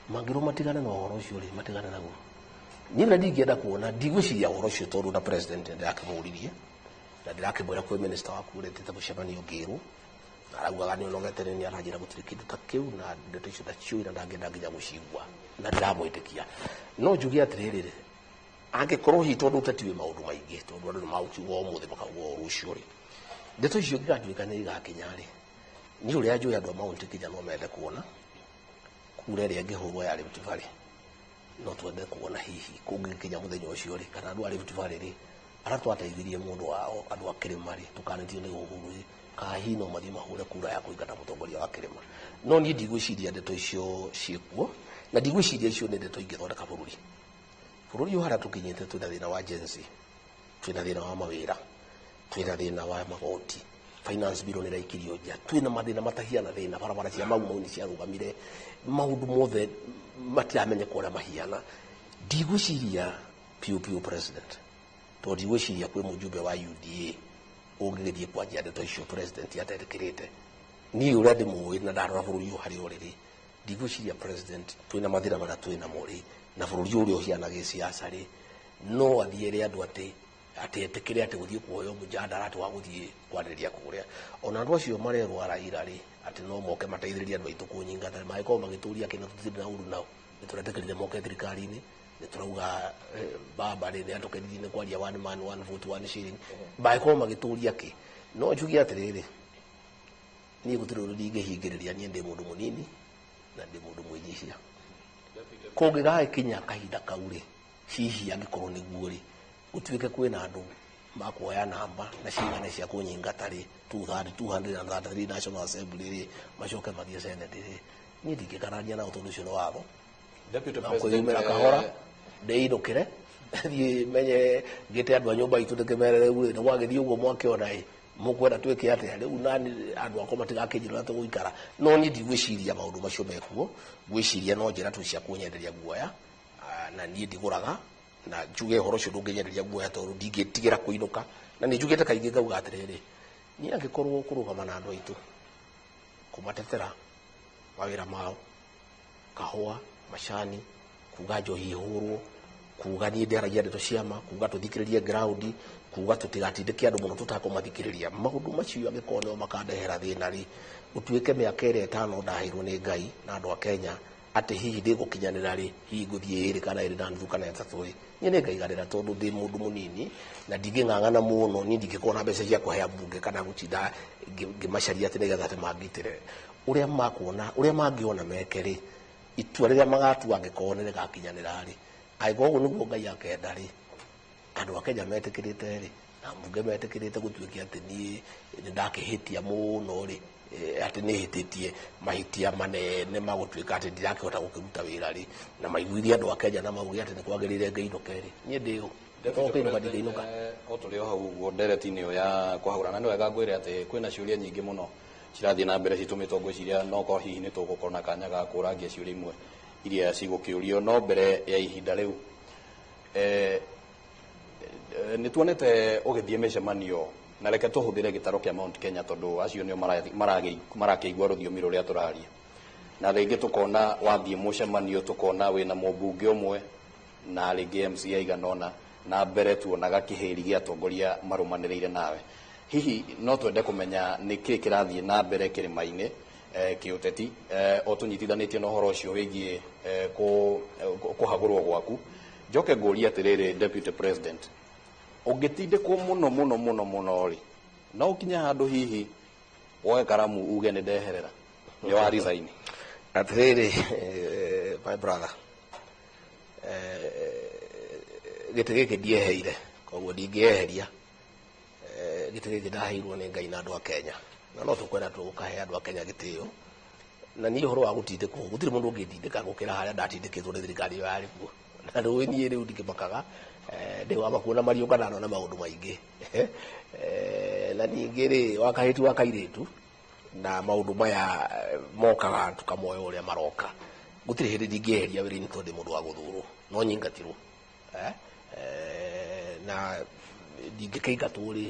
mangirwo matigane na horo ucio ri matigane naguo ni na ndingienda kuona ndigwiciria horo ucio tondu na president ndirakimuririe na ndirakimwira kwi minister waku uretete mucemanio ngiru araugaga ni onogete ni aranjira gutiri kindu ta kiu na ndeto icio ndaciuira ndangenda nginya gucigua na ndiramwitikia no njugi atiriri angikorwo hi tondu utatiwe maundu maingi tondu andu maukiuga umuthi makauga ucio ri ndeto icio ngatuika ni igakinya ri ni uria njui andu a Mount Kenya no mende kuona kura ria ngihurwo ya Rift Valley no twende kuona hihi kungikinya muthenya ucio ri kana andu a Rift Valley ri ara twateithirie mundu wao andu a Kirima ri tukanitio ni uhuru ri kahi no mathie mahure kura ya kuingata mutongoria wa Kirima no ni ndigwiciria ndeto icio ciekuo na ndigwiciria icio ni ndeto ingithondeka bururi uhara tukinyite twina thina wa agency twina thina wa mawira twina thina wa magoti finance bill ni raikirio nja twina mathina matahiana thina barabara cia mau ni cia rugamire maundu mothe matiramenye kuria mahiana ndigwiciria piu president to ndigwiciria kwi mujumbe wa UDA ungigithie kwanjia ndeto icio president yatetikirite ni uria ndimuwi na ndarora bururi uhari uriri ndigwiciria president twina mathina mara twina muri na bururi uria uhiana giciaca ri no athiere andu atetikire ati guthie kuoyo mujadala ati wa guthie kwariria kuria ona andu acio marerwo araira ri ati no moke mateithiriria andu aitu kunyingata maiko magituria kina tutiri na uru nao nituretekerire moke thirikari-ini niturauga baba ri atokenithie ni kwaria one man one vote one shilling maiko magituria ki no njugi atiriri ni gutiri uru ndingihingiriria ni ndi mundu munini na ndi mundu mwinyihia kungigae kinya kahinda kauri hihi angikorwo niguo ri utuike kwina andu makuoya namba na cigane cia kunyingata ri 233 National Assembly ri macoke mathie Senate ri ni ndingikarania na utondu ucio no watho Deputy President kahora ndeirukire thie menye gite andu a nyumba itu ndekemerere ri ni gwagithie uguo mwakiona mukwenda twike atia riu nani andu akoma matigakinjirwo na tuguikara no ni ndigwiciria maundu macio mekuo gwiciria no njira tu cia kunyenderia guoya na ni ndiguraga na njuge horo cio ndunginyenderia guoya tondu ndingitigira kuinuka na ni njugite kaingi ngauga atiriri ni angikorwo kurugama na andu aitu kumatetera mawira mao kahua mashani kuga njohi ihurwo kuga ni nderagia ndeto ciama kuga tuthikiririe ground kuga tutigatindike andu muno tutakumathikiriria maundu macio angikorwo makandehera thina ri utuike miaka ire 5 ndahirwo ni Ngai na andu a Kenya ati hihi ndigukinyanira ri hihi nguthie iri kana iri na nuthu kana ithatu ri nyene ngaigarira tondu ndi mundu munini na ndinging'ang'ana muno ni ndingikona mbeca cia kuhea mbunge kana gutinda ngimacaria ati nigetha ati mangitire uria mangiona mekeri itua riria magatua angikorwo ni rigakinyanira ri aigo uguo niguo Ngai akenda ri andu a Kenya metikirite ri na mbunge metikirite gutuikia ati ni ndakihitia muno ri ati ni hititie mahitia manene magutuika ati ndirakihota gukiruta wira ri na maiguithia andu a Kenya na maugi ati ni kwagirire Ngai ndokeri nie ndio otulio hau guo nderetini yo ya kwahurana ni wega ngwire ati kwina ciuria nyingi muno cirathie na mbere citumite ngwiciria no ko hihi ni tugukorwo na kanya ga kurangia ciuria imwe iria cigukiurio no mbere ya ihinda riu ni tuonete ugithie micemanio na reke tuhuthire gitaro kia Mount Kenya tondu acio nio marakiigua ruthiomi ruria turaria na ringi tukona wathie mucemanio tukona wina mumbunge umwe na ringi MCA iganona na mbere tuonaga kihiri gia atongoria marumaniriire nawe hihi no twende kumenya niki kirathie na mbere kirimaine kiuteti o tunyitithanitie no horo ucio wigie kuhagurwo gwaku njoke nguria atiriri Deputy President ungitindikwo muno ri no ukinya handu hihi woe karamu uge ni ndeherera ni wa resign atiriri my brother gite giki ndieheire koguo ndingieheria gite giki ndaheirwo ni Ngai na andu a Kenya na no tukwenda tugukahe andu a Kenya gitio na ni horo wa gutindikwo gutiri mundu ungitindika gukira haria ndatindikitwo ni thirikari yo yari kuo na rũĩ niĩ rĩu ndingĩmakaga ndĩ wa makuona mariũngana na maũndũ maingĩ na ningĩ rĩ wa kahĩti wa kairĩtu na maũndũ maya mokaga tukamoya ũrĩa maroka gũtirĩ hĩndĩ ndingĩeheria wĩra-inĩ tondũ ndĩ mũndũ wa gũthurwo no nyingatirwo na ndingĩkĩingatwo rĩ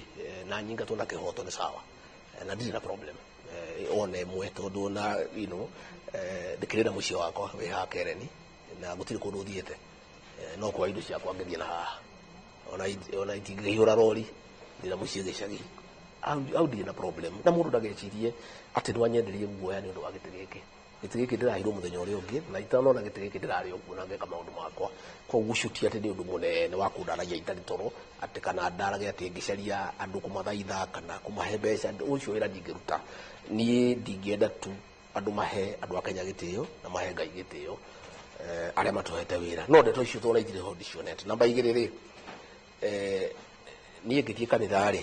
na nyingatwo na kĩhoto nĩ sawa na ndirĩ na problem ona ĩmwe tondũ na ndĩkĩrĩ na mũciĩ wakwa wĩ haha Kereni na gũtirĩ kũndũ ũthiĩte no kwa indo ciakwa ngĩthiĩ na haha ona itingĩihũra rori ndĩna mũciĩ gĩcagi au ndirĩ na problem na mũndũ ndagecirie atĩ nĩ wanyenderie guoya nĩ ũndũ wa gĩtĩ gĩkĩ ndĩrahirwo mũthenya ũrĩa ũngĩ na itanona gĩtĩ gĩkĩ ndĩrarĩ ũguo na ngeka maũndũ makwa koguo gucutia atĩ nĩ ũndũ mũnene wa kũndaragia itarĩ toro atĩ kana ndarage atĩ ngĩcaria andũ kũmathaitha kana kũmahe mbeca ũcio wĩra ndingĩruta niĩ ndingĩenda tu andũ mahe andũ a Kenya gĩtĩo na mahe Ngai gĩtĩo arĩa matũhete wĩra no ndeto icio twana itirĩ ho ndicionete namba igĩrĩ rĩ niĩ ngĩthiĩ kanitha rĩ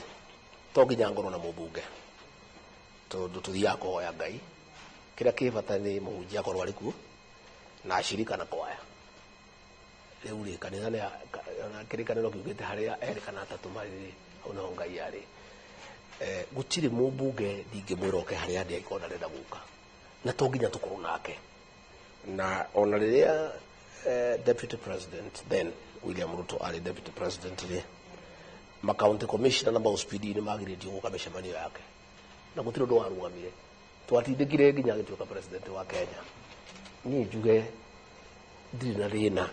to nginya ngorwo na mũmbunge tondũ tũthiaga kũhoya Ngai kĩrĩa kĩ bata nĩ mũhunjia akorwo arĩ kuo na acirika na kwaya rĩu rĩ kanitha nĩ kĩrĩkanĩro kiugĩte harĩa erĩ kana atatũ marĩ hau naho Ngai arĩ gũtirĩ mũmbunge ndingĩmwĩra oke harĩa ndĩ aikona arenda gũka na to nginya tũkorwo nake na ona rĩrĩa Deputy President then William Ruto arĩ Deputy President rĩ county commissioner na maũspidi nĩ magirĩtio gũka mĩcemanio yake na gũtirĩ ũndũ warũgamire twatindĩkire nginya agĩtuĩka president wa Kenya niĩ njuge ndirĩ na thĩna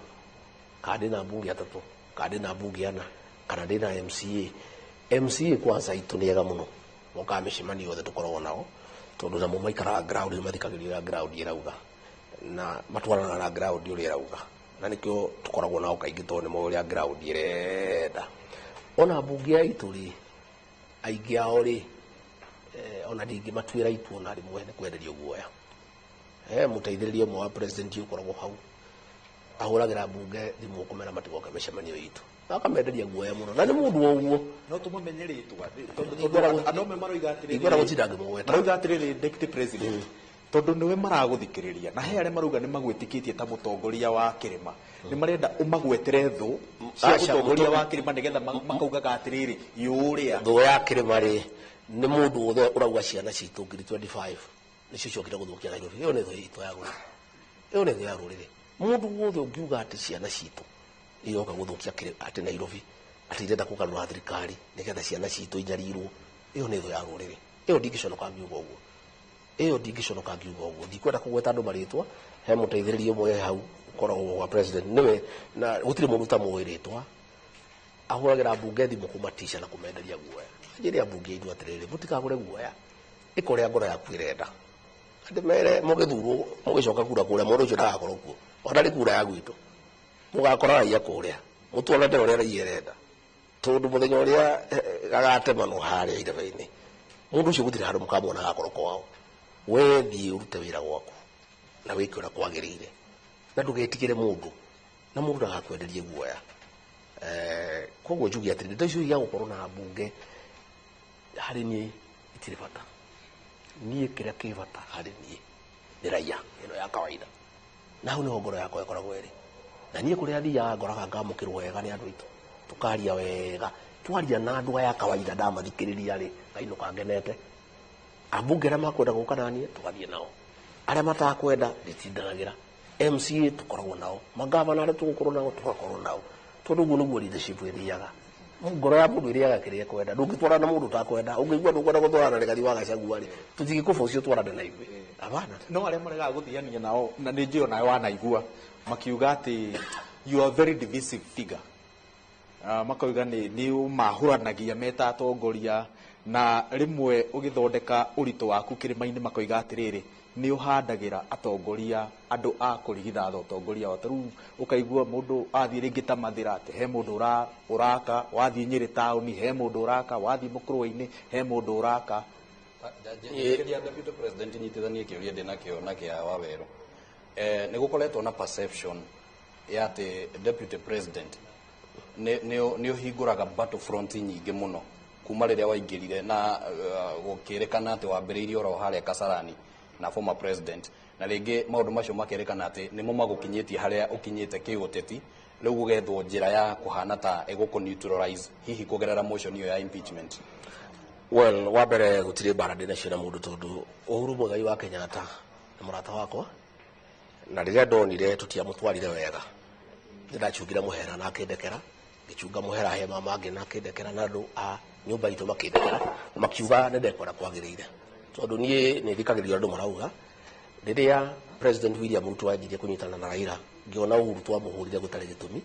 kana ndĩ na mbunge atatũ kana ndĩ na mbunge ana kana ndĩ na MCA kwanza itũ nĩ ega mũno mokaga mĩcemanio yothe tũkoragwo nao tondũ namo maikaraga ground nĩ mathikagĩrĩria ũrĩa ground ĩrauga na matwaranaga na ground ũrĩa ĩrauga na nĩkĩo tũkoragwo nao kaingĩ tondũ nĩ moĩ ũrĩa ground ĩrenda ona mbunge ya itũ rĩ aingĩ ao rĩ ona ndingĩmatuĩra itua ona rĩmwe nĩ kwenderio guoya mũteithĩrĩria ũmwe wa president ũkoragwo hau ahũragĩra mbunge thimũ kũmera matigoke mĩcemanio itũ akamenderia guoya mũno na nĩ mũndũ o ũguo no tũmũmenye rĩtwa andũ amwe maroiga atĩrĩrĩ Deputy President tondũ nĩwe maragũthikĩrĩria na he arĩa marauga nĩ magwĩtĩkĩtie ta mũtongoria wa kĩrĩma nĩ marenda ũmagwetere thũ cia mũtongoria wa kĩrĩma nĩgetha makaugaga atĩrĩrĩ yũrĩa thũ ya kĩrĩma rĩ nĩ mũndũ wothe ũrauga ciana citũ ngiri 25 nĩcio ciokire gũthũkia Nairobi ĩyo nĩ thũ itũ ya rũrĩrĩ ĩyo nĩ thũ ya rũrĩrĩ mũndũ wothe ũngiuga atĩ ciana citũ iroka gũthũkia atĩ Nairobi atĩ irenda kũgarũra thirikari nĩgetha ciana citũ inyarirwo ĩyo nĩ thũ ya rũrĩrĩ ĩyo ndingĩconoka ngiuga ũguo ndikwenda kũgweta andũ marĩtwa he mũteithĩrĩria ũmwe hau ũkoragwo wa president nĩwe na gũtirĩ mũndũ ta mũĩ rĩtwa ahũragĩra mbunge thimũ kũmatica na kũmenderia guoya njĩre mbunge itũ atĩrĩrĩ mũtikagũre guoya ĩkorĩa ngoro yaku ĩrenda ndimere mugithuru mugicoka kura kuria mundu ucio ndagakorwo kuo ona ri kura ya gwitu mugakora ya kuria mutwonete uria rayerenda tondu muthenya uria gagatemano haria irebe-ini mundu ucio gutire handu mukamwona agakorwo kwao we thii urute wira gwaku na wike uria kwagirire na ndugetigire mundu na mundu ndagakwenderie guoya koguo njugi atiri ndio icio ya gukorwo na bunge hari ni itire bata nie kiria kibata hari nie ni raia ino ya kawaida na hu ni ngoro yakwa ikoragwo iri na nie kuria thia ngoraga ngamukirwo wega ni andu itu tukaria wega twaria na andu ya kawaida ndamathikiriria ri ngaino kangenete abunge na makwenda guka nanie tugathie nao aria matakwenda nditindanagira MCA tukoragwo nao magavana aria tugukorwo nao tugakorwo nao tondu guo niguo leadership iriaga ngoro ya mundu iriaga kiria kwenda ndungitwara na mundu utakwenda ungigua ndukwenda gutwarana rigathi wa gacagua ri tutigikuba ucio twarane na iwe abana no aria marega guthiania nao na ni njio nayo wanaigua makiuga ati you are very divisive figure makoiga ni mahuranagia meta atongoria na rimwe ugithondeka urito waku kirima-ini makoiga atiriri ni uhandagira atongoria andu a kurigitha atongoria wataru ukaigua mundu athii ringi ta mathira ati he mundu uraka wathii Nyeri town he mundu uraka wathii Mukurwe-ini he mundu uraka ya deputy president nyitithanie kiuria ndina kio na kia Waweru ni gukoretwo na perception ya ati deputy president ni uhinguraga battlefront nyingi muno kuma riria waingirire na gukirekana ati wambiriirie oro haria Kasarani na former president na ringi maundu macio makerekana ati nimo magukinyitie haria ukinyite kiuteti riu gugethwo njira ya kuhana ta eguku neutralize hihi kugerera motion iyo ya impeachment. Well, wabere gutire bara ndina cio na mundu tondu Uhuru Muigai wa Kenyatta ni murata wakwa na riria ndonire tutiamutwarire wega ndachungira muhera na akindekera gichunga muhera he mama angi na akindekera na andu a nyumba itu makindekera makiuga ndekwenda kwagirire tondu nie ni thikagiria andu marauga riria President William Ruto ajirie kunyitana na Raila ngiona Uhuru twamuhurire gutari gitumi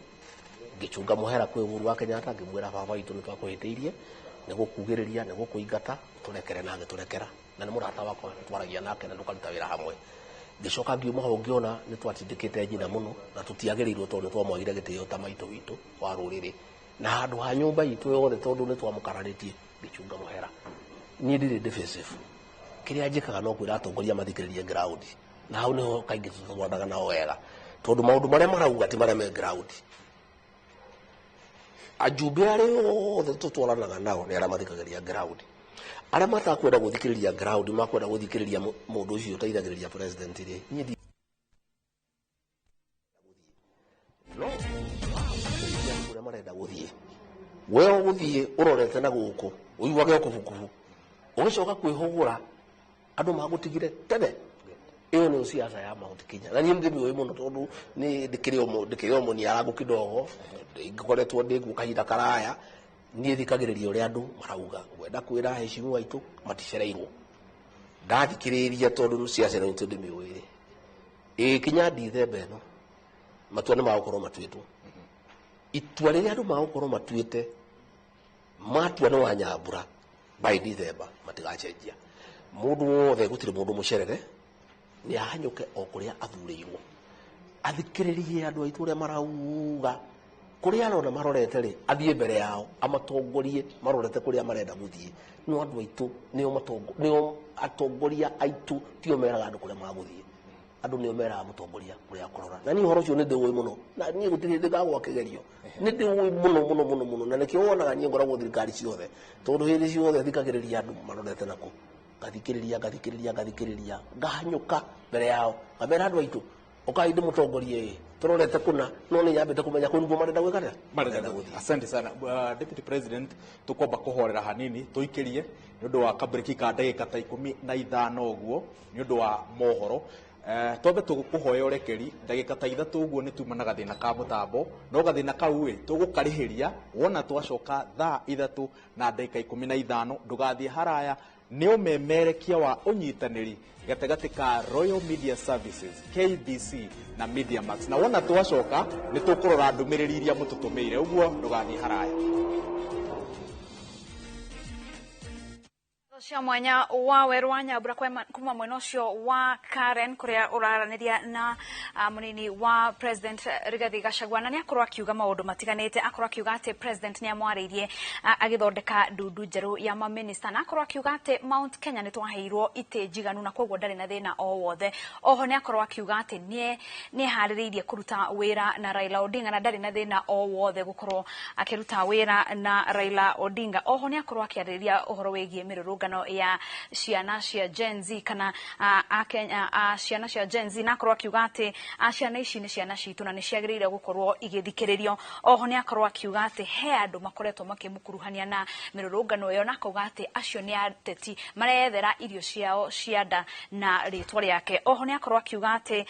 gichunga muhera kwe Uhuru wa Kenyatta ngimwira baba itu nitwakuhitiirie nego kugiriria nego kuigata turekere na ngiturekera na ni murata wakwa twaragia nake na tukaruta wira hamwe gicoka ngiuma ho ngiona ni twatindikite njina muno na tutiagirirwo tondu twamwagire gitio ta maitu witu wa ruriri na handu ha nyumba itu yothe tondu ni twamukararitie gichunga muhera ni ndiri defensive kiria njikaga no kwira atongoria mathikiririe ground na hau niho kaingi tutwanaga nao wega tondu maundu maria marauga ti maria me ground ajumbe ario tutwaranaga nao ni aria mathikagiriria ground aria matakwenda guthikiriria ground makwenda guthikiriria mundu ucio uteithagiriria president ri nyi no kuria marenda guthie we guthie urorete na guku uiguage kubukubu ugicoka kwihugura andu magutigire tene iyo ni siasa ya Mount Kenya na ni ndimi we muno tondu ni ndikirio mo ni aragu kidogo ngikoretwo ndigu kahinda karaya ni thikagiriria uri andu marauga ngwenda kwira heshimu waitu maticereirwo ndathikiriria tondu siasa ni ndimi we Kenya Dithemba no matua ni magukorwo matuitwo itua riria andu magukorwo matuite matua no wanyambura by Dithemba matigacenjia mundu wothe gutire mundu mucerere ni ahanyuke o kuria athurirwo athikiririe andu aitu ria marauga kuria arona marorete ri athie mbere yao amatongorie marorete kuria marenda guthie no andu aitu nio atongoria aitu tio meraga andu kuria maguthie andu nio meraga mutongoria kuria akorora na ni horo cio ni ndiwe muno na ni gutire ndigagwa kigerio ni ndiwe muno na nikio wonaga ni ngoragwo thirikari ciothe tondu hindi ciothe thikagiriria andu marorete nako gathikiriria ngahanyuka mbere yao amera andu aitu ukaide mutongorie turorete kuna no ni nyambite kumenya kungu marenda gwikana marenda guthie. Asante sana Deputy President, tukomba kuhorera hanini tuikirie ni undu wa kabriki ka ndagika ta 15 uguo ni undu wa mohoro twambe tukuhoya urekeri ndagika ta 3 uguo ni tumanaga thina ka mutambo no gathina kau tugukarihiria wona twacoka thaa 3 na ndagika 15 ndugathie haraya ni umemerekia wa unyitaniri gatagati ka Royal Media Services KBC na Media Max na wona twacoka ni tukurora ndumiriri iria mututumeire uguo ndugathie haraya. cia mwanya wa weru wa Nyambura kuma mwena ucio wa Karen kuria uraraniria na munini wa President Rigathi Gachagua na ni akorwa akiuga maundu matiganite akorwa akiuga ati President ni amwaririe agithondeka ndundu njeru ya ma minister na akorwa akiuga ati Mount Kenya ni twaheirwo ite njiganu na kwoguo ndari na thina o wothe. Oho ni akorwa akiuga ati ni haririirie kuruta wira na Raila Odinga na ndari na thina o wothe gukorwo akiruta wira na Raila Odinga. Oho ni akorwa akiariria uhoro wegie mirurungano ya ciana cia Gen Z kana ciana cia Gen Z na akorwa akiuga ati ciana ici ni ciana citu na ni ciagiriire gukorwo igithikiririo. Oho ni akorwa akiuga ati he andu makoretwo makimukuruhania na mirurungano yo na akauga ati acio ni ateti marethera irio ciao cianda na ritwa riake. Oho ni akorwa akiuga ati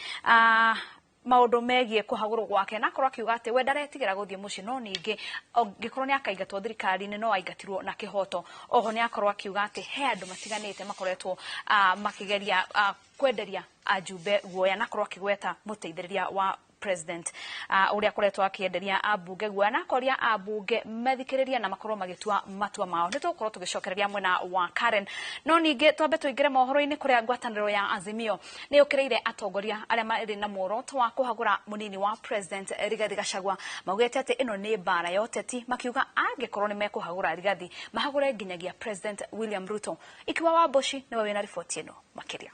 maundu megie kuhagurwo gwake na akorwa akiuga ati we ndaretigira guthie mucii no ningi ngikorwo ni akaigatwo thirikari-ini no aingatirwo na kihoto. Oho ni akorwa akiuga ati he andu matiganite makoretwo makigeria kwenderia ajumbe guoya na akorwa akigweta muteithiriria wa President uria koretwo akienderia abunge guoya na akoria abunge methikiriria na makorwo magitua matua mao. Ni tukorwo tugicokereria mwena wa Karen no ningi twambe tuingire mohoro-ini kuria ngwataniro ya Azimio ni ukireire atongoria aria mari na muoroto wa kuhagura munini wa President Rigathi Gachagua maugete ati ino ni bara ya uteti makiuga angikorwo ni mekuhagura Rigathi mahagure nginyagia President William Ruto. Ikiwa Waboshi ni wena ripoti ino makiria.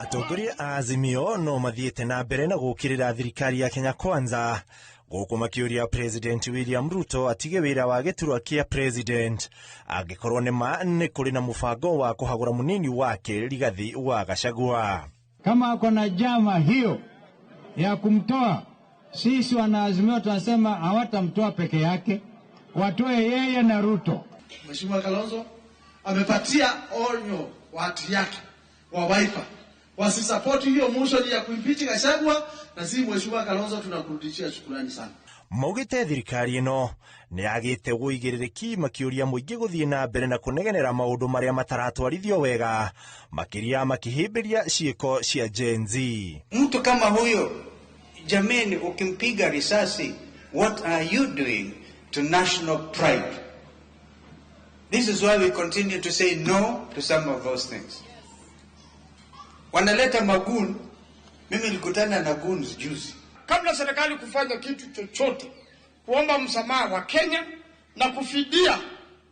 Atongoria a Azimio no mathiete na mbere na gukirira thirikari ya Kenya Kwanza guku makiuria President William Ruto atige wira wa giturwa kia President angikorwo ni kuri na mubango wa kuhagura munini wake Rigathi wa Gachagua. Kama kuna jama hiyo ya kumtoa, sisi wana Azimio tunasema hawatamtoa peke yake, watoe yeye na Ruto. Mheshimiwa Kalonzo amepatia onyo watu yake wa Wiper wasisupport hiyo motion ya kuimpeach Gachagua, na si Mheshimiwa Kalonzo tunakurudishia shukrani sana. Maugite thirikari ino ni agite guigiririki makiuria muingi guthie na mbere na kunegenera maundu maria mataratwarithio wega makiria makihimbiria ciiko cia Gen Z. Mtu kama huyo jameni, ukimpiga risasi, what are you doing to national pride? This is why we continue to say no to some of those things. Wanaleta magun. Mimi nilikutana na guns juzi. Kabla serikali kufanya kitu chochote, kuomba msamaha wa Kenya na kufidia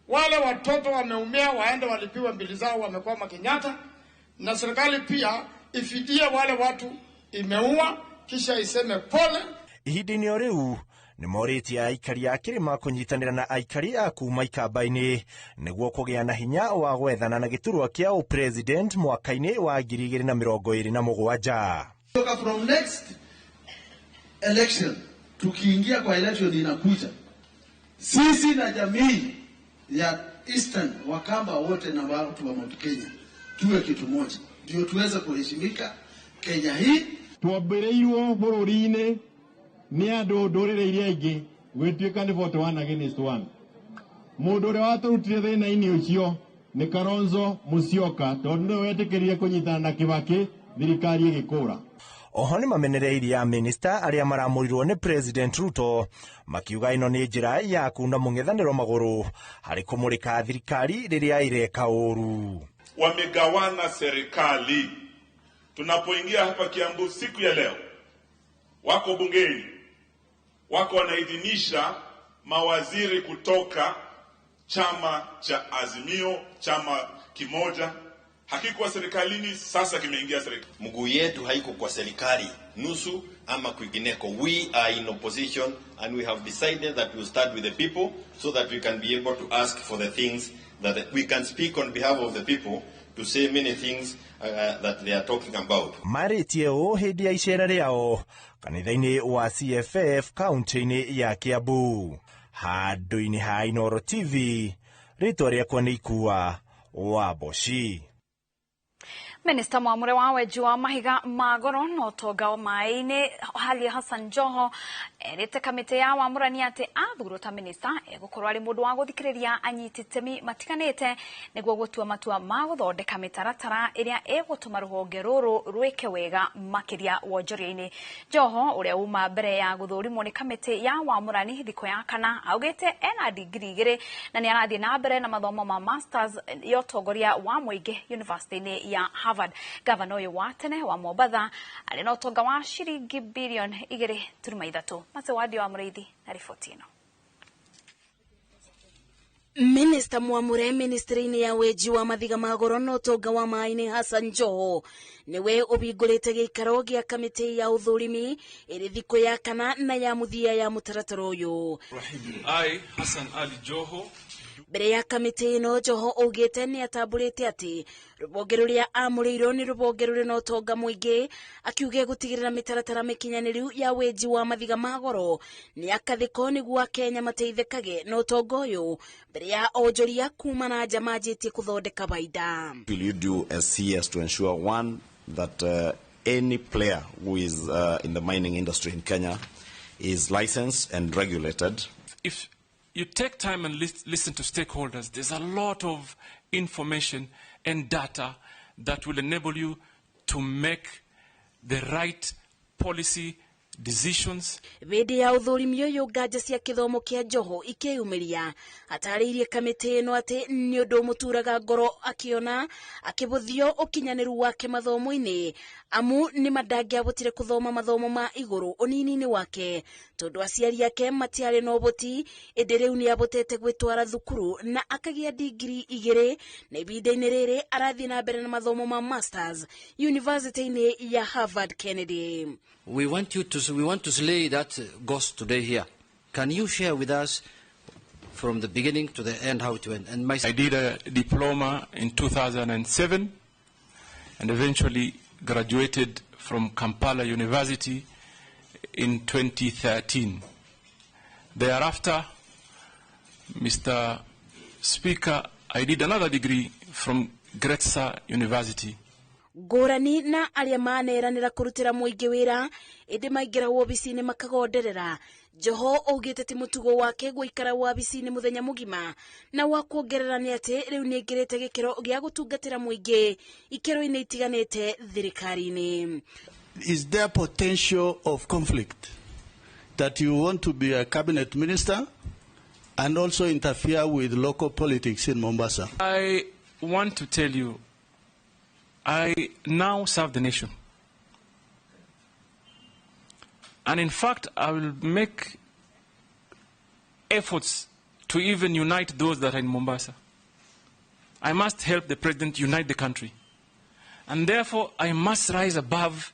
wale watoto wameumia waende walipiwe mbili zao wamekwama Kenyatta, na serikali pia ifidie wale watu imeua kisha iseme pole. Ihindini o riu ni moriti aikari a kirima kunyitanira na aikari a kuma ikamba-ini niguo kugia na hinya wa gwethana na giturwa kia President mwaka-ini wa 2027. From next election tukiingia kwa election inakuja, sisi na jamii ya Eastern Wakamba wote na watu wa Mount Kenya tuwe kitu moja ndio tuweze kuheshimika Kenya hii. Tuambireirwo bururi-ini ni andu ndurire iria ingi gwituika ni vote one against one. Mundu uria waturutire thina-ini ucio ni Kalonzo Musyoka tondu niwe wetikirie kunyitana na Kibaki thirikari igikura. Oho ni mamenereirie minister aria maramurirwo ni President Ruto makiuga ino ni njira ya kuunda mung'ethaniro maguru hari kumurika thirikari riria ireka uru. Wamegawana serikali. Tunapoingia hapa Kiambu siku ya leo, wako bungeni, wako wanaidhinisha mawaziri kutoka chama cha Azimio, chama kimoja. Hakikuwa serikalini, sasa kimeingia serikali. Mguu yetu haiko kwa serikali nusu ama kwingineko. We are in opposition and we have decided that we will start with the people so that we can be able to ask for the things that we can speak on behalf of the people to say many things that they are talking about. Maritie o hindi ya icera riao kanitha-ini wa CFF kaunti-ini ya Kiambu. Handu-ini ha Inooro TV, ritwa riakwa ni Ikua Waboshi. Minister Mwamure wa weji wa mahiga magoro no toga o mai-ini Halia Hassan Joho erete kamite ya wamurani ati athurwo ta minister egukorwo ari mundu wa guthikiriria anyititemi matiganite niguo gutua matua ma guthondeka mitaratara iria egutuma ruhonge ruru rwike wega makiria wonjoria-ini. Joho uria uma mbere ya guthurimwo ni kamite ya wamurani thiko ya kana augite ena degree 2 na ni arathie na mbere na mathomo ma masters ya utongoria wa muingi university-ini ya Harvard. Gavana uyu wa tene wa Mombasa ari na utonga wa shiringi bilioni 2.3. Masewadi wa Muriithi na ripoti ino. Minister Mwamure ministry-ini ya weji wa mathiga ma goro na utonga wa maini Hassan Joho niwe ubingurite giikaro gia kamiti ya uthurimi iri thiko ya kana na ya muthia ya mutaratara uyu. I Hassan Ali Joho mbere ya kamiti ino Joho ugite ni atamburite ati rubonge ruria amurirwo ni rubonge ruri na utonga muingi akiuge gutigirira mitaratara mikinyaniru ya weji wa mathiga ma goro ni akathiko niguo Kenya mateithekage na utonga uyu mbere ya onjoria kuma na nja manjitie kuthondeka baida. Will you do as CS to ensure one that any player who is in the mining industry in Kenya is licensed and regulated? If you take time and listen to stakeholders, there's a lot of information and data that will enable you to make the right policy decisions. Vedi ya uthurimi uyu nganja cia kithomo kia Joho ikiyumiria atariirie kamiti ino ati ni undu muturaga ngoro akiona akibuthio ukinyaniru wake mathomo-ini amu ni madangia butire kuthoma mathomo ma iguru unini-ini wake tondu aciari ake matiari no buti indi riu ni abotete gwitwara thukuru na akagia degree 2 na ibinda-ini riri arathie na mbere na mathomo ma masters university-ini ya Harvard Kennedy. We want to slay that ghost today here. Can you share with us from the beginning to the end how it went? And I did a diploma in 2007 and eventually graduated from Kampala University in 2013. Thereafter, Mr. Speaker, I did another degree from Gretsa University. Ngurani na aria maneranira kurutira muingi wira indi maingira wobisi-ini makagonderera. Joho ugite ti mutugo wake guikara wabisi-ini muthenya mugima na wa kuongerera ni ati riu ni ngirite gikiro gia gutungatira muingi ikiro-ini itiganite thirikari-ini. Is there potential of conflict that you want to be a cabinet minister and also interfere with local politics in Mombasa? I want to tell you, I now serve the nation. And in fact, I will make efforts to even unite those that are in Mombasa. I must help the president unite the country. And therefore, I must rise above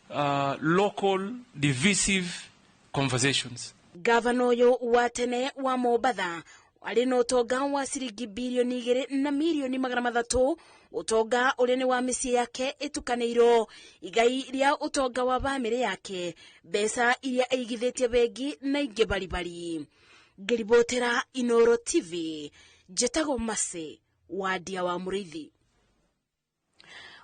local divisive conversations. Gavana uyu wa tene wa Mombasa ari no utonga wa ciringi bilioni 2 na milioni 300 utonga uria ni wa misi yake itukaneiro igai ria utonga wa bamiri yake besa iria eigithitie bengi na ingi baribari. Ngiribotera Inoro TV Jetago Mase wadia wa Muriithi.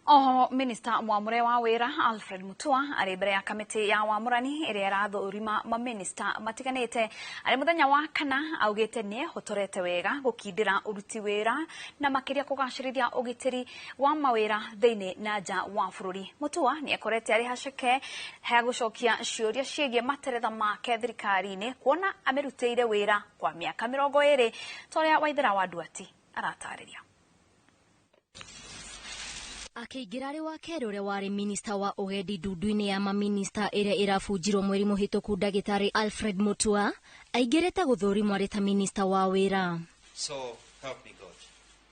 Oho Minister Mwamure wa wira Alfred Mutua ari mbere ya kamiti ya wamurani iria irathurima ma minister matiganite ari muthenya wa kana augite ni hotorete wega gukindira uruti wira na makiria kugacirithia ugitiri wa mawira thiini na nja wa bururi. Mutua ni akorete ari haceke ha gucokia ciuria ciigie materetha make thirikari-ini kuona amerutire wira kwa miaka 20 toria Waithera wa Duati aratariria. Akiingira ri wa kero ria wari minister wa ugendi ndundu-ini ya maminista iria irabunjirwo mweri muhituku Ndagitari Alfred Mutua aingirite guthurimwo ari ta minister wa wira. So help me God.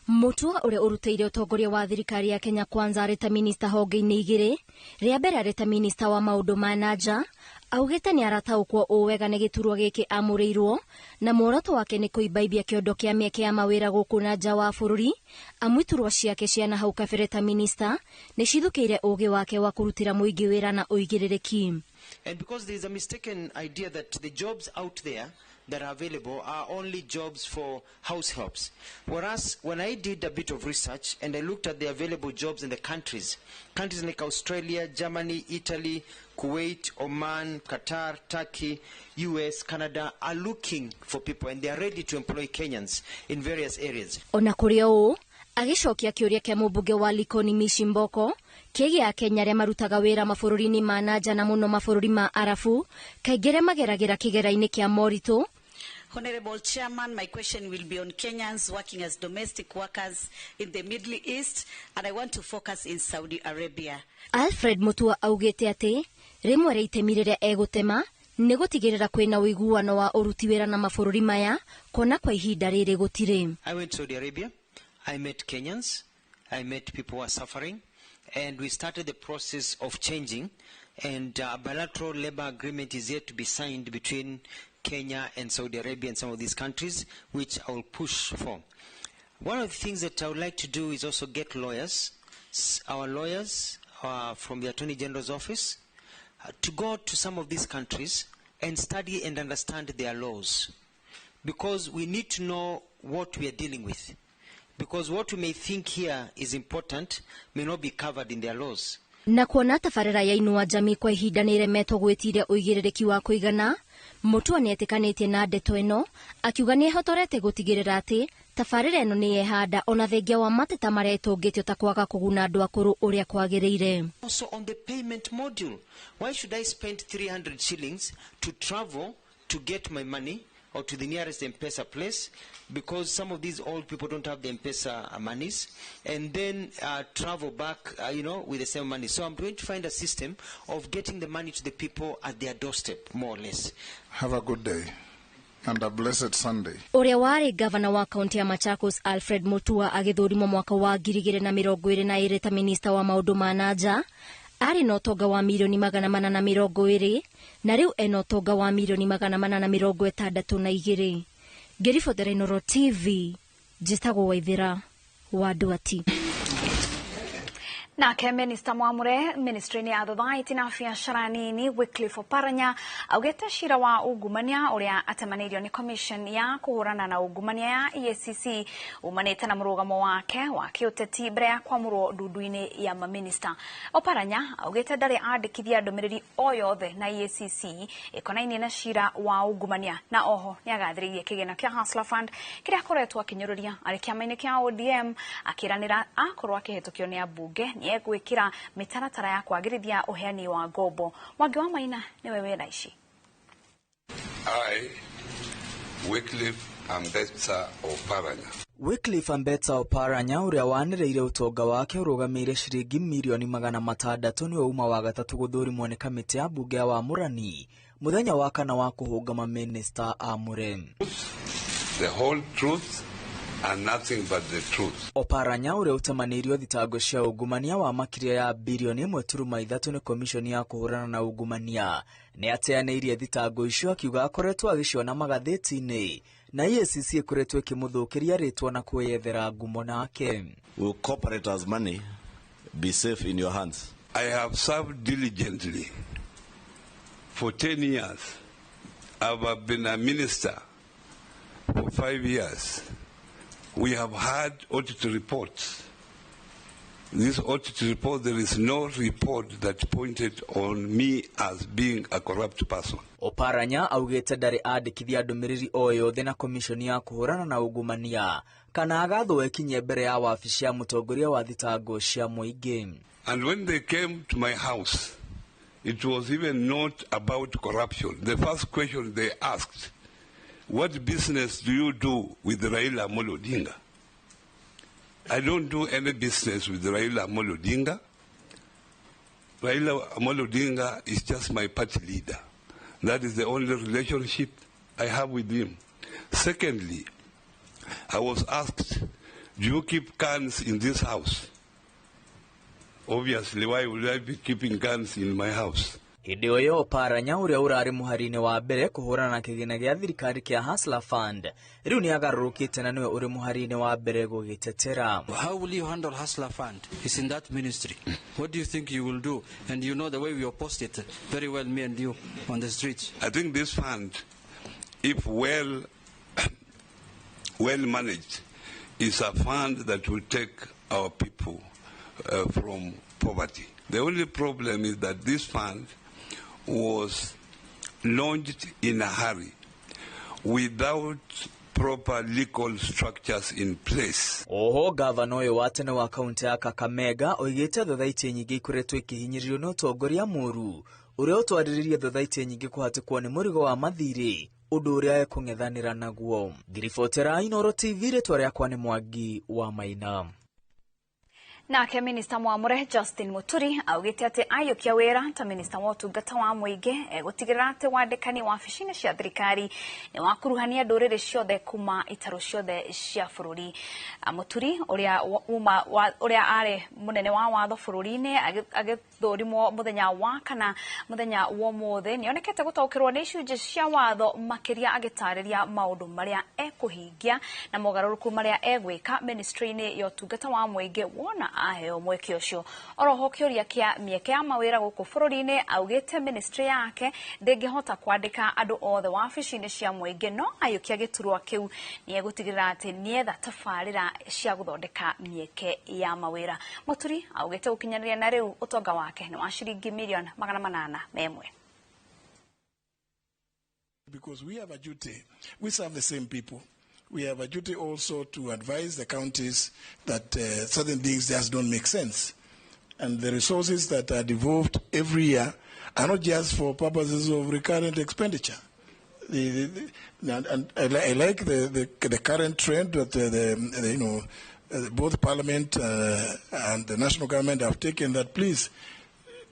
Mutua uria uruteire utongoria wa thirikari ya Kenya Kwanza ari ta minister honge-ini igiri ria mbere ari ta minister wa maundu ma nanja augite ni arataukwo uwega ni giturwa giki amurirwo na muoroto wake ni kuibaibia kiondo kia mieke ya mawira guku na nja wa bururi amwiturwa ciake ciana hau kabere ta minister ni cithukiire ugi wake wa kurutira muingi wira na uigiririki. And because there is a mistaken idea that the jobs out there that are available are only jobs for house helps. Whereas when I did a bit of research and I looked at the available jobs in the countries like Australia, Germany, Italy, Kuwait, Oman, Qatar, Turkey, US, Canada are looking for people and they are ready to employ Kenyans in various areas. Ona kuri o agicokia kiuria kia mubunge wa Likoni Mishi Mboko kigia Kenya ria marutaga wira mabururi-ini ma nanja na muno mabururi ma Arabu kaingire mageragira kigera-ini kia moritu. Honorable Chairman, my question will be on Kenyans working as domestic workers in the Middle East, and I want to focus in Saudi Arabia. Alfred Mutua augite ati rimwe ria itemi riria egutema ni gutigirira kwina uiguano wa uruti wira na mabururi maya kona kwa ihinda riri gutire. I went to Saudi Arabia. I met Kenyans. I met people who are suffering, and we started the process of changing, and a bilateral labor agreement is yet to be signed between Kenya and Saudi Arabia and some of these countries, which I will push for. One of the things that I would like to do is also get lawyers, our lawyers from the Attorney General's office, to go to some of these countries and study and understand their laws. Because we need to know what we are dealing with. Because what we may think here is important may not be covered in their laws. Na kuona tabarĩra ya Inua Jamii kwa ihinda nĩ iremetwo gwĩtiria ũigĩrĩrĩki wa kũigana, Mutua nĩ etĩkanĩtie na ndeto ĩno akiuga nĩ ehotorete gũtigĩrĩra atĩ tabarĩra ĩno nĩ yehanda ona thengia wa mateta marĩa ĩtũngĩtio ta kwaga kũguna andũ akũrũ ũrĩa kwagĩrĩire. Also on the payment module, why should I spend 300 shillings to travel to get my money or to the nearest M-Pesa place, because some of these old people don't have the M-Pesa monies, and then travel back, with the same money. So I'm going to find a system of getting the money to the people at their doorstep, more or less. Have a good day and a blessed Sunday. Uria wari governor wa kaunti ya Machakos Alfred Mutua agithurimo mwaka wa 2022 ta minister wa maundu ma nanja ari no tonga wa milioni 420 na riu eno tonga wa milioni 462. Ngiribotera Inooro TV, njitagwo Waithira wa Nduati. Nake Minister Mwamure ministry-ini ya thothaiti na biacara nini Wycliffe Oparanya augite cira wa ungumania uria atemanirio ni commission ya kuhurana na ungumania ya EACC umanite na murugamo wake wa kiuteti mbere ya kwamurwo ndundu-ini ya maminista. Oparanya augite ndari andikithia ndumiriri o yothe na EACC ikonainie na cira wa ungumania na oho ni agathiririe kigina kia Hustler Fund kiria koretwo akinyururia ari kiama-ini kia ODM akiranira akorwo akihitukio ni abunge gwikira mitaratara ya kwagirithia uheani wa ngombo. Mwangi wa Maina niwe wira ici. Wycliffe Ambetsa Oparanya. Wycliffe Ambetsa Oparanya uria wanireire utonga wake urugamire ciringi milioni 600 ni uma wa gatatu guthurimwo ni kamiti ya bunge ya Wamurani muthenya wa kana wa kuhungama minister amure. The whole truth and nothing but the truth. Oparanya uria utemanirio thitango cia ungumania wa makiria ya bilioni 1.3 ni komishoni ya kuhurana na ungumania ni ateaneirie thitango icio akiuga akoretwo agiciona magatheti-ini na EACC ikoretwo ikimuthukiria ritwa na kweyethera ngumo nake. Will corporators' money be safe in your hands? I have served diligently for 10 years. I've been a minister for 5 years. We have had audit reports. This audit report, there is no report that pointed on me as being a corrupt person. Oparanya augite ndari andikithia ndumiriri o yothe na komishoni ya kuhurana na ungumania kana agathwo ekinye mbere ya wabici ya mutongoria wa thitango cia muingi. And when they came to my house, it was even not about corruption. The first question they asked, what business do you do with Raila Amolo Odinga? I don't do any business with Raila Amolo Odinga. Raila Amolo Odinga is just my party leader. That is the only relationship I have with him. Secondly, I was asked, do you keep guns in this house? Obviously, why would I be keeping guns in my house? Hindi uyo Oparanya uria urari muharine wa mbere kuhurana na kigina gia thirikari kia Hustler Fund riu ni agarurukite na niwe uri muharine wa mbere gugitetera. How will you handle Hustler Fund? It's in that ministry. What do you think you will do? And you know the way we opposed it very well, me and you, on the streets. I think this fund if well managed, is a fund that will take our people from poverty. The only problem is that this fund was launched in a hurry without proper legal structures in place. Oho gavana uyu wa tene wa kaunti ya Kakamega oigite thothaiti nyingi ikoretwo ikihinyiririo no tongoria muru uria utwariririe thothaiti nyingi kuhatikwo ni murigo wa mathiri undu uria ekung'ethanira naguo. Ngiribotera Inooro TV ritwa riakwa ni Mwangi wa Maina. Nake Minister Mwamure Justin Muturi augite ati ayukia wira ta Minister wa Ũtungata wa Mũingĩ gutigirira ati wandikani wa wabici-inĩ cia thirikari ni wakuruhania ndũrĩrĩ ciothe kuma itaro ciothe cia bũrũri. Muturi uria ari munene wa watho bũrũri-inĩ agithurimwo muthenya wa kana muthenya wa ũmũthĩ nionekete gũtaũkĩrwo nĩ icunjĩ cia watho makiria agitarĩria maũndũ maria ekuhingia na mogarũrũku maria egwĩka ministry-inĩ ya Ũtungata wa Mũingĩ wona aheo mweke ucio. Oroho kĩũria kĩa mĩeke ya mawĩra gũkũ bũrũri-inĩ augĩte ministry yake ndĩngĩhota kwandĩka andũ othe wabici-inĩ cia mũingĩ no ayũkia gĩturwa kĩu nĩ egũtigĩrĩra atĩ nĩetha tabarĩra cia gũthondeka mĩeke ya mawĩra. Muturi augĩte gũkinyanĩria na rĩu ũtonga wake nĩ wa ciringi milioni 801. Because we have a duty, we serve the same people. We have a duty also to advise the counties that certain things just don't make sense. And the resources that are devolved every year are not just for purposes of recurrent expenditure. And I like the current trend that both Parliament and the national government have taken, that please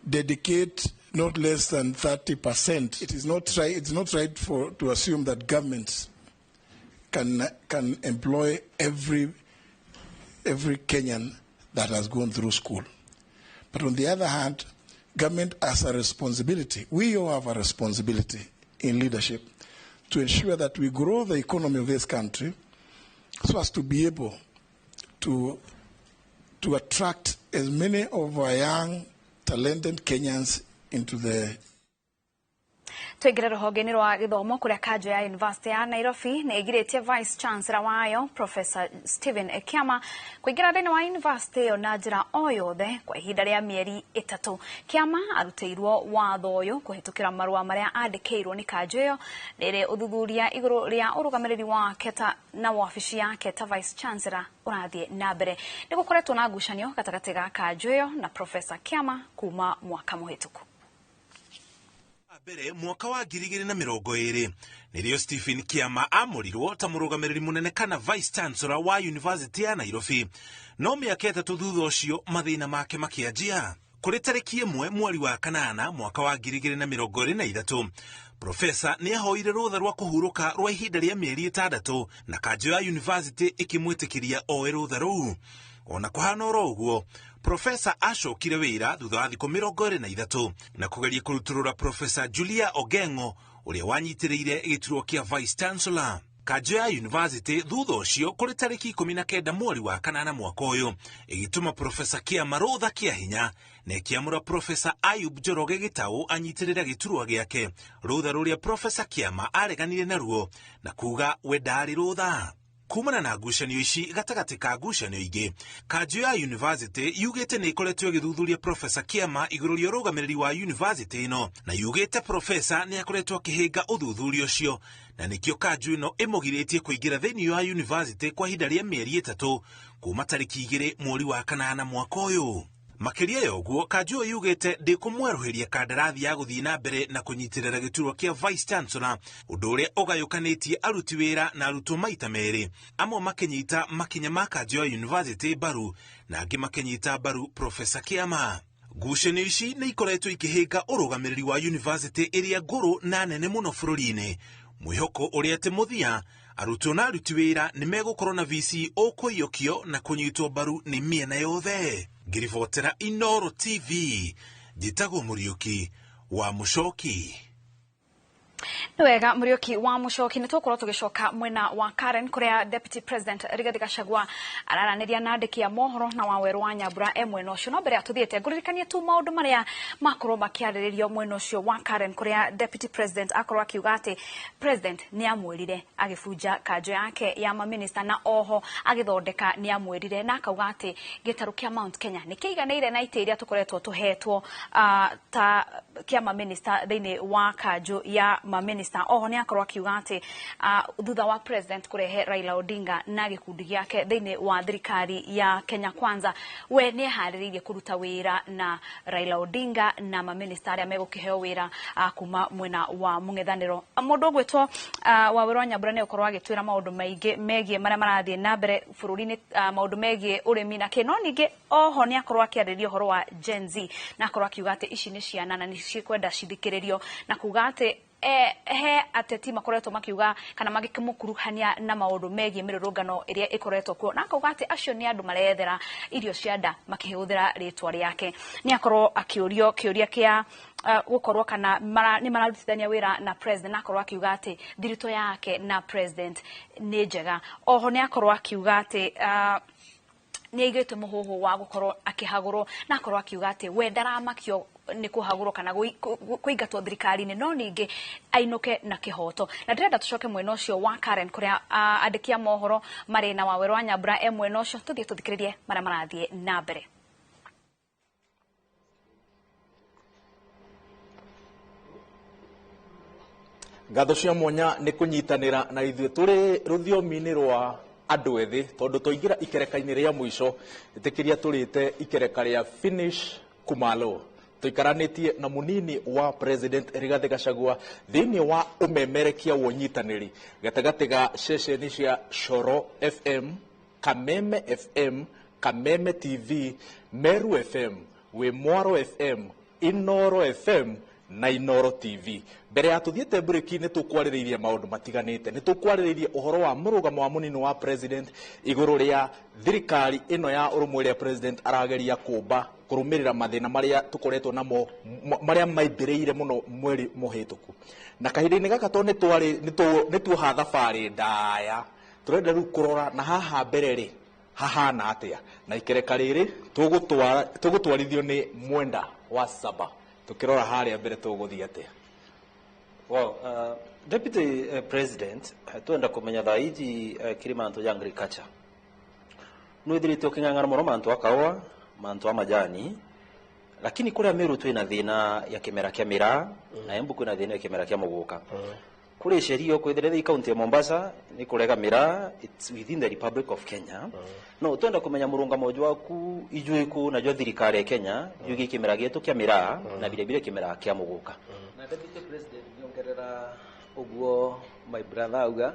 dedicate not less than 30%. It's not right to assume that governments can employ every Kenyan that has gone through school. But on the other hand, government has a responsibility. We all have a responsibility in leadership to ensure that we grow the economy of this country so as to be able to attract as many of our young, talented Kenyans into the Tuingire ruhonge-inĩ rwa gĩthomo kũrĩa kanjũ ya University ya Nairobi nĩ ĩgirĩtie Vice Chancellor wayo Professor Stephen Kiama kũingĩra thĩinĩ wa university ĩyo na njĩra o yothe kwa ihinda rĩa mĩeri 3. Kiama arutĩirwo watho ũyũ kũhĩtũkĩra marũa marĩa andĩkĩirwo nĩ kanjũ ĩyo rĩrĩ ũthuthuria igũrũ rĩa ũrũgamĩrĩri wake na wabici yake ta Vice Chancellor ũrathiĩ na mbere. Nĩ gũkoretwo na ngucanio gatagatĩ ga kanjũ ĩyo na Professor Kiama kuma mwaka mũhĩtũku. Mbere mwaka wa 2020 nĩrĩo Stephen Kiama amorirwo ta mũrũgamĩrĩri mũnene kana Vice Chancellor wa University ya Nairobi. No mĩaka 3 thutha ũcio mathĩna make makĩanjia. Kũrĩ tarĩki 1 mweri wa kanana mwaka wa 2023 Professor nĩ ahoire rũtha rwa kũhurũka rwa ihinda rĩa mĩeri 6 na kanjũ ya university ĩkĩmwĩtĩkĩria oe rũtha rũu. Ona kũhana oro ũguo Professor acokire wĩra thutha wa thikũ 23 na kũgeria kũrutũrũra Professor Julia Ogengo ũrĩa wanyitĩrĩire gĩturwa kĩa Vice Chancellor. Kanjũ ya university thutha ũcio kũrĩ tarĩki 19 mweri wa kanana mwaka ũyũ ĩgĩtũma Professor Kiama rũtha kĩa hinya na ĩkĩamũra Professor Ayub Njoroge Gĩtaũ anyitĩrĩra gĩturwa gĩake, rũtha rũrĩa Professor Kiama areganire naruo na kuga we ndarĩ rũtha. Kumana na ngucanio ici gatagatĩ ka ngucanio ingĩ, kanjũ ya university yugĩte nĩ ĩkoretwo ĩgĩthuthuria Professor Kiama igũrũ rĩa ũrũgamĩrĩri wa university ĩno na yugĩte Professor nĩ akoretwo akĩhĩnga ũthuthuria ũcio na nĩkĩo kanjũ ĩno ĩmũgirĩtie kũingĩra thĩinĩ wa university kwa ihinda rĩa mĩeri 3 kuma tarĩki 2 mweri wa kanana mwaka ũyũ. Makĩria ya ũguo, kanjũ ĩyo yugĩte ndĩkũmweruhĩria kandarathi ya gũthiĩ na mbere na kũnyitĩrĩra gĩturwa kĩa Vice Chancellor, ũndũ ũrĩa ũgayũkanĩtie aruti wĩra na arutwo maita merĩ, amwe makĩnyita makinya ma kanjũ ya university mbaru na angĩ makĩnyita mbaru Professor Kiama. Ngucanio ici nĩ ikoretwo ikĩhĩnga ũrũgamĩrĩri wa university ĩrĩa ngũrũ na nene mũno bũrũri-inĩ, mwĩhoko ũrĩa atĩ mũthia arutwo na aruti wĩra nĩ megũkorwo na VC ũkũiyũkio na kũnyitwo mbaru nĩ mĩena yothe. Ngiribotera Inooro TV, njĩtagwo Mũriũki wa Mũcoki. Wega Murioki wa mucoki ni tukorwo tugicoka mwena wa Karen kuria Deputy President Rigathi Gachagua araraniria na andiki ya mohoro na Waweru wa Nyambura mwena ucio. No mbere atuthiete nguririkanie tu maundu maria makorwo makiariririo mwena ucio wa Karen kuria Deputy President akorwo akiuga ati President ni amwirire agifunja kanjo yake ya maminista na oho agithondeka ni amwirire na akauga ati gitaru kia Mount Kenya ni kiiganeire na ite iria tukoretwo tuhetwo ta kia maminista thiini wa kanjo ya maminista. Oho ni akorwo akiuga ati thutha wa President kurehe Raila Odinga na gikundi giake thiini wa thirikari ya Kenya Kwanza, we ni hariririe kuruta wira na Raila Odinga na maminista aria megukiheo wira kuma mwena wa mung'ethaniro. Mundu gwitwo Waweru wa Nyambura ni ukorwo agitwira maundu maingi megie maria marathie na mbere bururi-ini, maundu megie urimi na kino ningi. Oho ni akorwo akiaririria horo wa Gen Z na akorwo akiuga ati ici ni ciana na ni cikwenda cithikiririo na kuga ati he ateti makoretwo makiuga kana magikimukuruhania na maundu megie mirurungano iria ikoretwo kuo, na akauga ati acio ni andu marethera irio cia nda makihuthira ritwa riake. Ni akorwo akiurio kiuria kia gukorwo kana ni mararutithania wira na President, na akorwo akiuga ati thirito yake na President ni njega. Oho ni akorwo akiuga ati ni aigite muhuhu wa gukorwo akihagurwo na akorwo akiuga ati we ndaramakio ni kuhagurwo kana kuingatwo thirikari-ini, no ningi ainuke na kihoto. Na ndirenda tucoke mwena ucio wa Karen kuria andikia mohoro mari na Waweru wa Nyambura mwena ucio tuthie tuthikiririe maria marathie na mbere. Ngatho cia mwanya ni kunyitanira na ithuĩ turi ruthiomi-ini rwa andu ethi tondu toingira ikereka-ini ria mwico itikiria turite ikereka ria finish kumalo tuikaranitie na munini wa President Rigathi Gachagua thiini wa umemerekia wa unyitaniri gatagati ga ceceni cia Coro FM, Kameme FM, Kameme TV, Meru FM, Wimwaro FM, Inoro FM na Inoro TV. Mbere ya tuthiete breaki ni tukwaririria maundu matiganite, ni tukwaririria uhoro wa murugamo wa munini wa President iguru ria thirikari ino ya urumwe ria President arageria kumba kurumirira mathina maria tukoretwo namo maria maibiriire muno mweri muhituku. Na kahinda-ini gaka to ni tuha thabari ndaya turenda riu kurora na haha mbere ri hahana atia na ikereka riri tugutwarithio ni Mwenda wa Saba tukirora haria mbere tuguthia atia. Well, Deputy President, tuenda kumenya thaiji kiri mantu ya agriculture nwithirite uking'ang'ana muno mantu akawa mantu wa majani, lakini kuria Meru twina thina ya kimera kia miraa na Embu kwina thina ya kimera kia muguka. Kuri sherio kwithirite county ya Mombasa ni kurega miraa, it's within the Republic of Kenya. No twenda kumenya murungamo waku ijuiku na jo thirikari ya Kenya yugi kimera gitu kia miraa na vile vile kimera kia muguka. Na Deputy President nyongerera uguo my brother auga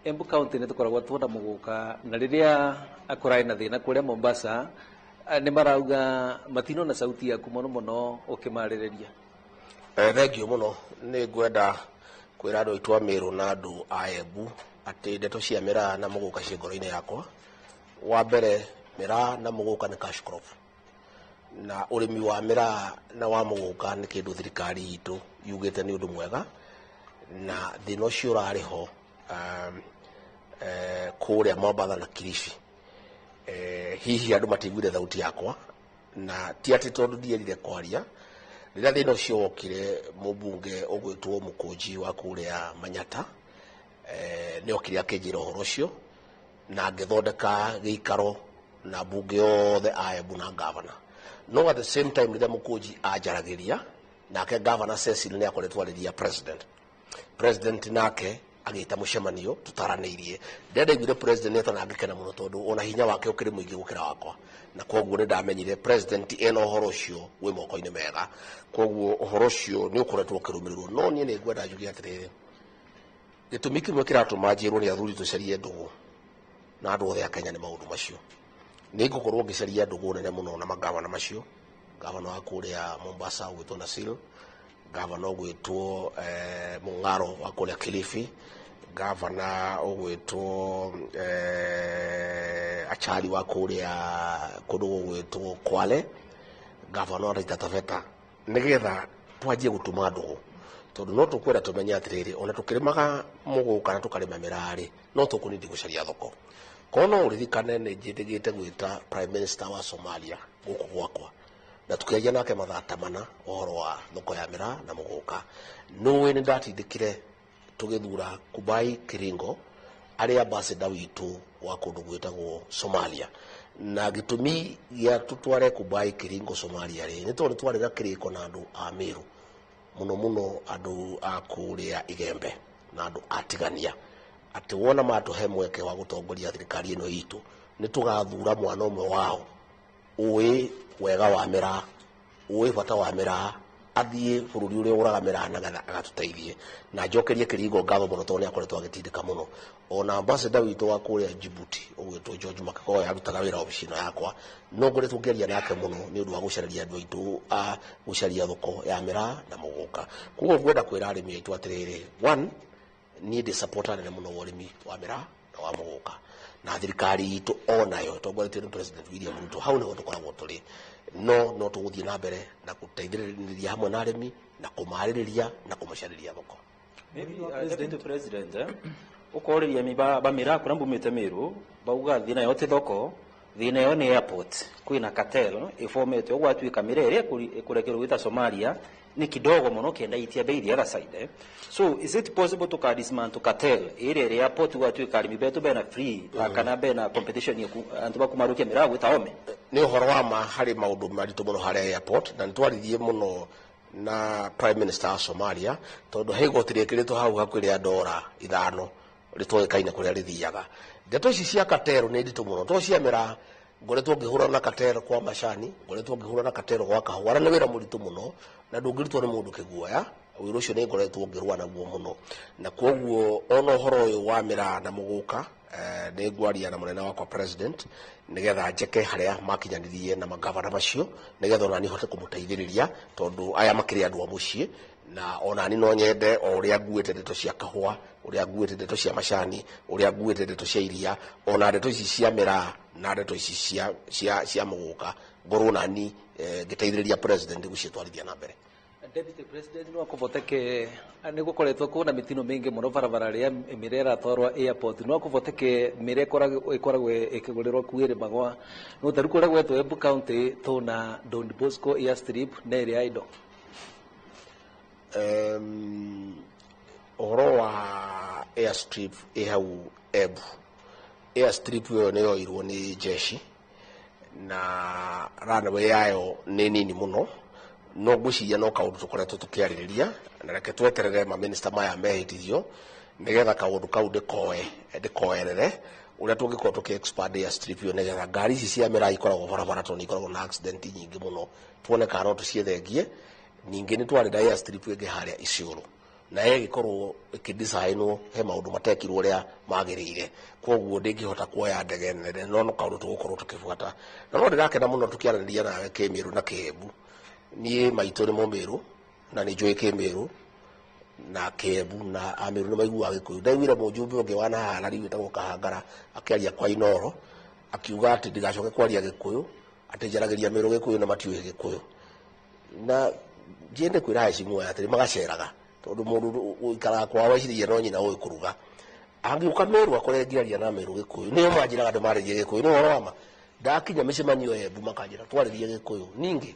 Embu county ni tukoragwo twona muguka na riria akurai na thina kuria Mombasa ni marauga matino na sauti yaku muno muno ukimaririria. Thengio muno ni ngwenda kwira andu aitwa Meru na andu a Embu ati ndeto cia miraa na muguka cia ngoro-ini yakwa. Wa mbere miraa na muguka ni cash crop, na urimi wa miraa na wa muguka ni kindu thirikari itu yugite ni undu mwega, na thina ucio urari ho kuria Mombasa na Kilifi. Hihi andu matiguire thauti yakwa na ti ati tondu ndierire kwaria. Rĩrĩa thĩna ũcio wokire mũmbunge ũgwĩtwo Mũkũnji wa kũrĩa Manyata nĩ okire akĩnjĩra ũhoro ũcio na ngĩthondeka gĩikaro na mbunge yothe a Embu na gavana. No at the same time rĩrĩa Mũkũnji anjaragĩria nake gavana Cecil nĩ akoretwo arĩria president nake agĩta mũcemanio tutaranĩirie. Ndĩraiguire president nĩ angĩkena mũno tondũ ona hinya wake ũkĩrĩ mũingĩ gũkĩra wakwa, na koguo nĩ ndamenyire president ena ũhoro ũcio wĩ moko-inĩ mega, koguo ũhoro ũcio nĩ ũkoretwo ũkĩrũmĩrĩrwo. No niĩ nĩ ngwenda njuge atĩrĩrĩ, gĩtũmi kĩmwe kĩratũma njĩrwo nĩ athuri tũcarie ndũgũ na andũ othe a Kenya nĩ maũndũ macio. Nĩ ngũkorwo ngĩcaria ndũgũ nene mũno na magavana macio, gavana wa kũrĩa Mombasa ũgwĩtwo Nasil, gavana ũgwĩtwo Mung'aro wa kũrĩa Kilifi, gavana ũgwĩtwo Achari wa kũrĩa kũndũ ũgwĩtwo Kwale, gavana wa Taita Taveta, nĩgetha twanjie gũtuma ndũgũ tondu no tukwenda tumenye atiriri ona tukirimaga muguka na tukarima mirari no tukunindi gucaria thoko kono uririkane ni njindigite gwita prime minister wa Somalia guku gwakwa na tukiaria nake mathata mana ohoro wa thoko ya mira na muguka no ni ndatindikire tugithura Kubai Kiringo ari ambassador witu wa kundu gwitagwo Somalia na gitumi ya tutware Kubai Kiringo Somalia ri ni tondu twarira kiriko na andu a Meru muno andu a kuria Igembe na andu atigania ati wona matuhe mweke wa gutongoria thirikari ino itu ni tugathura mwana umwe wao uwi wega wa mira uwi bata wa mira athie bururi uria uraga mira na gatha agatuteithie na njokerie Kiringo ngatho muno tondu akoretwo agitindika muno ona ambassador witu wa kuria Djibouti ugwitwo George Makakoya arutaga wira obicino yakwa no ngoretwo ngeria nake muno ni undu wa gucaria andu aitu a gucaria thoko ya mira na muguka kugo ngwenda kwira arimi aitu atiriri one ni de supportane na muno urimi wa mira na wa muguka na thirikari itu onayo tongoretio ni President William Ruto hau niho tukoragwo turi no tuguthie na mbere na guteithĩrĩria hamwe na arimi na kumarĩrĩria na kumacariria thoko. President ukoriria miba mira kuna mbumite Meru bauga thina yote thoko thina yo ni airport kwina cartel ifomete ogwatuika mirere kurekero wita Somalia ni kidogo muno kenda itia bei the other side so is it possible to dismantle cartel ire airport gwatuika arimi betu bena free kana bena competition ya antu bakumarukia mira wita ome ni uhoro wa ma hari maundu maritu muno hari airport na ntwarithie muno na prime minister wa Somalia tondu heigotire kirito hau hakwiri andora ithano ritwekaine kuria rithiaga ndeto ici cia cartel ni nditu muno to cia mira ngoretwo ngihura na cartel kwa macani ngoretwo ngihura na cartel kwa kahwara na wira muritu muno na ndungiritwo ni mundu kiguoya wira ucio ni ngoretwo ngirwa naguo muno na koguo ono horo uyu wa mira na muguka ni ngwaria na munene wakwa president nigetha njeke haria makinyanirie na magavana macio nigetha ona ni hote kumuteithiriria tondu aya makiri andu a mucii na ona ni no nyende o uria nguite ndeto cia kahua uria nguite ndeto cia macani uria nguite ndeto cia iria ona ndeto ici cia mira na ndeto ici cia muguka ngorwo nani ngiteithiriria president gucitwarithia na mbere. Deputy President no akuvoteke ni gukoretwo kuna mitino mingi muno barabara ria mirera twarwa airport no akuvoteke mire ikoragwo ikigurirwo kuire magwa no taru kora gwetwo Embu County tuna Don Bosco airstrip na area ido ohoro wa airstrip ehau Embu airstrip yo ne yoirwo ni jeshi na runway yayo ni nini muno no guciria no kaundu tukoretwo tukiaririria na reke tweterere ma minister maya mehitithio nigetha kaundu kau ndikoerere uria tungikorwo tuki expand airstrip yo nigetha ngari ici cia mira ikoragwo barabara to ni ikoragwo na accident nyingi muno tuone kana no tuciethengie ningi ni twarenda airstrip ingi haria Isiolo na igikorwo ikidesignwo he maundu matekirwo uria magirire koguo ndingihota kuoya ndege nene no kaundu tugukorwo tukifuata na no ndirakena muno tukiaraniria nawe Kimiru na Kiembu ni maitu ni Mumiru na ni njui Kimiru na Kiembu na Amiru ni maigua Gikuyu ndaiguire mujumbe ungi wana hala riu witagwo Kahangara akiaria kwa Inoro akiuga ati ndigacoke kwaria Gikuyu ati njaragiria Miru Gikuyu na matiuĩ Gikuyu na njende kwira hecimu ya atiri magaceraga tondu mundu uikara kwa weciria no nyina uĩ kuruga angiuka Miru akore ngiraria na Miru Gikuyu nio manjiraga ndimaririe Gikuyu no horo wama ndakinya micemanio Embu makanjira twaririe Gikuyu ningi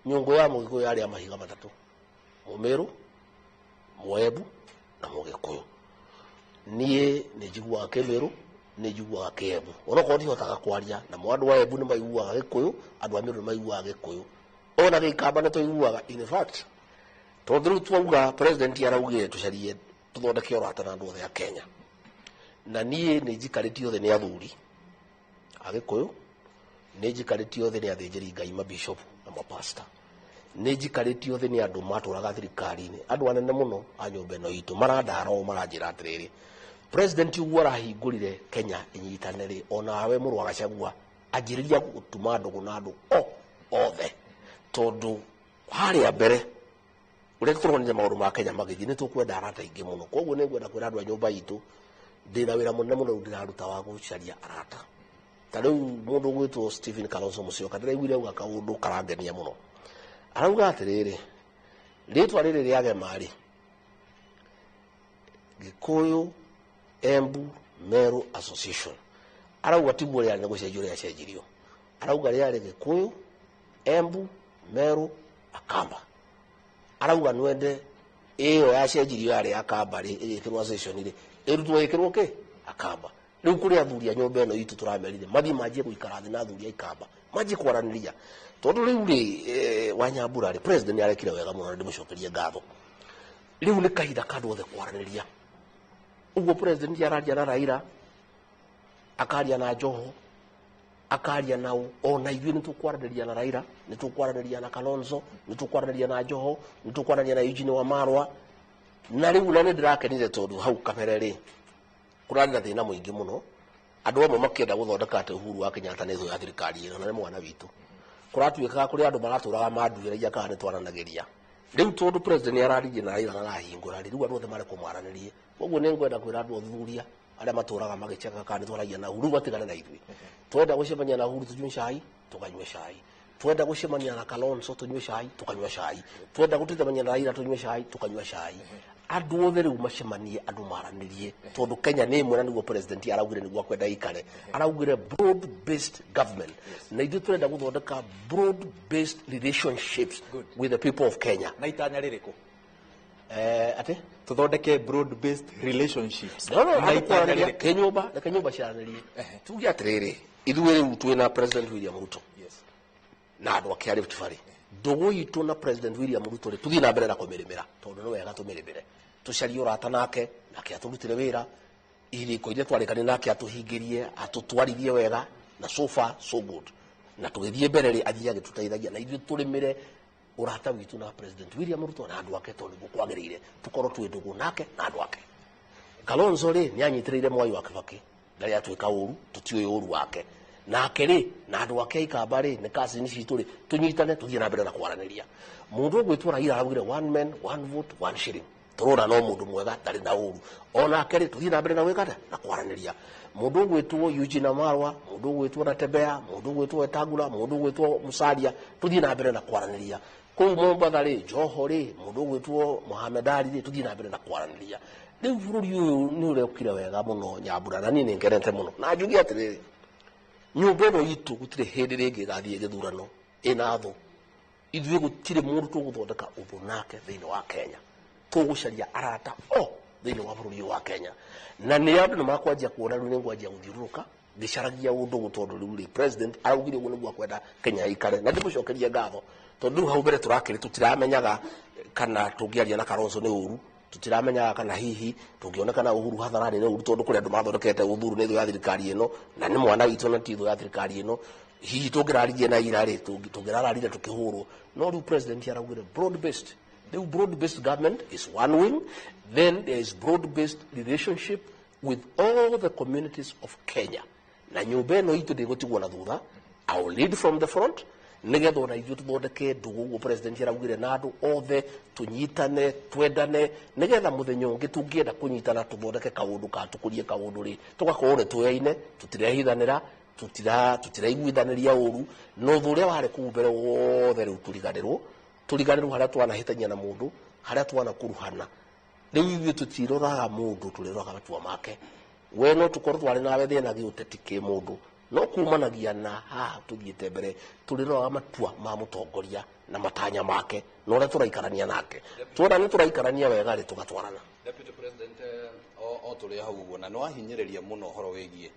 nyungu ya Mugikuyu yari amahiga matatu Mumiru Muembu na Mugikuyu nie ni njiguaga Kimiru ni njiguaga Kiembu ona ko ndihotaga kwaria na mwandu wa Embu ni maiguaga Gikuyu andu a Miru ni maiguaga Gikuyu ona Gikamba ni tuiguaga in fact tondu twauga president araugire tucarie tuthondeke urata na andu othe a Kenya na nie ni njikaritio othe ni athuri a Gikuyu ni njikaritio othe ni athinjiri Ngai mabishop na mapasta ni njikaritio othe ni andu maturaga thirikari-ini andu anene muno a nyumba ino itu marandaro maranjira atiriri president ugu arahingurire Kenya inyitanire ona we Muru wa Gachagua anjiriria gutuma ndugu na andu othe tondu haria mbere uria turonire maundu ma Kenya magithi ni tukwenda arata ingi muno koguo ni ngwenda kwira andu a nyumba itu ndina wira munene muno ndiraruta wa gucaria arata tariu mundu gwitwo Stephen Kalonzo Musyoka ndiraiguire uga kaundu karangenia muno arauga atiriri ritwa riri riage mari Gikuyu Embu Meru Association arauga timu ya negotiation ya cenjirio arauga yale Gikuyu Embu Meru Akamba arauga nwende iyo ya cenjirio yale Akamba ri ikirwa association ri irutwo ikirwo ke Akamba riu kuri athuri a nyomba eno itu turamerire mathi manjie guikara thi na athuri a Ikamba manjie kwaraniria tondu riu ri Wanyambura ri president arekire wega muno ndimucokerie ngatho riu ni kahinda kandu othe kwaraniria ugo president yararia na Raila akaria na Joho akaria nao ona ithuĩ nĩtũkwaraniria na Raila nĩtũkwaraniria na Kalonzo nĩtũkwaraniria na Joho nĩtũkwaraniria na Eugene Wamalwa na rĩu na nĩndĩrakenire tondũ hau kabere rĩ kũrarĩ na thĩna mũingĩ mũno andũ amwe makĩenda gũthondeka atĩ Uhuru wa Kenyatta nĩ thũ ya thirikari ĩno na nĩ mwana witũ kũratuĩkaga kũrĩ andũ maratũraga manduĩragia kana nĩtwaranagĩria rĩu tondũ president araririe na Raila na arahingũra rĩu andũ othe marĩ kũmwaranirie koguo nĩ ngwenda kwĩra andũ othuthuria arĩa matũraga magĩcheka kana nĩtwaragia na Uhuru batigane na ithuĩ twenda gũcemania na Uhuru tunyue cai tukanyue cai twenda gũcemania na Kalonzo tunyue cai tukanyua cai twenda gũteithania na Raila tunyue cai tukanyua cai andũ othe rĩu macemanie andũ maranirie tondũ Kenya nĩ ĩmwe na nĩguo president araugire nĩguo kwenda ikare araugire broad based government na ithuĩ tũrenda gũthondeka broad based relationships with the people of Kenya na itanya rĩrĩkũ ate tuthondeke broad based relationships na itanya kenyumba ciaranirie tuge atiriri ithuĩ rĩu twĩna president William Ruto na andũ ake a Rift Valley ndũgũ itũ na president William Ruto rĩ tuthiĩ na mbere na kũmĩrĩmĩra tondũ nĩ wega tũmĩrĩmĩre tũcarie ũrata nake nake atũrutire wĩra irĩko iria twarĩkanĩire nake atũhingĩrie atũtwarithie wega na so far so good na tũgĩthiĩ mbere rĩ athiĩ agĩtũteithagia na ithuĩ tũrĩmĩre urata witu na president William Ruto na andu ake tondu kwagirire tukorwo twi ndugu nake na andu ake Kalonzo ri ni anyitiriire Mwai wa Kibaki ndari atwika uru tutiwe uru wake nake ri na andu ake Ikamba ri ni kasini citu ri tunyitane tuthie na mbere na kwaraniria mundu gwitwa Raila aragire one man one vote one shilling turora no mundu mwega tari na uru ona akeri tuthie na mbere na wikata na kwaraniria mundu gwitwo Eugene Wamalwa mundu gwitwo Natembeya mundu gwitwo Wetangula mundu gwitwo Musalia tuthie na mbere na kwaraniria kuu Mombatha ri Joho ri mundu gwitwo Mohamed Ali ri tuthie na mbere na kwaraniria riu bururi uyu ni urekire wega muno Nyambura na ni ngerente muno na njugi atiriri nyumba ino itu gutire hindi ringi gathie githurano ina tho ithuĩ gutire mundu tuguthondeka uthu nake thiini wa Kenya tugucaria arata thiini wa bururi wa Kenya na ni andu ni makwanjia kuona riu ni ngwanjia guthiururuka ngicaragia undu gutondu riu ri president araugire uguo niguo kwenda Kenya ikare na ndimucokerie ngatho tondu hau mbere turakiri tutiramenyaga kana tungiaria na Kalonzo ni uru tutiramenyaga kana hihi tungionekana Uhuru hatharani ni uru tondu kuri andu mathondekete Uhuru ni thu ya thirikari ino na ni mwana witu na ti thu ya thirikari ino hihi tungiraririe na ira ri tungirararire tukihurwo no riu president araugire broad based the broad based government is one wing then there is broad based relationship with all the communities of Kenya na nyumba ino itu ndigũtigwo na thutha I will lead from the front nigetha ona ithuĩ tũthondeke ndugu ũguo president araugire na andũ othe tunyitane twendane nigetha mũthenya ũngĩ tũngĩenda kũnyitana tũthondeke kaũndũ ka tũkũrie kaũndũ rĩ tũgakorwo nĩ twĩaine tũtirehithanĩra tutiraiguithanĩria ũru no ũthũ ũrĩa warĩ kũu mbere wothe rĩu tũriganĩrwo harĩa twanahĩtania na mũndũ harĩa twanakuruhana rĩu ithuĩ tũtiroraga mũndũ tũrĩroraga matua make we no tũkorwo twarĩ nawe thĩna gĩũteti kĩ mũndũ no kumanagia na haha tuthiĩte mbere tũrĩroraga matua ma mũtongoria na matanya make na ũrĩa tũraikarania nake tuona nĩ tũraikarania wega rĩ tũgatwarana Deputy President o tũrĩ hau ũguo na nĩ wahinyĩrĩria mũno ũhoro wĩgiĩ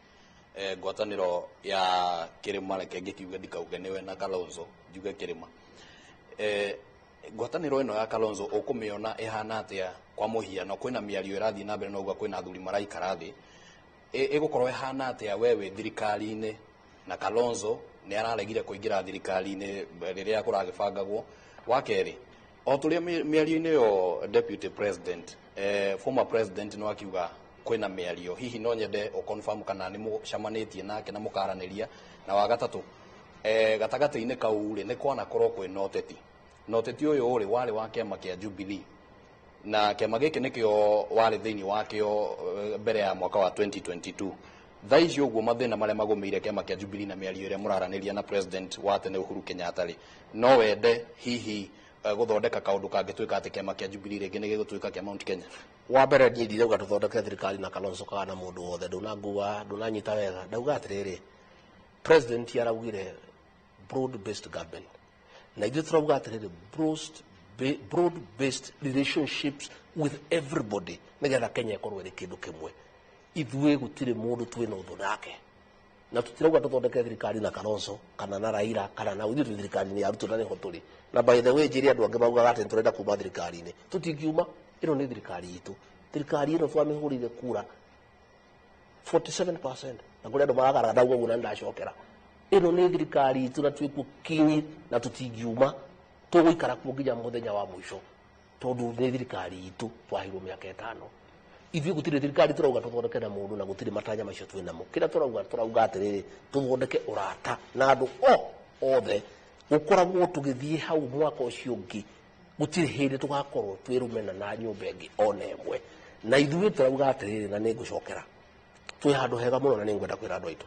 ngwatanĩro ya kĩrĩma reke ngĩkiuga ndikauge nĩwe na Kalonzo njuge kĩrĩma ngwatanĩro ĩno ya Kalonzo ũkũmĩona ĩhana atĩa kwa mũhiano kwĩna mĩario ĩrathiĩ na mbere na ũguo kwĩna athuri maraikara thĩ ĩgũkorwo ĩhana atĩa wewe thirikari-inĩ na Kalonzo nĩ araregire kũingĩra thirikari-inĩ rĩrĩa kũragĩbangagwo wa kerĩ o tũrĩa mĩario-inĩ yo Deputy President former president no akiuga kwĩna mĩario hihi no nyende o confirm kana nĩ mũcamanĩtie nake na mũkaranĩria na wa gatatũ gatagatĩ-inĩ kau rĩ nĩ kwanakorwo kwĩna ũteti na ũteti ũyũ ũrĩ warĩ wa kĩama kĩa Jubilee na kĩama gĩkĩ nĩkĩo warĩ thĩinĩ wakĩo mbere ya mwaka wa 2022 thaa ici ũguo mathĩna marĩa magũmĩire kĩama kĩa Jubilee na mĩario ĩrĩa mũraranĩria na president wa tene Uhuru Kenyatta rĩ no wende hihi guthondeka kaundu kangituika ati kiama kia Jubilee ringi ni gigutuika kia Mount Kenya? Wa mbere ni ndirauga tuthondeke thirikari na Kalonzo kana mundu wothe ndunanyita wega. Ndauga atiriri, president araugire broad based government, na ithuĩ turauga atiriri broad based relationships with everybody nigetha Kenya ikorwo iri kindu kimwe. Ithuĩ gutire mundu twina uthu nake, na tutirauga tuthondeke thirikari na Kalonzo kana na Raila kana na ithuĩ thirikari ni arutu na niho turi. Na by the way njiri andu angi maugaga ati turenda kuma thirikari-ini, tutingiuma. Ino ni thirikari itu. Thirikari ino twamihurire kura 47%, na kuri andu maragaragara uguo na ndacokera. Ino ni thirikari itu na twiku kinyi na tutingiuma, tuguikara kuo nginya muthenya wa mwisho tondu ni thirikari itu twahirwo miaka 5. Ithuĩ gutire thirikari turauga tuthondeke na mundu na gutire matanya macio twinamo. Kira turauga atiriri tuthondeke urata na andu othe gukoragwo tugithie hau mwaka ucio ungi gutire hindi tugakorwo twirumena na nyumba ingi ona imwe. Na ithuĩ turauga atiriri na ningucokera twi handu hega muno na ningwenda kwira andu aitu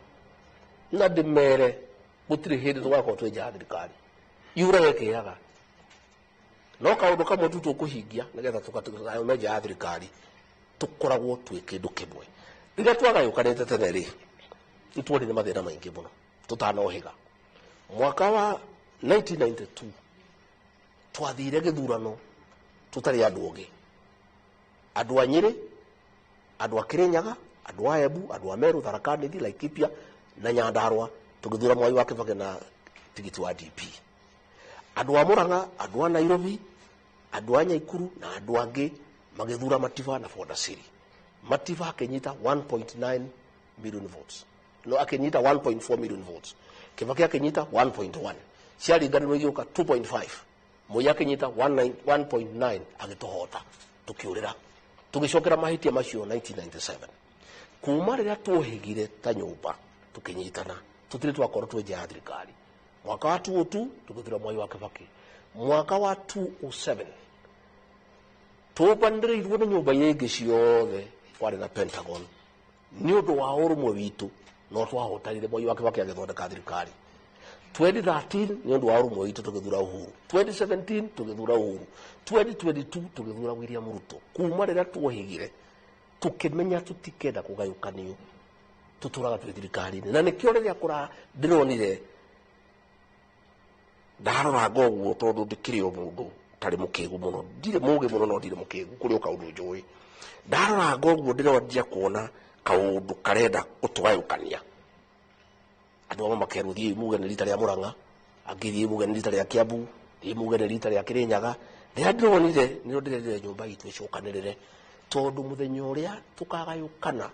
na ndimere gutire hindi tugakorwo twi nja thirikari yura kiaga no kaundu kamwe tu tukuhingia nigetha tukatuga nja ya thirikari tukoragwo twi kindu kimwe. Rĩrĩa twagayũkanĩte tene rĩ, nĩtuonire mathĩna maingĩ mũno tutanohiga. Mwaka wa 1992 twathire gĩthurano tutarĩ andũ ũngĩ, andũ a Nyĩrĩ, andũ a Kĩrĩnyaga, andũ a Embu, andũ a Meru, Tharaka Nithi, Laikipia na Nyandarua, tũgĩthura Mwai wa Kĩbakĩ na tigiti wa DP. Andũ a Murang'a, andũ a Nairobi, andũ a Nyaikuru na andũ angĩ magithura Matiba na Fondasiri. Matiba akenyita 1.9 million votes. No akenyita 1.4 million votes. Kibaki akenyita 1.1. Ciaringanirwo igĩũka 2.5. Moi akenyita 1.9 agĩtũhota tukiurira. Tugĩcokera mahĩtia macio 1997. Kuma rĩrĩa tuohigire ta nyũmba tukinyitana tutire twakorwo twe nja ya thirikari. Mwaka wa 2002 tugĩthura Mwai wa Kĩbakĩ. Mwaka wa 2007 tubandirirwo nĩ nyũmba ingĩ ciothe kwarĩ na Pentagon nĩ ũndũ wa ũrũmwe witũ no twahotanire Mwai wa Kĩbakĩ agĩthondeka thirikari. 2013 nĩ ũndũ wa ũrũmwe witũ tũgĩthura Uhuru. 2017 tũgĩthura Uhuru. 2022 tũgĩthura William Ruto. Kuma rĩrĩa tuohigire tukimenya tutikenda kũgayũkanio tuturaga twĩ thirikari-inĩ. Na nĩkĩo rĩrĩa ndĩronire ndarora ngoguo tondũ ndĩkĩrĩ o mũndũ tari mukigu muno, ndire muge muno no ndire mukigu kuri o kaundu njui. Ndarora ngoguo ndirondia kuona kaundu karenda gutugayukania. Andu amwe makeruthie muge ni rita ria Murang'a, angithie muge ni rita ria Kiambu, muge ni rita ria Kirinyaga. Rĩrĩa ndĩronire nĩrĩo ndĩrendire nyũmba itũ ĩcokanĩrĩre tondu muthenya ũrĩa tukagayũkana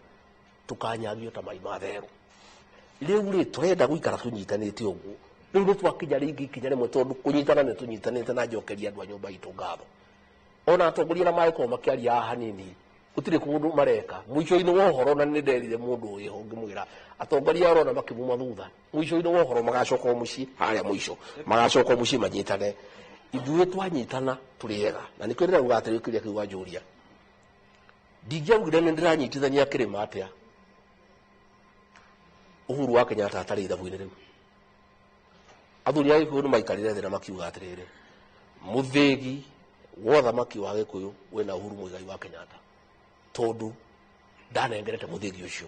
tukanyagio ta mai matherũ. Rĩu rĩ turenda guikara tunyitanĩte ũguo. Rĩu nĩ twakinya rĩngĩ ikinya rĩmwe tondu kunyitana nĩ tunyitanĩte na njokeria andũ a nyũmba itũ ngatho. Ona atongoria na maĩkorwo makĩaria haha hanini gũtirĩ kũndũ mareka. Mũico-inĩ wa ũhoro na nĩ nderire mũndũ ũyũ ngĩmwĩra atongoria arona makĩmuma thutha. Mũico-inĩ wa ũhoro magacoka mũciĩ harĩa mũico magacoka mũciĩ manyitane. Ithuĩ twanyitana tũrĩ ega na nĩkĩo ndĩrauga atĩrĩ kĩrĩa kĩu wanjũria. Ndingĩaugire nĩ ndĩranyitithania kĩrĩma atĩa Uhuru wa Kenyatta atarĩ ithabu-inĩ rĩu. Athuri a Gĩkũyũ nĩ maikarire thĩ na makiuga atĩrĩrĩ, mũthĩgi wa ũthamaki wa Gĩkũyũ wĩna Uhuru Muigai wa Kenyatta tondu ndanengerete mũthĩgi ũcio.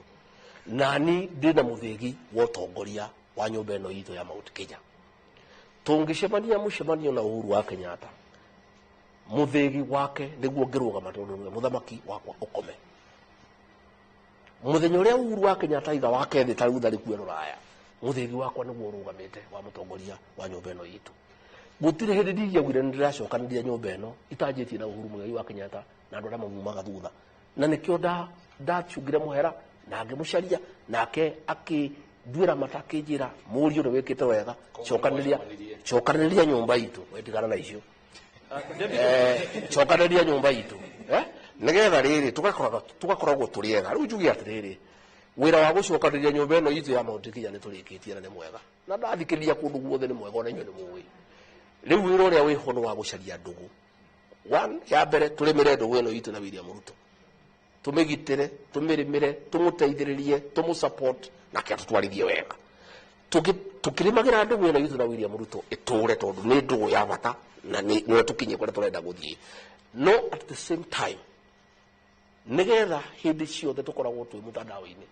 Nani ndĩna mũthĩgi wa ũtongoria wa nyũmba ĩno itũ ya Mount Kenya. Tũngĩcemania mũcemanio na Uhuru wa Kenyatta, mũthĩgi wake nĩguo ngĩrũgama tondu nĩwe mũthamaki wakwa ũkome. Mũthenya ũrĩa Uhuru wa Kenyatta aiga wake thĩ ta rĩu tharĩ rũraya, mũthĩgi wakwa nĩguo ũrũgamĩte wa mũtongoria wa nyũmba ĩno itũ. Gũtirĩ hĩndĩ ndingĩaugire nĩ ndĩracokanĩria nyũmba ĩno itanjĩtie na Uhuru Muigai wa Kenyatta na andũ arĩa maumaga thutha. Na nĩkĩo ndacungire mũhera na ngĩmũcaria nake akĩnduĩra mata akĩnjĩra mũriũ nĩ wĩkĩte wega, cokanĩrĩria nyũmba itũ. Wetigana na icio, cokanĩrĩria nyũmba itũ nĩgetha rĩrĩ tugakoragwo tũrĩ ega. Rĩu njuge atĩrĩrĩ, wĩra wa gũcokanĩrĩria nyũmba ĩno itũ ya Mount Kenya nĩ tũrĩkĩtie na nĩ mwega, na ndathikĩrĩria kũndũ guothe nĩ mwega, ona inyuĩ nĩ mũĩ. Rĩu wĩra ũrĩa wĩho nĩ wa gũcaria ndũgũ. Ya mbere tũrĩmĩre ndũgũ ĩno itũ na William Ruto, tũmĩgitĩre, tũmĩrĩmĩre, tũmũteithĩrĩrie, tũmũsupport na kĩa tũtwarithie wega. Tũkĩrĩmagĩra ndũgũ ĩno itũ na William Ruto ĩtũre tondu nĩ ndũgũ ya bata na nä tukinye kå rä a tå renda gå thiä no at the same time nigetha hindi ciothe tukoragwo twi mutandao-ini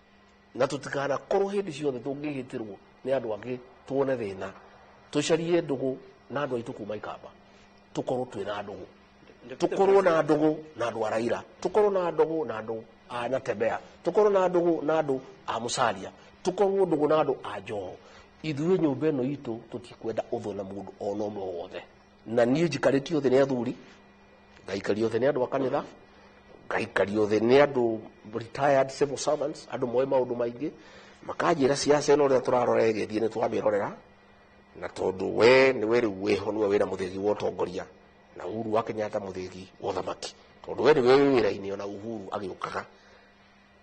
na tutikana korwo hindi ciothe tungihitirwo ni andu angi tuone thina tucarie ndugu na andu aitu kuma Ikamba tukorwo twina ndugu tukorwo na ndugu na andu araira tukorwo na ndugu na andu a Natembea tukorwo na ndugu na andu a Musalia tukorwo ndugu na andu a Joho ithuĩ nyũmba ĩno itũ tũtikwenda ũthũ na mũndũ ona ũmwe wothe na niĩ njikarĩtio thĩ nĩ athuri ngaikario thĩ nĩ andũ a kanitha ngaikario thĩ nĩ andũ retired civil servants andũ moĩ maũndũ maingĩ makanjĩra ciaca ĩno ũrĩa tũrarora ĩgĩthiĩ nĩ twamĩrorera na tondũ we nĩwe rĩu wĩho nĩwe wĩna mũthĩgi wa ũtongoria na Uhuru wa Kenyatta mũthĩgi wa ũthamaki tondũ we nĩwe wĩ wĩra-inĩ ona Uhuru agĩũkaga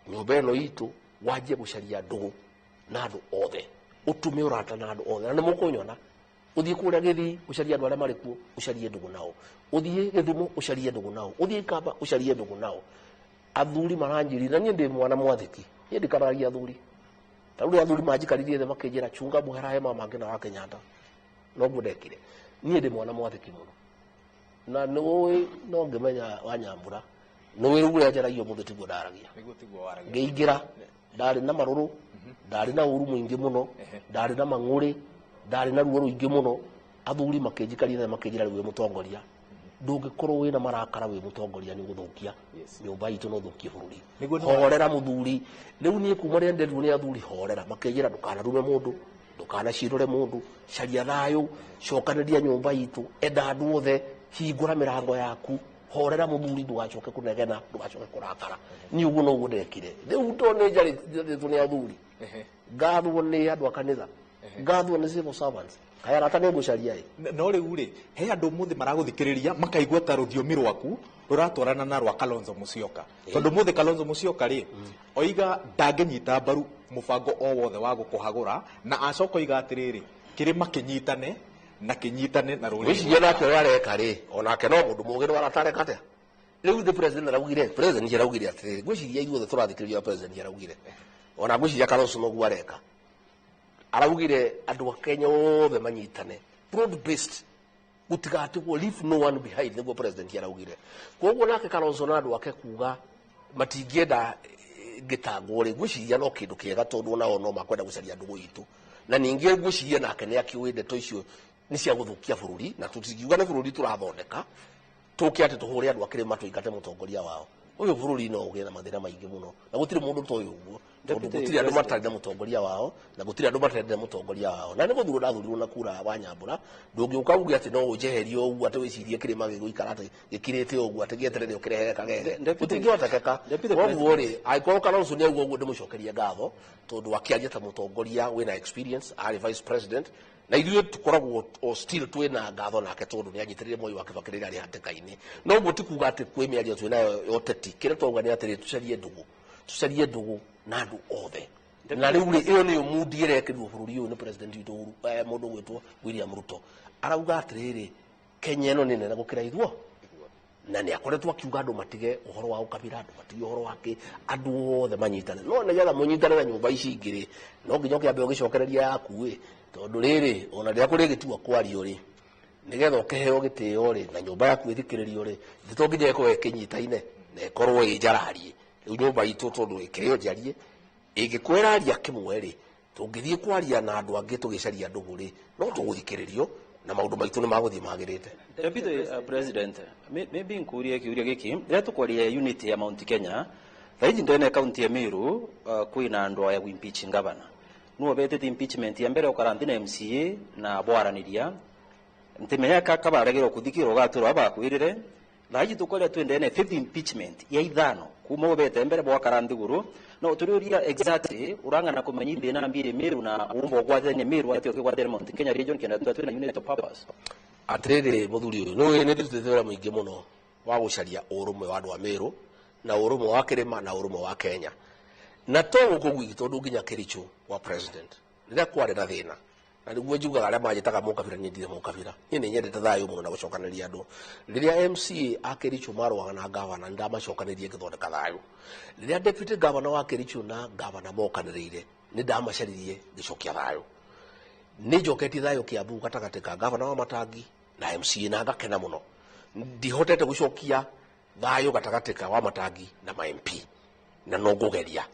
nyũmba ĩno itũ wanjie gũcaria ndũgũ na andũ othe utume urata na andu othe na nĩ mũkũnyona uthie kũrĩa Gĩthii ucarie andũ arĩa marĩ kuo ucarie ndũgũ nao uthie Gĩthumo ucarie ndũgũ nao uthie Ikamba ucarie ndũgũ nao athuri maranjiri na niĩ ndĩ mwana mwathĩki niĩ ndikaragia athuri ta rĩu athuri manjikaririe thĩ makĩnjĩra chunga mũhera hema mangĩ na wa Kenyatta no ngũndekire niĩ ndĩ mwana mwathĩki mũno na nĩũĩ no ngĩmenya Wanyambura nĩũĩ rĩu ũrĩa njaragio mũndũ tiguo ndaragia ngĩingĩra ndarĩ na marũrũ ndarĩ na ũru mũingĩ mũno ndarĩ na mang'ũrĩ ndarĩ na ruo rũingĩ mũno athuri makĩnjikaria makĩnjĩra rĩu wĩ mũtongoria ndũngĩkorwo wĩna marakara wĩ mũtongoria nĩ gũthũkia nyũmba itũ no thũkie bũrũri horera mũthuri rĩu niĩ kuma rĩrĩa nderirwo nĩ athuri horera makĩnjĩra ndũkanarume mũndũ ndũkanacirũre mũndũ caria thayũ cokanĩria nyũmba itũ enda andũ othe hingũra mĩrango yaku horera mũthuri ndũgacoke kũnegena ndũgacoke kũrakara niĩ ũguo noguo ndekire rĩu to nĩ njarĩtwo nĩ athuri ngathwo nĩ andũ a kanitha ngathwo nĩ civil servants kaya rata nĩ ngũcaria no rĩu rĩ he andũ mũthĩ maragũthikĩrĩria makaigua ta rũthiomi rwaku rũratwarana na rwa Kalonzo Musyoka tondũ mũthĩ Kalonzo Musyoka rĩ oiga ndangĩnyita mbaru mũbango o wothe wa gũkũhagũra na acoka oiga atĩrĩrĩ kĩrĩma kĩnyitane na kĩnyitane na rũrĩrĩ wĩcirie nake ũrĩa areka rĩ onake no mũndũ mũgĩ nĩ waratareka atĩa rĩu the president araugire atĩrĩrĩ ngwĩciria ithuothe tũrathikĩrĩria president araugire ona ngwĩciria Kalonzo noguo areka araugire andũ a Kenya othe manyitane broad based gutigatigwo leave no one behind nĩguo president araugire koguo nake Kalonzo na andũ ake kuga matingĩenda ngĩtangwo rĩ ngwĩciria no kĩndũ kĩega tondũ nao no makwenda gũcaria ndũgũ itũ na ningĩ ngwĩciria nake nĩ akĩũĩ ndeto icio nĩ cia gũthũkia bũrũri na tũtingiuga nĩ bũrũri tũrathondeka tũke atĩ tũhũre andũ a kĩrĩma tũingate mũtongoria wao ũyũ bũrũri no ũgĩe na mathĩna maingĩ mũno na gũtirĩ mũndũ toĩ ũguo tondũ gũtirĩ andũ matarĩ na mũtongoria wao na gũtirĩ andũ matarĩ na mũtongoria wao na nĩ gũthurwo ndathurirwo na kura Wanyambura ndũngĩũka uge atĩ no ũnjeherie ũguo atĩ wĩcirie kĩrĩma gĩgũikara atĩ gĩkirĩte ũguo atĩ gĩeterere ũkĩrehere kagege gũtingĩhotekeka koguo rĩ angĩkorwo Kalonzo nĩ auga ũguo ndĩmũcokerie ngatho tondũ akĩaria ta mũtongoria wĩna experience arĩ vice president na ithuĩ tũkoragwo o still twĩna ngatho nake tondũ nĩ anyitĩrĩire Mwai wa Kĩbakĩ rĩrĩa arĩ hatĩka-inĩ no ũguo ti kuga atĩ kwĩ mĩario twĩnayo ya ũteti kĩrĩa twauga nĩ atĩrĩ tucarie ndũgũ na andũ othe na rĩu rĩ ĩyo nĩyo mood ĩrekĩrirwo bũrũri ũyũ nĩ president witũ mũndũ ũgwĩtwo William Ruto arauga atĩrĩrĩ Kenya ĩno nĩ nene gũkĩra ithuo na nĩ akoretwo akiuga andũ matige ũhoro wa ũkabira andũ matige ũhoro wake andũ othe manyitane no nĩgetha mũnyitane na nyũmba ici ingĩ rĩ no nginya ũkĩambe ũgĩcokereria yaku ĩ tondũ rĩrĩ ona rĩrĩa kũrĩ gĩtua kwario rĩ nĩgetha ũkĩheo gĩtĩo rĩ na nyũmba yaku ĩthikĩrĩrio rĩ to nginya ĩkorwo ĩkĩnyitaine na ĩkorwo ĩnjararie rĩu nyũmba itũ tondũ ĩkĩrĩo njarie ĩngĩkwĩraria kĩmwe rĩ tũngĩthiĩ kwaria na andũ angĩ tũgĩcaria ndũgũ rĩ no tũgũthikĩrĩrio na maũndũ maitũ nĩ magũthiĩ magĩrĩte Deputy President maybe nkurie kiuria giki rĩrĩa tũkwaria unity ya Mount Kenya thaiji ndene kaunti ya Meru kwĩna andũ aya impeach governor nuo betete impeachment ya mbere ũkaranthi na MCA na bwaraniria ntimenya kabaregero kuthikirwo gatũrwo abakwirire thaiji tũkwaria twendene 5th impeachment ya ithano kuma ubete mbere bwakaranthi guru no turiuria exactly urangana kumenya thina mbire Meru na umbo gwathene Meru atio kigwathene Mount Kenya region kenda twina unit of purpose atĩrĩrĩ mũthuri ũyũ nĩ ndutĩte wĩra mũingĩ mũno wa gũcaria ũrũmwe wa andũ a Meru na ũrũmwe wa kĩrĩma na ũrũmwe wa Kenya na to gũkũ gwitũ tondũ nginya Kericho wa president rĩrĩa kwarĩ na thĩna na nĩguo njugaga arĩa manjĩtaga mũkabira niĩ ndirĩ mũkabira niĩ nĩ nyendete thayũ mũno na gũcokanĩria andũ rĩrĩa MCA a Kericho marũaga na gavana nĩ ndamacokanĩrie ngĩthondeka thayũ rĩrĩa deputy governor wa Kericho na gavana mokanĩrĩire nĩ ndamacaririe ngĩcokia thayũ nĩ njoketie thayũ Kiambu gatagatĩ ka gavana wa Matangi na MCA na ngakena muno ndihotete gucokia thayo gatagatika wa matangi na ma MP na no ngugeria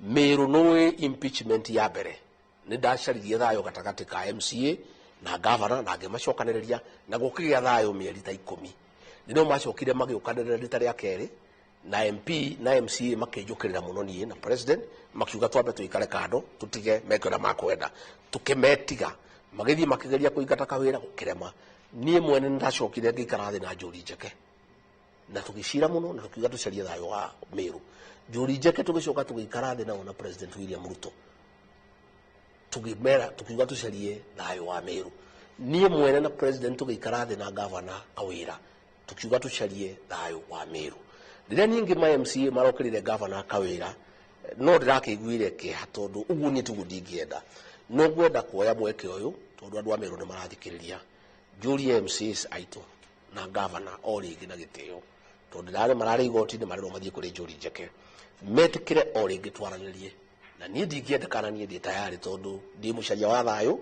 Meru noe impeachment ya mbere ni ndacaririe thayo gatagatika MCA na governor na ngemacokaniriria na gukigia thayo mieri ta 10 nino macokire magiukanirira rita ria keri na MP na MCA makijukirira muno nie na president makiuga twambe tuikare kando tutige mekora makwenda tukimetiga magithii makigeria kuingata kawira gukirema nie mwene ndacokire ngikara thi na Njuri Njeke na tugicira muno na tukiuga tucarie thayo wa Meru Njuri Njeke tugicoka tugikara thi na president William Ruto tugimera tukiuga tucarie thayo wa Meru nie mwene na president tugikara thi na governor Kawira tukiuga tucarie thayo wa Meru rĩrĩa ningi ma MCA marokirire governor Kawira no ndirakiguire kiha tondu uguo ni tugu ndingienda no gwenda kuoya mweke uyu tondu andu a Meru ni marathikiriria Njuri MCs aitu na governor oringi na gitio tondu ndare marari igoti ni marero mathie kuri Njuri Njeke metikire oringi twaranirie na nie ndingienda kana nie ndi tayari tondu ndi mucaria wa thayo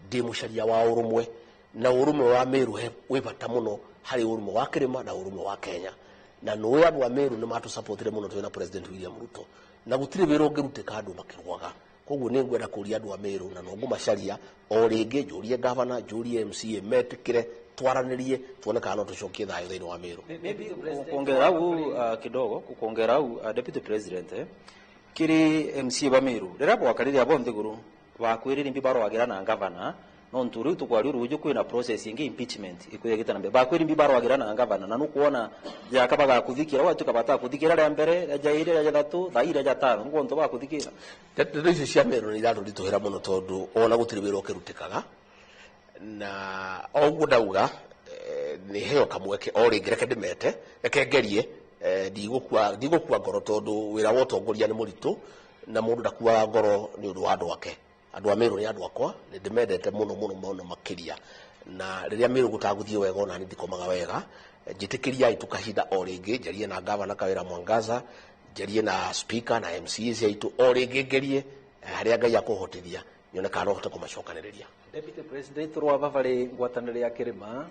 ndi mucaria wa urumwe na urumwe wa Meru we bata muno hari urumwe wa Kirima na urumwe wa Kenya na noya andu a Meru ni matu supportire muno twina president William Ruto na gutire wira ungiruteka andu makirwaga koguo ni ngwenda kuria andu a Meru na no ngumacaria o ringi Njuri governor Njuri MCA metikire twaranirie tuone kana no tucokie thayo thini wa Meru maybe kuongera au kidogo kuongera au deputy president kiri MCA ba Meru rira bwakariria bonde guru bakwirira mbibaro wagira na governor no nturi tukwari rujo kwina process ingi impeachment ikuyegita nambe bakwiri mbibaro wagira na governor na nukuona yakabaga kuthikira watu kabata kuthikira ya mbere jaire ya gatatu thaire ya tano ngo nto bakuthikira ndizo cia Meru ni iratu rituhira muno tondu ona gutire wira ukirutikaga na oguo ndauga ni heo kamweke o ringi reke ndimete reke ngerie ndigukua ngoro tondu wira wa utongoria ni muritu na mundu ndakua ngoro ni undu wa andu ake andu a Meru ni andu akwa ni ndimendete muno makiria na riria Meru gutaguthie wega ona ni ndikomaga wega njitikiria tukahinda o ringi njarie na governor Kawira Mwangaza njarie na speaker na MCs aitu o ringi ngerie haria Ngai akuhotithia nyone kana no hote kumacokaniriria Deputy President rwa bavare ngwatanire ya Kirima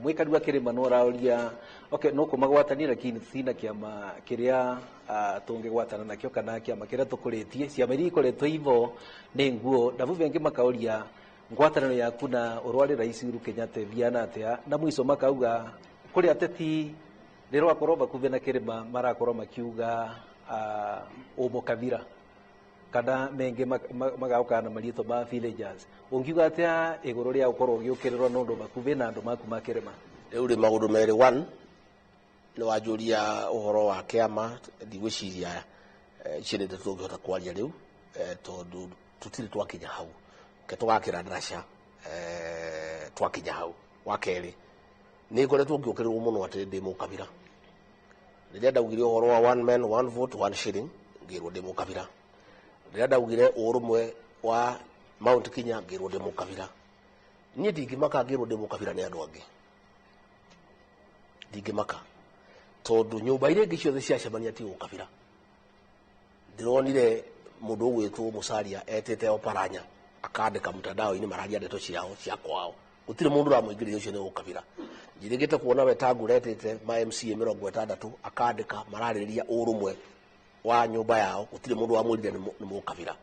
mwikari wa Kirima no rauria okay no kumagwatanira thina kiama kiria tungigwatana nakio kana kiama kiria tukuritie ciama iria ikoretwo ivo ni nguo ndavu bengi makauria ngwataniro yaku na urwari rais Uhuru Kenyatta viana atia na mwiso makauga kuri ateti rero akorwo bakuve na Kirima marakorwo makiuga Omo Kavira kana menge magauka na marito ba villagers ungiuga atia iguru ria ukorwo giukirirwa nundu bakuve na andu maku makirima riu ri maundu meri 1 ni wajuria uhoro wa kiama ndigwiciria cirinde tungihota kwaria riu tondu tutire twakinya hau ke tugakira ndraca twakinya hau wa keri ni ngoretwo ngiukirirwo muno ati ndi Mukabira riria ndaugire uhoro wa one man one vote one shilling ngirwo ndi Mukabira riria ndaugire urumwe wa Mount Kenya ngirwo ndi Mukabira nie ndingimaka ngirwo ndi Mukabira ni andu angi ndingimaka tondu nyumba iria ingi ciothe ciacemania ti Mukabira ndironire mundu gwitwo Musalia etete Oparanya akandika mtandao-ini mararia ndeto ciao cia kwao gutire mundu ramuingiriria ucio ni Mukabira njirigite kuona Wetangu retete ma MCA 60 akandika marariria urumwe wa nyumba yao gutire mundu wamwirire ni Mukabira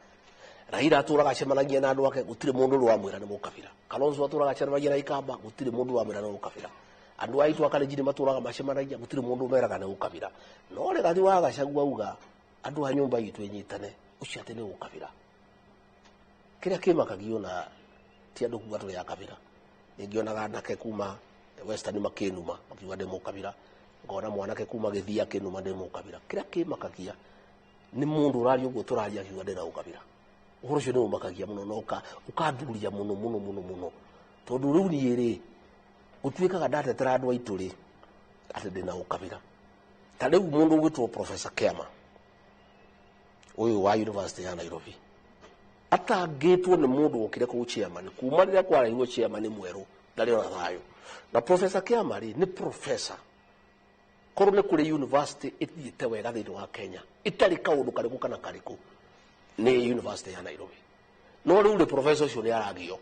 Raila aturaga acemanagia na andu ake gutire mundu wamwira ni Mukabira Kalonzo aturaga acemanagia na Ikamba gutire mundu wamwira ni Mukabira andu aitu akalenjini maturaga macemanagia gutire mundu meraga ni Mukabira no rega thi wa Gachagua uga andu a nyumba itu enyitane ucio ati ni Mukabira kiria kimakagio na ti andu kuga tuli ya Kabira ningionaga nake kuma Western makinuma makiuga ndi Mukabira ngona mwanake kuma Githia kinuma ndi Mukabira kiria kimakagia ni mundu urari uguo turaria akiuga ndi na Mukabira uhoro cio ni umakagia muno no ukanduria muno tondu riu ni ri gutuikaga ndatetera andu aitu ri ati ndi na Mukabira ta riu mundu gwitwo Professor Kema uyu wa University ya Nairobi atangitwo ni mundu ukire ku chairman kuma riria kwaraigwo chairman mweru ndari ona thayo na Professor Kema ri ni professor korwo ni kuri university ithiite wega thiini wa Kenya itari kaundu kariku kana kariku ni University ya Nairobi no riu ri professor ucio ni aragio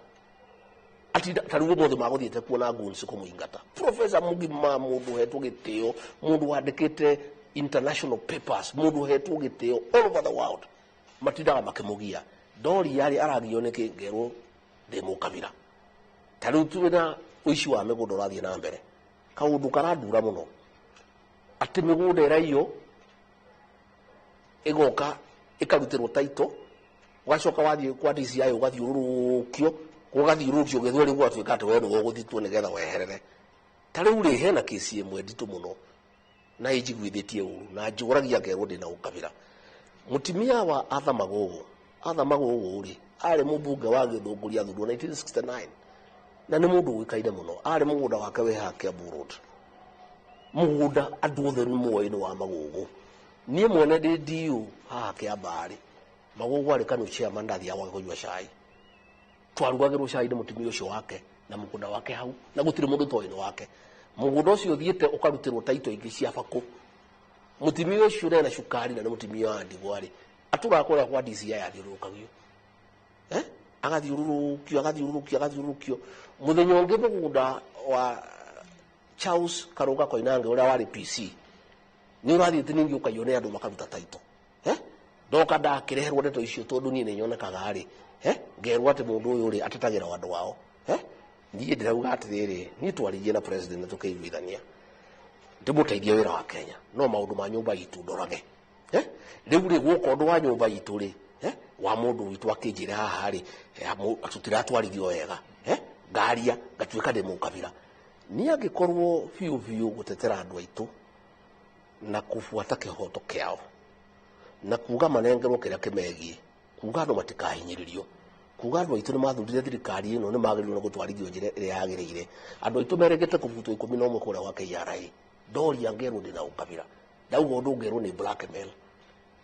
ati tarugo mothe magothiete kuona guns kumuingata Professor Mugima mundu hetwo gitio mundu wandikite international papers mundu hetwo gitio all over the world matindaga makimugia dori yari aragio niki ngerwo demokabira tariu tuwina uici wa migundo rathie na mbere kaundu karadura muno ati migundo iraiyo igoka ikarutirwo taito wacoka wathie kwa DCI ugathiururukio ugathiururukio githweri gwatuika ati we no guthitwo nigetha weherere tariu ri hena kesi imwe nditu muno na ijigwithitie uru na njuragia ngerwo ndina ukabira mutimia wa Arthur Magogo ri ari mubunge wa Githunguria thurwo 1969 na ni mundu wikaire muno ari mugunda wake we hake aburut mugunda andu othe ni muoini wa Magogo nie mwene ndi dio hake abari Magogo ari kanu chairman ndathi ya wake kunywa cai twarugagirwo cai ni mutimia ucio wake na mugunda wake hau na gutire mundu toino wake mugunda ucio thiete ukarutirwo taito ingi cia bako mutimia ucio na cukari na mutimia wa ndigwari aturakora kwa DCI athiurukagio agathiururukio muthenya ungi mugunda wa Charles Karuga Koinange uria wari PC ni urathiite ningi ukayone andu makaruta taito ndoka ndakireherwo ndeto icio tondu nie ninyonekaga ari ngerwo ati mundu uyu ri atetagira wandu wao nie ndirauga atiriri ni twarigie na president tukeiguithania ndimuteithia wira wa Kenya no maundu ma nyumba itu ndorage riu ri guko ndu wa nyumba itu ri wa mundu witu akinjira haha ri atutiratwarithio wega ngaria ngatuika ndimukabira ni angikorwo fiu gutetera andu aitu na kufuata kihoto kiao na kuga manengerwo kiria kimegie kuga no matikahinyiririo kuga andu aitu ni mathurire thirikari ino ni magiriro no gutwarithio njira iria yagirire andu aitu merengete kubutwo 11 kuria wa KRA ndori angerwo ndina ukabira ndauga undu ngerwo ni blackmail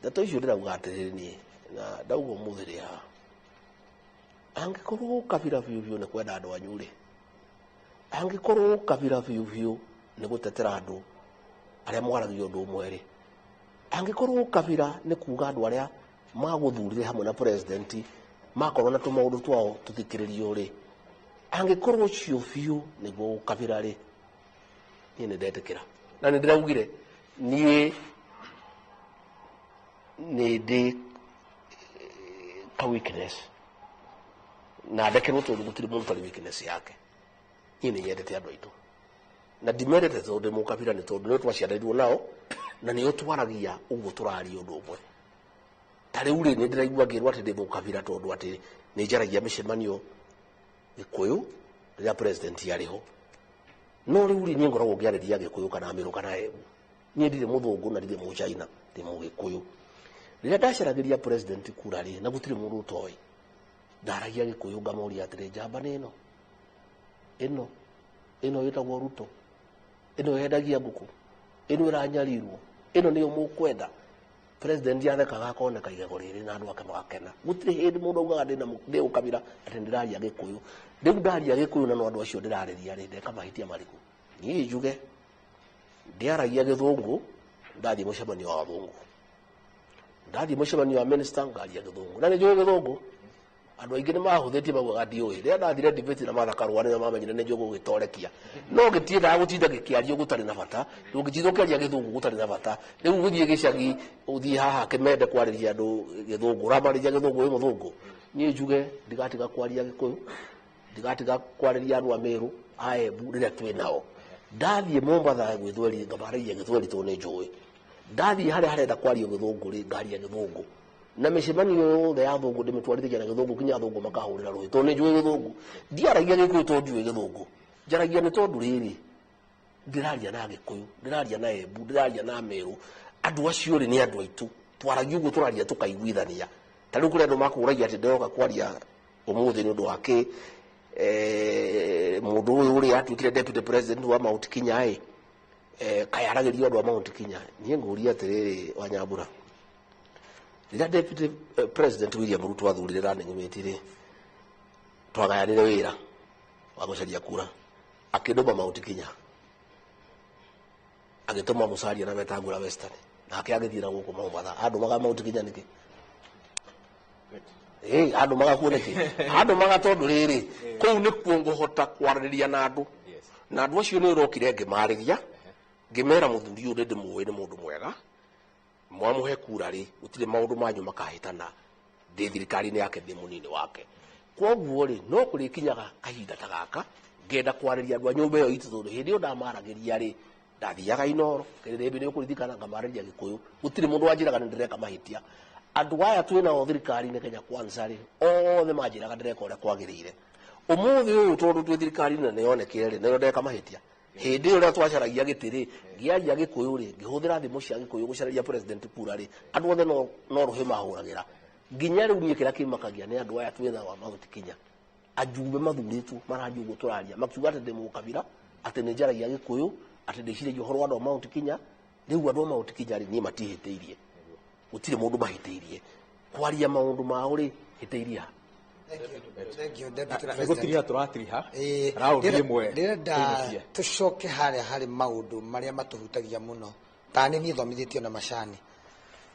ndato icio ndirauga atiriri ni na ndauga muthiria angikorwo kabira fiu ni kwenda andu anyure angikorwo kabira fiu ni gutetera andu aria mwaragio ndu mweri angikorwo kabira ni kuga andu aria maguthurire hamwe na president makorwo na tumaundu twao tuthikiririo ri angikorwo cio fiu ni go kabira ri ni ndetekera na ni ndiraugire nie ni ndi ka weakness na ndekerwo tondu gutiri mundu tari weakness yake ni nyendete andu aitu na ndimerete tondu mukabira ni tondu no twaciarirwo nao na ni otwaragia uguo turari undu umwe tari uri ni ndiraigua ngirwo ati ndi mukabira tondu ati ni njaragia micemanio Gikuyu ya president yariho no riu ri ni ngoragwo ngiariria Gikuyu kana Meru kana Embu ni ndire muthungu na ndire muchaina ndi Mugikuyu riria ndacaragiria president kura ri na gutire mundu utoi ndaragia Gikuyu ngamuria atire njamba nino ino yetagwo Ruto ino yendagia nguku ino iranyarirwo ino niyo mukwenda president yathekaga akoneka igego riri na andu ake magakena gutire hindi mundu augaga ndi ukabira ati ndiraria Gikuyu riu ndaria Gikuyu na no andu acio ndirariria ri ndeka mahitia mariku nie njuge ndiaragia Githungu ndathie mucemanio wa Thungu ndathie mucemanio wa minister ngaria Githungu na ni njuge Githungu andu aingi ni mahuthitie maugaga ndiui riria ndathire debate na Martha Karua ni mamenyire ni njugu gitorekia no gitiendaga gutinda gikiario gutari na bata ndungitithwo kiaria Githungu gutari na bata riu guthie gicagi uthie haha Kimende kwariria andu Githungu ramariria Githungu wi muthungu nie njuge ndigatiga kwaria Gikuyu ndigatiga kwariria andu a Meru a Embu riria twi nao ndathie Mombatha gwithweri ngamariria Githweri to ni njui ndathie haria harenda kwaria Githungu ri ngaria Githungu na micemanio yothe ya Thungu ndimitwarithagia na Githungu kinya Thungu makahurira rui to ni njui Githungu ndiaragia Gikuyu to njui Githungu njaragia ni tondu riri ndiraria na Gikuyu ndiraria na Embu ndiraria na Meru andu acio ri ni andu aitu twaragia uguo turaria tukaiguithania tariu kuri andu makuragia ati ndoka kwaria umuthi ni undu wake mundu uyu uri atuikire deputy president wa Mount Kenya kayaragirio andu a Mount Kenya nie nguria atiriri Wanyambura riria deputy president William Ruto athurire running mate ri twagayanire wira wa gucaria kura akinduma Mount Kenya agituma Musalia na Wetangula Western na akiagithira guku Mombatha andu maga Mount Kenya niki andu magakuoneki andu magatondu riri kou ni kuongo hota kwaririria na andu na andu acio ni urokire ngimariria ngimera muthuri uyu ndi muwe ni mundu mwega mwamuhe kura ri gutire maundu manyu makahitana ndi thirikari-ini yake ndi munini wake koguo ri no kurikinyaga kahinda ta gaka ngenda kwaririria andu a nyumba iyo itu tondu hindi iyo ndamaragiria ri ndathiaga Inoro kirebe ni ukuririkana ngamariria Gikuyu gutire mundu wanjiraga ndireka mahitia andu aya twina thirikari-ini Kenya Kwanza ri othe manjiraga ndireka uria kwagirire umuthi uyu tondu twi thirikari-ini ne yonekire ri nayo ndeka mahitia hindi uria twacaragia gitiri ngiaria Gikuyu ri ngihuthira thimu cia Gikuyu gucaragia president kura ri andu othe no ruhi mahuragira nginya riu nie kira kimakagia ni andu aya twina wa Mount Kenya ajumbe mathuritu marajugo turaria makiuga ati ndemu kabira ati ni njaragia Gikuyu ati ndicire johoro andu Mount Kenya riu andu Mount Kenya ri ni matihiteirie gutire mundu mahiteirie kwaria maundu mao ri hiteiria Thank you, Deputy President. Ndirenda tucoke haria hari maundu maria matuhutagia muno tani ni thomithitio na macani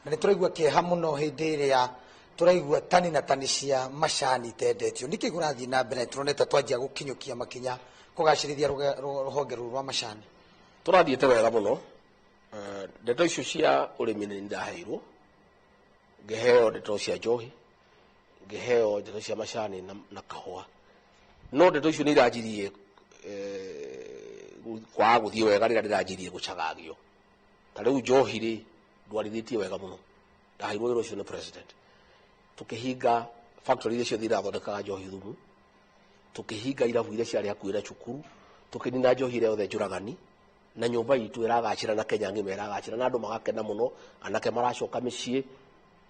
na ni turaigua kieha muno hindi iria turaigua tani na tani cia macani tendetio niki kurathii na mbere turonete twanjia gukinyukia makinya kugacirithia ruhonge ruru rwa macani turathiite wega muno ndeto icio cia urimi ni ndaheirwo ngeheo ndeto cia njohi ngeheo ndeto cia macani na kahua no ndeto icio ni iranjirie kwa guthii wega rira ndiranjirie gucagagio ta riu njohi ri ndwarithitie wega muno ndaheirwo wira ucio ni president tukihinga factory icio thirathondekaga njohi thumu tukihinga irabu iria ciari hakuhĩ na cukuru tukinina njohi iria yothe njuragani na nyumba itu iragacira na Kenya ngima iragacira na andu magakena muno anake maracoka micii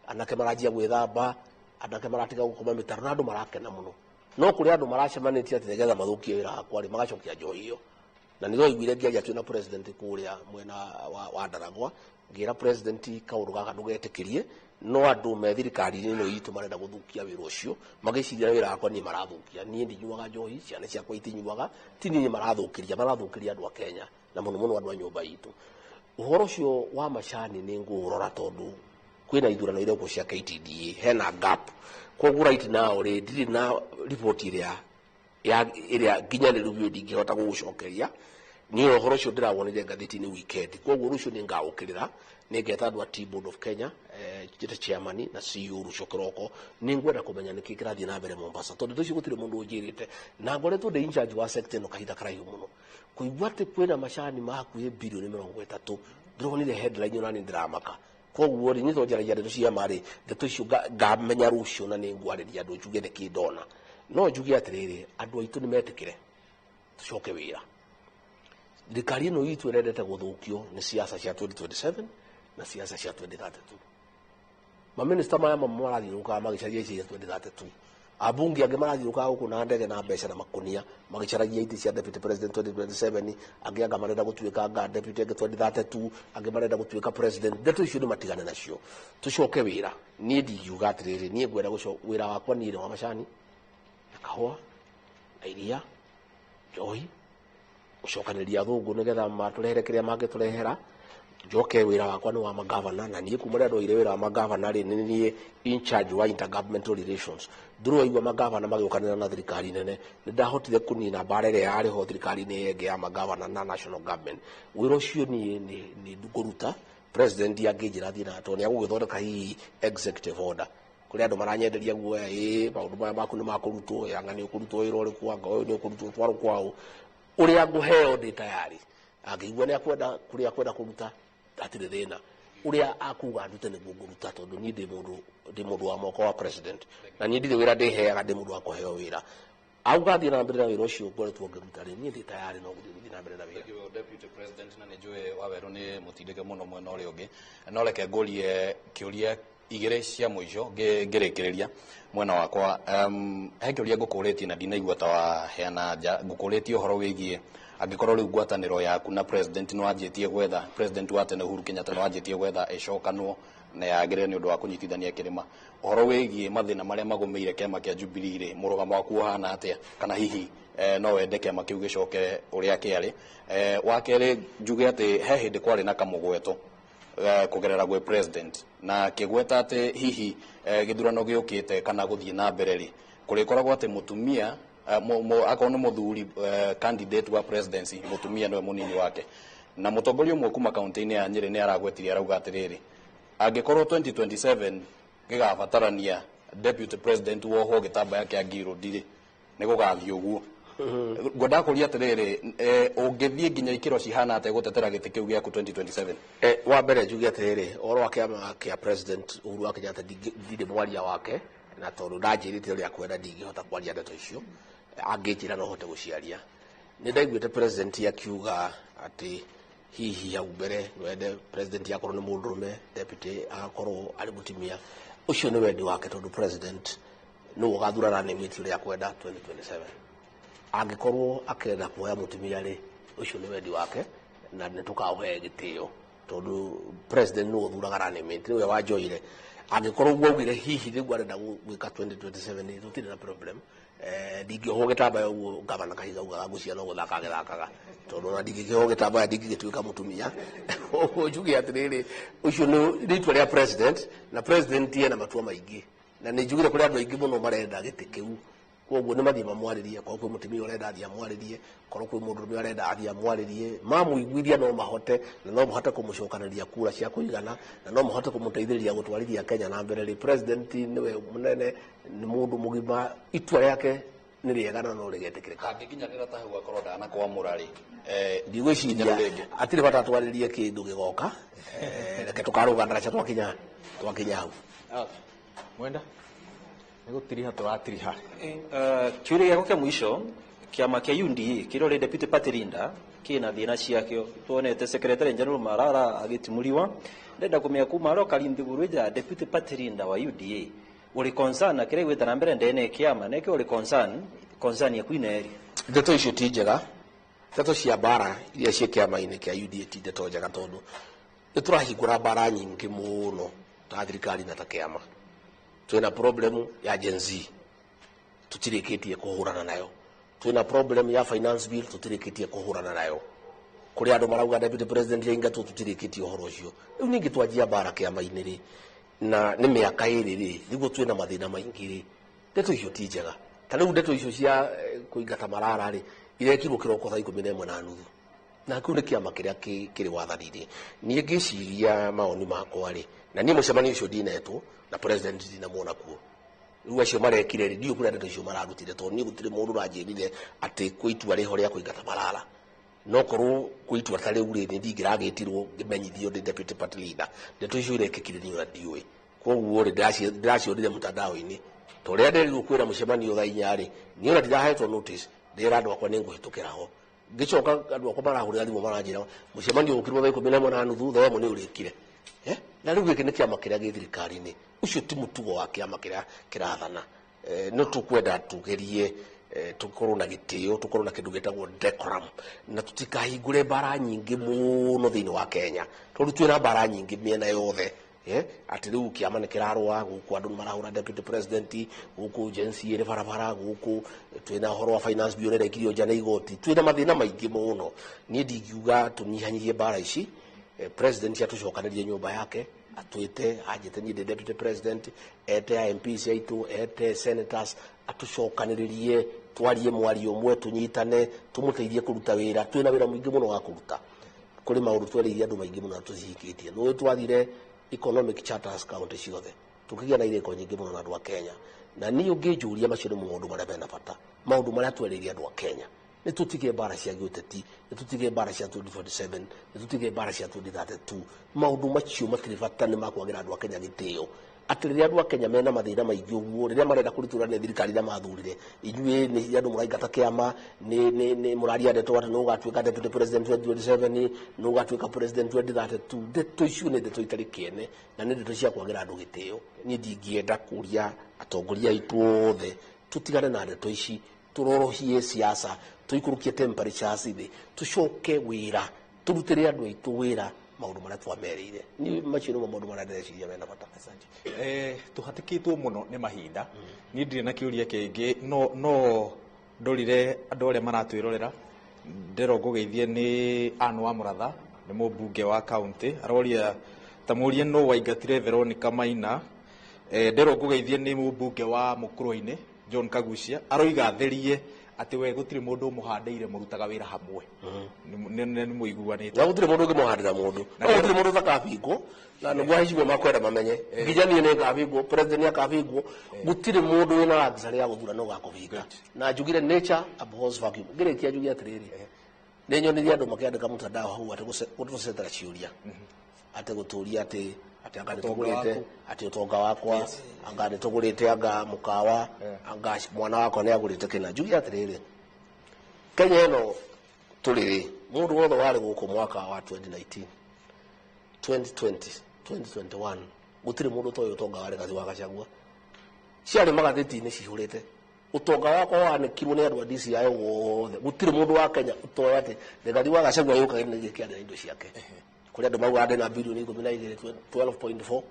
anake maranjia gwithamba anake maratiga gukoma mitaro na andu marakena muno no kuri andu maracemanitie ati nigetha mathukie wira hakwa ri magacokia njohi iyo na nizo igwire ngiaria twina president kuria mwena wa Ndaragwa ngira president kaundu gaka ndugetikirie no andu me thirikari-ini ino itu marenda guthukia wira ucio magiciria wira hakwa ni marathukia nie ndinyuaga njohi ciana ciakwa itinyuaga ti ni marathukiria andu a Kenya na muno muno andu a nyumba itu uhoro ucio wa macani ni ngurora tondu kwina ithurano iria ko cia KTDA hena gap koguo right now ri ndiri na report iria nginya riu ndingihota gugucokeria ni uhoro ucio ndirawonire ngathiti-ini weekend koguo rucio ni ngaukirira ni ngeta andu a T-Board of Kenya jita chairman na CEO rucio kiroko ni ngwenda kumenya niki kirathii na mbere Mombasa tondu tucio gutire mundu unjirite na ngoretwo ndi in charge wa sector no kahinda karaihu muno kuigua ati kwina macani makuye bilioni 30 ndironire headline yona ni ndiramaka koguo ri nitho njaragia ndeto cia mari ndeto icio ngamenya rucio na ni ngwariria andu njuge thiki ndona no njuge atiriri andu aitu ni metikire tucoke wira thirikari ino itu irendete guthukio ni siasa cia 2027 na siasa cia 2032 maminista maya marathiuruka magicaria ici cia 2032 abunge ange marathiuruka guku na ndege na mbeca na makunia magicaragia iti cia deputy president 2027 ange anga marenda gutuika anga deputy 2032 ange marenda gutuika president ndeto icio ni matigane nacio tucoke wira nie ndiuga atiriri nie ngwenda wira wakwa ni wa macani na kahua na iria njohi gucokaniria thungu nigetha maturehere kiria mangiturehera njoke wira wakwa ni wa magavana na nie kuma ndo ire wira wa magavana ri nie in charge wa intergovernmental relations nduru igwa magavana magiukanira na thirikari nene ndahotire kunina barere yari ho thirikari ni yenge ya magavana na national government wira ucio ni ndukuruta president yangijira thina to ni agugithondeka hi executive order kuri andu maranyenderia guoya maundu maya maku ni makurutwo yanga ni ukurutwo wira uri kwanga uyu ni ukurutwo twaro kwao uria nguheo ndi tayari angigua ni akwenda kuria kwenda kuruta atire thina uria akuga ndute ni nguruta tondu ni ndi mundu wa moko wa president na ni ndire wira ndiheaga ndi mundu wa kuheo wira auga thina na mbere na wira ucio ngoretwo ngiruta ri ni ndi tayari no guthi na mbere na wira deputy president na njue waweru ni mutindike muno mwena uri ungi no reke ngurie kiuria igire cia muico ngirikiriria mwena wakwa he kiuria ngukuritie na ndinaigua ta wa heana nja ngukuritie uhoro wigie angikorwo riu ngwataniro yaku na president no anjitie gwetha president wa tene Uhuru Kenyatta no anjitie gwetha icokanwo na yagire ni undu wa kunyitithania kirima uhoro wigie mathina maria magumeire kema kia Jubilee ri murugamo waku hana atia kana hihi no wende kema kiu gicoke uria kiari wa keri njuge ati he hindi kwari na kamugweto kugerera gwe president na kigweta ate hihi githurano giukite kana guthie na mbere ri kurikoragwo ate mutumia akona muthuri candidate wa presidency mutumia niwe munini wake na mutongoria umwe kuma kaunti-ini ya Nyeri ni aragwetirie arauga atiriri angikorwo 2027 gigabatarania deputy president woho gitamba yake agiro ndire ni gugathio guo ngoda kuria atiriri ungithie nginya ikiro cihana ate gutetera giti kiu giaku 2027 wa mbere njuge atiriri oro akiama kia president Uhuru wa Kenyatta ndire mwaria wake na tondu ndanjirite uri akwenda ndingihota kwaria ndeto icio angijira no hote guciaria ni ndaiguite president akiuga ati hihi hau mbere wende president yakorwo ni mundurume deputy agakorwo ari mutimia ucio ni wendi wake tondu president no ugathurana ni miti uri akwenda 2027 angikorwo akenda kuoya mutimia ri ucio ni wendi wake na nitukaohe gitio tondu president no uthuraga ni miti we wajoire angikorwo gwogire hihi rigu arenda gwika 2027 ni tutire na problem ndingĩohwo gĩtambaya ũguo ngavana Kahiga ugaga gucia no guthaka gĩthakaga tondu na ndingĩkĩohwo gĩtambaya ndingĩgĩtuĩka mutumia ũguo njuge atĩrĩrĩ ũcio nĩ rĩtwa rĩa president na president ena matua maingĩ na nĩ njugire kũrĩ andũ aingĩ mũno marenda gĩtĩ kĩu koguo nĩ mathiĩ mamwarĩrie korwo kwĩ mutumia ũrenda athiĩ amwarĩrie korwo kwĩ mũndũrũme ũrenda athiĩ amwarĩrie mamũiguithia no mahote na no mahote kũmũcokanĩria kura cia kũigana na no mahote kũmũteithĩrĩria gũtwarithia Kenya na mbere rĩ president nĩwe mũnene nĩ mũndũ mũgima itua rĩake nĩ rĩega na no rĩgetĩkĩrĩka angĩkinyanĩra ta hau akorwo ndanakwamũra rĩ ndigwĩciria atirĩ bata twarĩrie kĩndũ gĩgoka reke tũkarũgana raca twakinya hau mwenda nigutiriha turatiriha kiuri giako kia mwisho kiama kia UNDA kirore deputy party leader kina thina ciakio tuonete secretary general Marara agitimuliwa ndenda kumenya kuma aro kalindi guruja deputy party leader wa UDA uri concern na kire gwita na mbere ndene kiama neke uri concern ya kwineri ndeto icio ti njega ndeto cia bara iria cia kiama-inĩ kia UDA ti ndeto njega tondu niturahingũra bara nyingĩ mũno ta thirikari na ta kiama twina problem ya Gen Z tutirĩkĩtie kũhũrana nayo twina problem ya finance bill tutirĩkĩtie kũhũrana nayo kuri andũ marauga deputy president yaingatwo tutirĩkĩtie ũhoro ũcio rĩu ningĩ twanjia bara kĩama-inĩ rĩ na nĩ mĩaka ĩrĩ rĩ nĩguo twina mathĩna maingĩ rĩ ndeto icio ti njega ta rĩu ndeto icio cia kũingata Marara rĩ irekirwo kĩroko thaa 11:30 na kĩu nĩ kĩama kĩrĩa kĩrĩ wathani-inĩ niĩ ngĩciria maoni makwa rĩ na niĩ mũcemanio ũcio ndinetwo na president ndinamuona kuo rĩu acio marekire rĩ ndiũ kũrĩa ndeto icio mararutire tondũ niĩ gũtirĩ mũndũ ũranjĩrire atĩ kwĩ itua rĩho rĩa kũingata Marara no korwo kwĩ itua ta rĩu rĩ ndingĩragĩtirwo ngĩmenyithio ndĩ deputy party leader ndeto icio irekĩkire niĩ ona ndiũĩ koguo rĩ ndĩracionire mũtandao-inĩ ta ũrĩa nderirwo kwĩra mũcemanio thaa 4 rĩ niĩ ona ndirahetwo notice ndĩra andũ akwa nĩngũhĩtũkĩra ho ngĩcoka andũ akwa marahũrĩra thimũ maranjĩra mũcemanio ũkĩrwo thaa 11:30 thaa 1 nĩ ũrĩkire na rĩu gĩkĩ nĩ kĩama kĩrĩa gĩ thirikari-inĩ ucio ti mũtugo wa kĩama kĩrĩa kĩrathana no tukwenda tugerie tukorwo na gĩtĩo tukorwo na kĩndũ gĩtagwo decorum na tutikahingũre bara nyingĩ mũno thĩinĩ wa Kenya tondũ twĩna bara nyingĩ mĩena yothe atĩ rĩu kĩama nĩ kĩrarũa gũkũ andũ marahũra deputy president gũkũ Gen Z ĩrĩ barabara gũkũ twĩna ũhoro wa finance bill ĩrekirio nja nĩ igoti twĩna mathĩna maingĩ mũno niĩ ndingiuga tũnyihanyihie bara ici president atucokanĩrie nyũmba yake atwĩte anjĩte niĩ ndĩ deputy president ete MPs aitũ ete senators atucokanĩrĩrie twarie mwario ũmwe tunyitane tũmũteithie kũruta wĩra twĩna wĩra mũingĩ mũno wa kũruta kũrĩ maũndũ twerĩire andũ maingĩ mũno tũcihingĩtie nĩ twathire economic charters county ciothe tukĩgĩa na irĩko nyingĩ mũno na andũ a Kenya na niĩ ũngĩnjũria macio nĩ maũndũ marĩa mena bata maũndũ marĩa twerĩire andũ a Kenya nĩ tutige bara cia gĩũteti nĩ tutige bara cia 2047 nĩ tutige bara cia 2032 maũndũ macio matirĩ bata nĩ makwagĩra andũ a Kenya gĩtĩo atĩ rĩrĩa andũ a Kenya mena mathĩna maingĩ ũguo rĩrĩa marenda kũritũrania thirikari na mathurire inyuĩ nĩ andũ mũraingata kĩama nĩ mũraria ndeto atĩ nĩ ũgatuĩka deputy president 2027 nĩ ũgatuĩka president 2032 ndeto icio nĩ ndeto itarĩ kĩene na nĩ ndeto cia kwagĩra andũ gĩtĩo niĩ ndingĩenda kũria atongoria aitũ othe tutigane na ndeto ici tũrorohie siasa tũikũrũkie temperatures thĩ tũcoke wĩra tũrutĩre andũ aitũ wĩra maũndũ marĩa twamerĩire nĩ macio nĩmo maũndũ marĩa ndĩreciria mena bata tũhatĩkĩtwo mũno nĩ mahinda niĩ ndirĩ na kĩũria kĩngĩ no ndorire andũ arĩa maratwĩrorera ndĩro ngũgeithie nĩ Anne wa Mũratha nĩ mũmbunge wa kaunti aroria tamurie no waigatire Veronica Maina ndero ngugeithie ni mbunge wa Mukurweini John Kagucia aroiga therie ati we gutire mundu muhandeire murutaga wira hamwe ni muiguanite na gutire mundu ngimuhandira mundu no gutire mundu takabingo na niguo hicibwo makwenda mamenye ngijanie ne ngabingo president akabingo gutire mundu wina ragisari ya guthura no gakuvinga na njugire nature abhors vacuum ngire kia njugia atiriri nenyonirie andu makiandika mutandao hau ati gutucetera ciuria ati guturia ati anga nitugurite ati utonga wakwa anga nitugurite anga mukawa anga mwana wako ne agurite kina njugia atiriri Kenya ino tuliri mundu wothe wari guku mwaka wa 2019 2020 2021 gutire mundu toyo utonga wari gathi wa Gachagua ciari magatheti ni cihurite utonga wako wanikirwo ni andu a DCI wothe gutire mundu wa Kenya utoya ati gathi wa Gachagua yuka ni kiande indo ciake kuri andu mauga ade na bilioni 12.4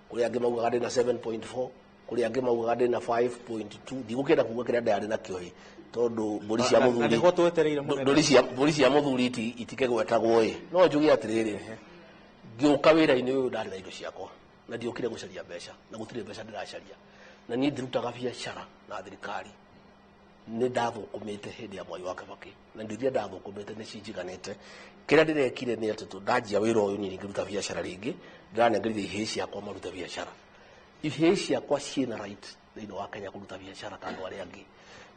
kuri angi mauga ade na 7.4 kuri angi mauga ade na 5.2 digukenda kuga kiri ade na kiohi tondu mburi cia muthuri mburi cia muthuri itike gwetagwo no njugi atiriri ngiuka wira-ini uyu ndari na indo ciakwa na ndiukire gucaria mbeca na gutire mbeca ndiracaria na ni ndirutaga biacara na thirikari ni ndathukumite hindi ya Mwai wa Kibaki na ndiria ndathukumite ni cinjiganite kiria ndirekire ni ati ndajia wira uyu ni ngiruta biacara ringi ndiranengerire ihii ciakwa maruta biacara ihii ciakwa ciina right thiini wa Kenya kuruta biacara ta andu aria angi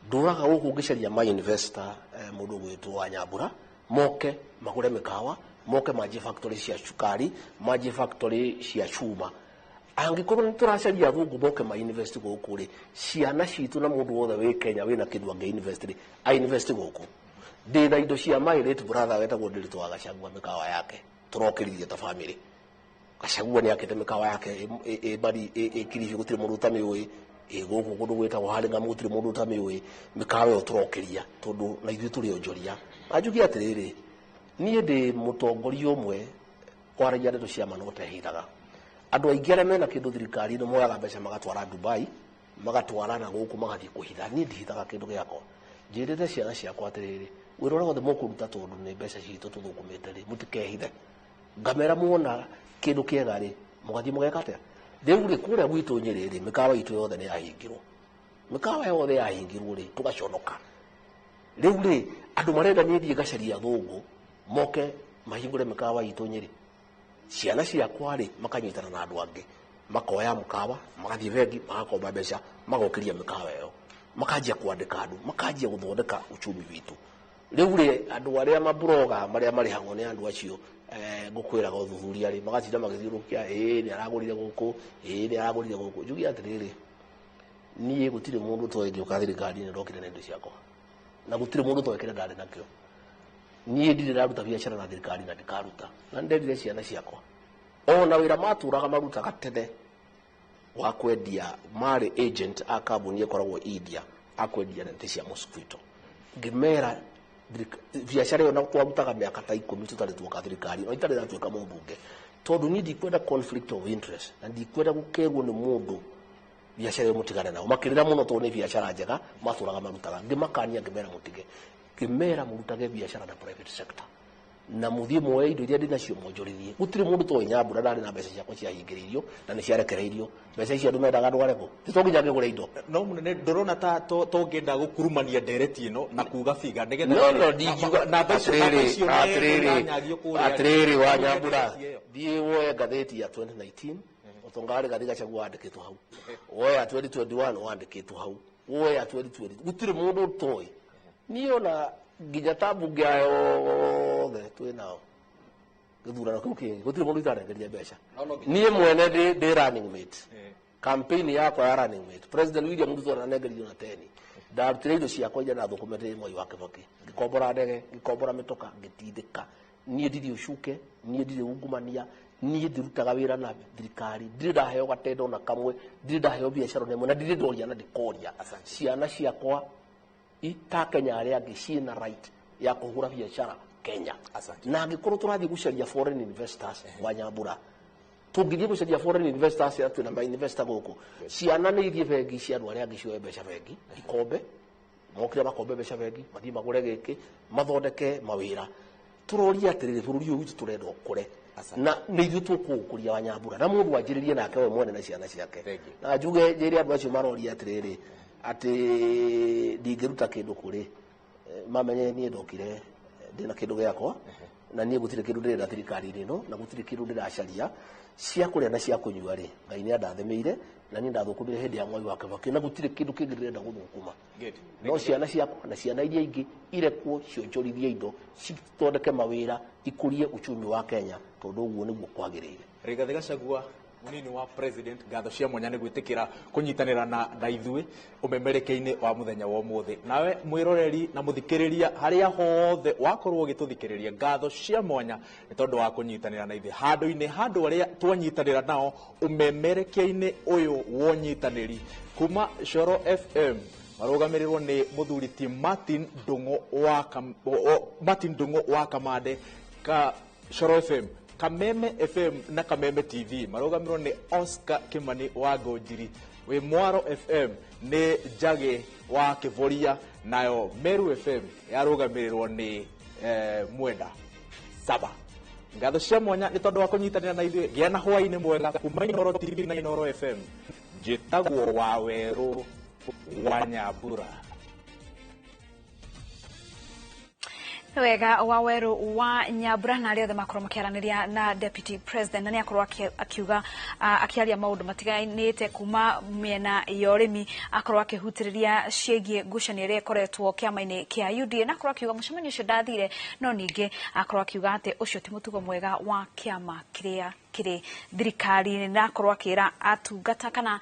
nduraga guku ngicaria ma investor mundu gwitwo wa Nyambura moke magure mikawa moke maji factory cia cukari maji factory cia chuma angikorwo ni turacaria thungu moke ma invest guku ri ciana citu na mundu wothe wi Kenya wina kindu ange invest ri a invest guku ndina indo cia my late brother wetagwo Ndiritu wa Gachagua mikawa yake turokiririe ta family Gachagua ni akite mikawa yake bari kirifi gutire mundu tamiui guku kundu gwetagwo haringa gutire mundu tamiui mikawa yo turokiria tondu na ithu turi onjoria ajugi atiriri nie ndi mutongoria umwe kwaragia ndeto cia manota hiraga andu aingi aria mena kindu thirikari no moyaga mbeca magatwara Dubai magatwara na guku magathie kuhitha ni ndihithaga kindu giakwa njirite ciana ciakwa atiriri wira uria wothe mukuruta tondu ni mbeca citu tuthukumite ri mutikehithe ngamera muona kindu kiega ri mugathie mugeka atia riu ri kuria gwitu Nyeri mikawa itu yothe ni yahingirwo mikawa yothe yahingirwo ri tugaconoka riu ri andu marenda ni thie gacaria thungu moke mahingure mikawa itu Nyeri ciana ciakwa ri makanyitana na andu angi makoya mkawa magathie bengi magakomba mbeca magokiria mikawa yo makanjia kuandika andu makanjia guthondeka uchumi witu riu ri andu aria mabroga maria marihagwo ni andu acio ngukwiraga uthuthuria ri magatinda magithiurukia ni aragurire guku ni aragurire guku njugi atiriri nie gutire mundu toy ngiuka thirikari ni ndokire na indo ciakwa na gutire mundu toy kire ndari nakio nie ndire ndaruta biacara na thirikari na ndikaruta na nderire ciana ciakwa ona wira maturaga maruta gatete wa kwendia mari agent a kambuni ikoragwo India akwendia neti cia mosquito ngimera biacara yo na twabutaga miaka ta 10 tutari tuka thirikari no itari natuika mumbunge tondu ni ndikwenda conflict of interest na ndikwenda gukegwo ni mundu biacara yo mutigana nao makirira muno tondu ni biacara njega maturaga marutaga ngimakania ngimera mutige ngimera murutage biacara na private sector na muthie moye indo iria ndina cio monjorithie gutire mundu to Nyambura ndari na mbeca ciakwa cia hingiririo na ni ciarekereirio mbeca icio andu mendaga ndwareko titonginya ngigura indo no munene ndorona ta to ngenda gukurumania ndereti ino na kuga figa ndegetha no ndigiuga na atiriri wa Nyambura thie woye gatheti ya 2019 utongari gathi Gachagua wandikitwo hau woye ya 2021 wandikitwo hau woye ya 2020 gutire mundu toy niona nginya tambunge yothe twinao githurano kiu kingi gutire mundu itarengeria mbeca nie mwene ndi running mate campaign yakwa ya running mate President William Ruto ananengerio na 10 ndarutire indo ciakwa ija na thukumete Mwai wa Kibaki ngikombora ndege ngikombora mitoka ngitindika nie ndiri ucuke nie ndiri ungumania nie ndirutaga wira na thirikari ndiri ndaheo gatendo na kamwe ndiri ndaheo biacara nemwe na ndiri ndoria na ndikoria ciana ciakwa ita Kenya aria angi ciina right ya kuhura biacara Kenya na angikorwo turathie gucaria foreign investors wa Nyambura tungithie gucaria foreign investors ya twina ma investor guku ciana ni ithie bengi cia andu aria angi cioe mbeca bengi ikombe mokire makombe mbeca bengi mathie magure giki mathondeke mawira turoria atiriri bururi uyu turenda ukure na nithu tukukuria wa Nyambura na mundu wanjiririe nake we mwene na ciana ciake na njuge njiri andu acio maroria atiriri ati ndingiruta kindu kuri mamenye nie ndokire ndina kindu giakwa na nie gutire kindu ndirenda thirikari-ini no na gutire kindu ndiracaria cia kuria na cia kunyua ri Ngai ni andathemeire na ni ndathukumire hindi ya Mwai wa Kibaki na gutire kindu kingi ndirenda guthukuma no ciana ciakwa na ciana iria ingi irekuo cionjorithie indo citondeke mawira ikurie uchumi wa Kenya tondu uguo niguo kwagirire. Rigathi Gachagua munini wa president ngatho cia mwanya ni gwitikira kunyitanira na ithui umemerekeini wa muthenya wa umuthi. Nawe mwiroreri na muthikiriria haria hothe wakorwo ugituthikiriria ngatho cia mwanya ni tondu wa kunyitanira na ithui handu haria twanyitanira nao umemerekeini uyu wonyitaniri kuma Coro FM marugamirirwo ni muthuri Martin Ndungu wa Kamande ka Coro FM, Kameme FM na Kameme TV marugamirwo ni Oscar Kimani wa Ngonjiri, we Mwaro FM ni Njage wa Kivoria, nayo Meru FM yarugamirirwo ni Mwenda Saba. Ngatho cia mwanya ni tondu wa kunyitanira na ithuĩ gia na hwaini mwega kuma Inoro TV na Inoro FM. Njĩtagwo Waweru wa Nyambura. Wega Waweru wa Nyambura na arĩa makorwo makiaraniria na Deputy President na ni akorwo akiuga akiaria maundu matiganite kuma miena ya urimi, akorwo akihutiriria ciĩgie ngucanio iria ikoretwo kiama-ini kia UDA na akorwo akiuga mucemanio ucio ndathire no ningi akorwo akiuga ati ucio ti mutugo mwega wa kiama kiria kiri thirikari na akorwo akira atungata kana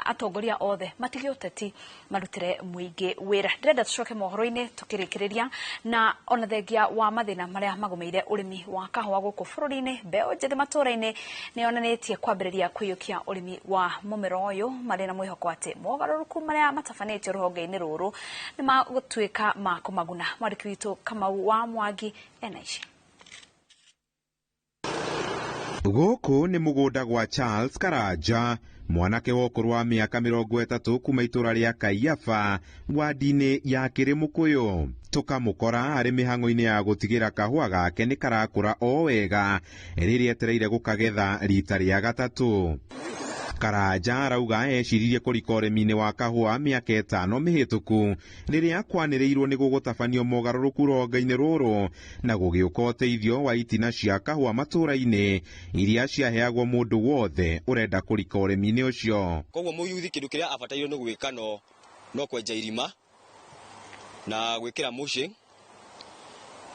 atongoria othe matige uteti marutire muingi wira. Ndirenda tucoke mohoro-ini tukirikiriria na ona thengia wa mathina maria magomeire urimi wa kahua guku bururi-ini. Mbeu njithi matura-ini ni onanitie kwambiriria kwiyukia urimi wa mumera uyu mari na mwihoko ati mogaruruku maria matafanitio ruhonge-ini ruru ni magutuika ma kumaguna. Mwariki witu Kamau wa Mwangi enaici. Guku ni mugunda gwa Charles Karanja, mwanake wa ukuru wa miaka 30 kuma itura ria Kaiafa wadi-ini ya Kirimukuyu. Tukamukora ari mihango-ini ya gutigira kahua gake ni karakura o wega riria etereire gukagetha rita ria gatatu. Karanja arauga eciririe kurika urimi-ini wa kahua miaka 5 mihituku riria kwanirirwo ni gugutabanio mogaruruku ruhonge-ini ruru na gugiuka uteithio wa itina cia kahua matura-ini iria ciaheagwo mundu wothe urenda kurika urimi-ini ucio. Koguo muyuthi kindu kiria abatairwo ni gwika no kwenja irima na gwikira mulching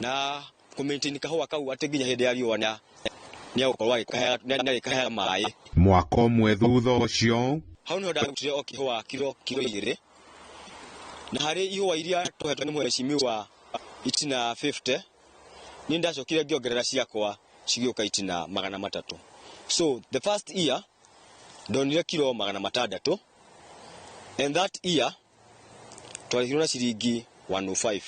na kumaintain kahua kau ati nginya hindi ya riua ni agukorwo agikahea mai. Mwaka ũmwe thutha ũcio hau niho ndarutire o kihua kilo 2 na hari ihua iria tuhetwo ni mheshimiwa itina 50 ni ndacokire ngiongerera ciakwa cigioka itina 300. So the first year ndonire kilo 600 and that year twarihirwo na ciringi 105.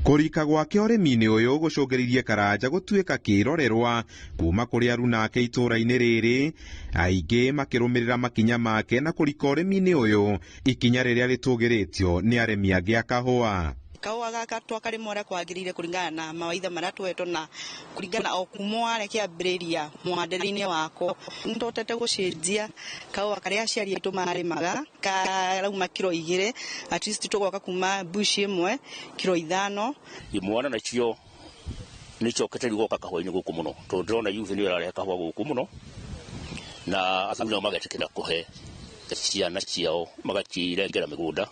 Kurika gwake urimi-ini uyu gucungiririe Karanja gutuika kirorerwa kuma kuri aruna ake itura-ini riri, aingi makirumirira makinya make na kurika urimi-ini uyu ikinya riria ritugiritio ni arimi angi a kahua. Kahua gaka twakarima uria kwagirire kuringana na mawaitha maria twetwo na kuringana o kuma ware kiambiriria mwanderini wako ntotete gucenjia kahua karia aciari aitu marimaga karauma kilo 2 at least tugoka kuma bush imwe kilo 5 imwana na cio nicio keteri goka kahua-ini guku muno to ndrona youth ni ararehe kahua guku muno na asamino magatikira kuhe ciana ciao magakirengera migunda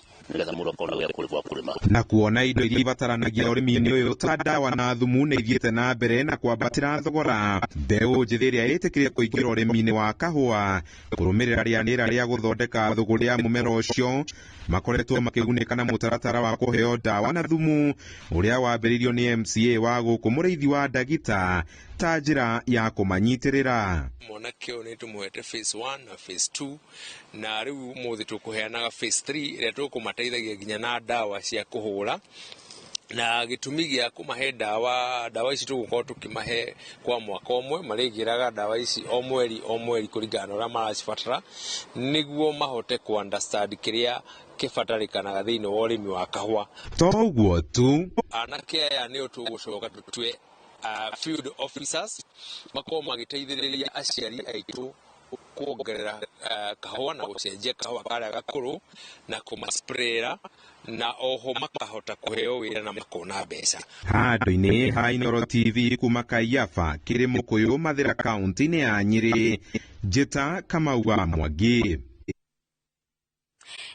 na kuona indo iria ibataranagia urimi-ini uyu ta dawa na thumu ni ithiete na mbere na kwambatira thogora. Mbeu njithi iria itikirie kuingira urimi-ini wa kahua kurumirira rianira ria guthondeka thuguri ya mumera ucio makoretwo makigunika na mutaratara wa kuheo dawa na thumu uria wambiririo ni MCA wa guku Muriithi wa Ndagita ta njira ya kumanyitirira. Mwanake uyu ni tumuhete phase 1 na phase 2 na riu muthi tukuheanaga phase 3 iria tukumateithagia nginya na dawa cia kuhura na gitumi gia kumahe dawa ici tugukorwo tukimahe kwa mwaka umwe marigiraga dawa ici o mweri kuringana na uria maracibatara niguo mahote ku understand kiria kibatarikanaga thiini wa urimi wa kahua. To uguo tu anake aya ni tugucoka tutue field officers makorwo magĩteithĩrĩria aciari aitũ kuongerera kahũa na gũcenjia kahũa karĩa gakũrũ na kũmasprayera na oho makahota kũheo wĩra na makona mbeca. Handũ-inĩ ha Inooro TV kuma Kaiafa kĩrĩ Mũkũyũ Mathĩra kaunti-inĩ ya Nyĩrĩ, Njĩta Kamau wa Mwangi.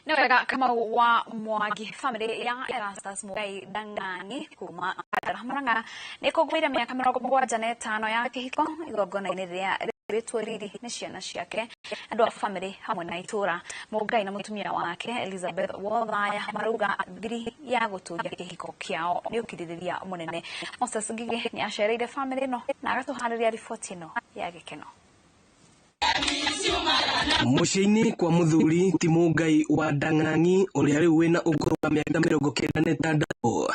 Nĩ wega Kamau wa Mwangi, family ya Erastus Mugai Ndang'ang'i kuma Murang'a nĩ kũngũĩire mĩaka 75 ya kĩhiko igongona-inĩ rĩrĩa rĩtwo riri nĩ ciana ciake, andũ a family hamwe na itũra. Mugai na mũtumia wake Elizabeth Wothaya marauga thiri ya gũtũria kĩhiko kĩao nĩ ũkirĩrĩria mũnene. Moses Ngigi nĩ acereire family ĩno na agatũharĩria riboti ĩno ya gĩkeno. Mũciĩ-inĩ kwa mũthuri ti Mugai wa Ndang'ang'i ũrĩa rĩu wĩna ũkũrũ wa mĩaka 96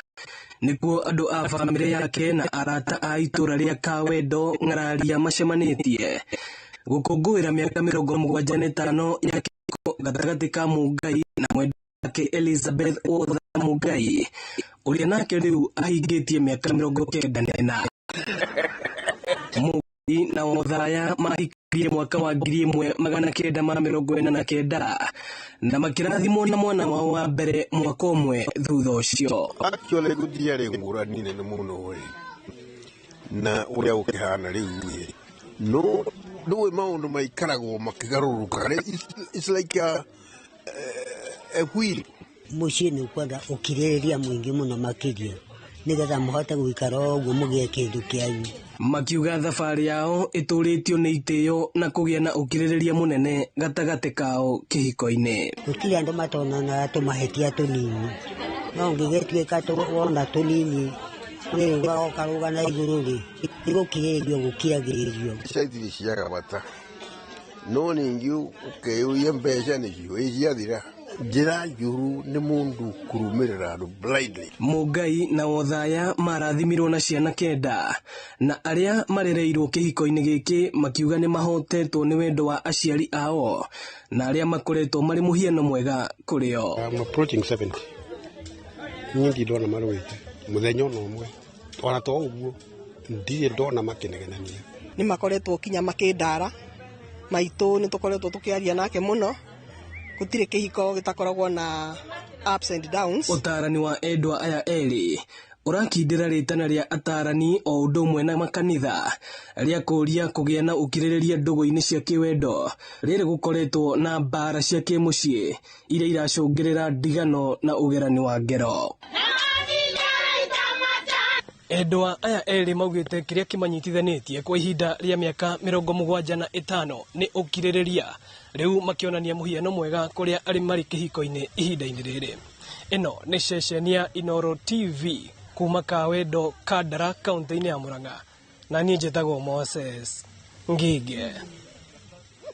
nĩkuo andũ a family yake na arata a itũra rĩa Kawendo Ng'araria macemanĩtie gũkũngũĩra mĩaka 75 ya kĩhiko gatagatĩ ka Mugai na mwendwa wake Elizabeth Wothaya Mugai ũrĩa nake rĩu ahingĩtie mĩaka 94. Mugai na Wothaya mahikirie mwaka wa 1949 na makĩrathimwo na mwana wao wa mbere mwaka ũmwe thutha ũcio. Actually gũtiarĩ ngũrani nene mũno na ũrĩa ũkĩhana rĩu no maũndũ maikaragwo makĩgarũrũka. It's like a wheel. Mũciĩ nĩ kwenda ũkirĩrĩria mũingĩ mũno makĩria nĩgetha mũhote gũikara ũguo mũgĩe kĩndũ kĩanyu. Makiuga thabarĩ yao ĩtũrĩtio nĩ itĩo na kũgĩa na ũkirĩrĩria mũnene gatagatĩ kao kĩhiko-inĩ. Gũtirĩ andũ matonanaga tũmahĩtia tũnini, no ngĩgĩtuĩka wona tũnini rĩu gagoka na igũrũ-rĩ nĩgũkirĩrĩrio gũkiragĩrĩrio. Ciathiri ciaga bata no ningĩ ũkeyũria mbeca nĩcio ĩciathira. Njĩra njũru nĩ mũndũ kũrũmĩrĩra andũ blindly. Mugai na Wothaya marathimirwo na ciana 9 na arĩa marereirwo kĩhiko-inĩ gĩkĩ makiuga nĩ mahotetwo nĩ wendo wa aciari ao na arĩa makoretwo marĩ mũhiano mwega kũrĩ o. I'm approaching 70. Nyingi ndona marũĩte mũthenya ũmwe ona to ũguo ndirĩ ndona makĩnegenania. Nĩ makoretwo kinya makĩndara maitũ nĩ tũkoretwo tũkĩaria nake mũno. Gũtirĩ kĩhiko gĩtakoragwo na ups and downs. Ũtarani wa endwa aya erĩ ũrakindĩra rĩtana rĩa atarani o ũndũ ũmwe na makanitha rĩa kũria kũgĩa na ũkirĩrĩria ndũgũ-inĩ cia kĩwendo rĩrĩ gũkoretwo na mbara cia kĩmũciĩ iria iracũngĩrĩra ndigano na ũgerani wa ngero. Endwa aya erĩ maugĩte kĩrĩa kĩmanyitithanĩtie kwa ihinda rĩa mĩaka 75 nĩ ũkirĩrĩria, rĩu makĩonania mũhiano mwega kũrĩa arĩ marĩ kĩhiko-inĩ ihinda-inĩ rĩrĩ. Ĩno nĩ ceceni ya Inooro TV kuma Kawendo Kandara kaunti-inĩ ya Murang'a na niĩ njĩtagwo Moses Ngige.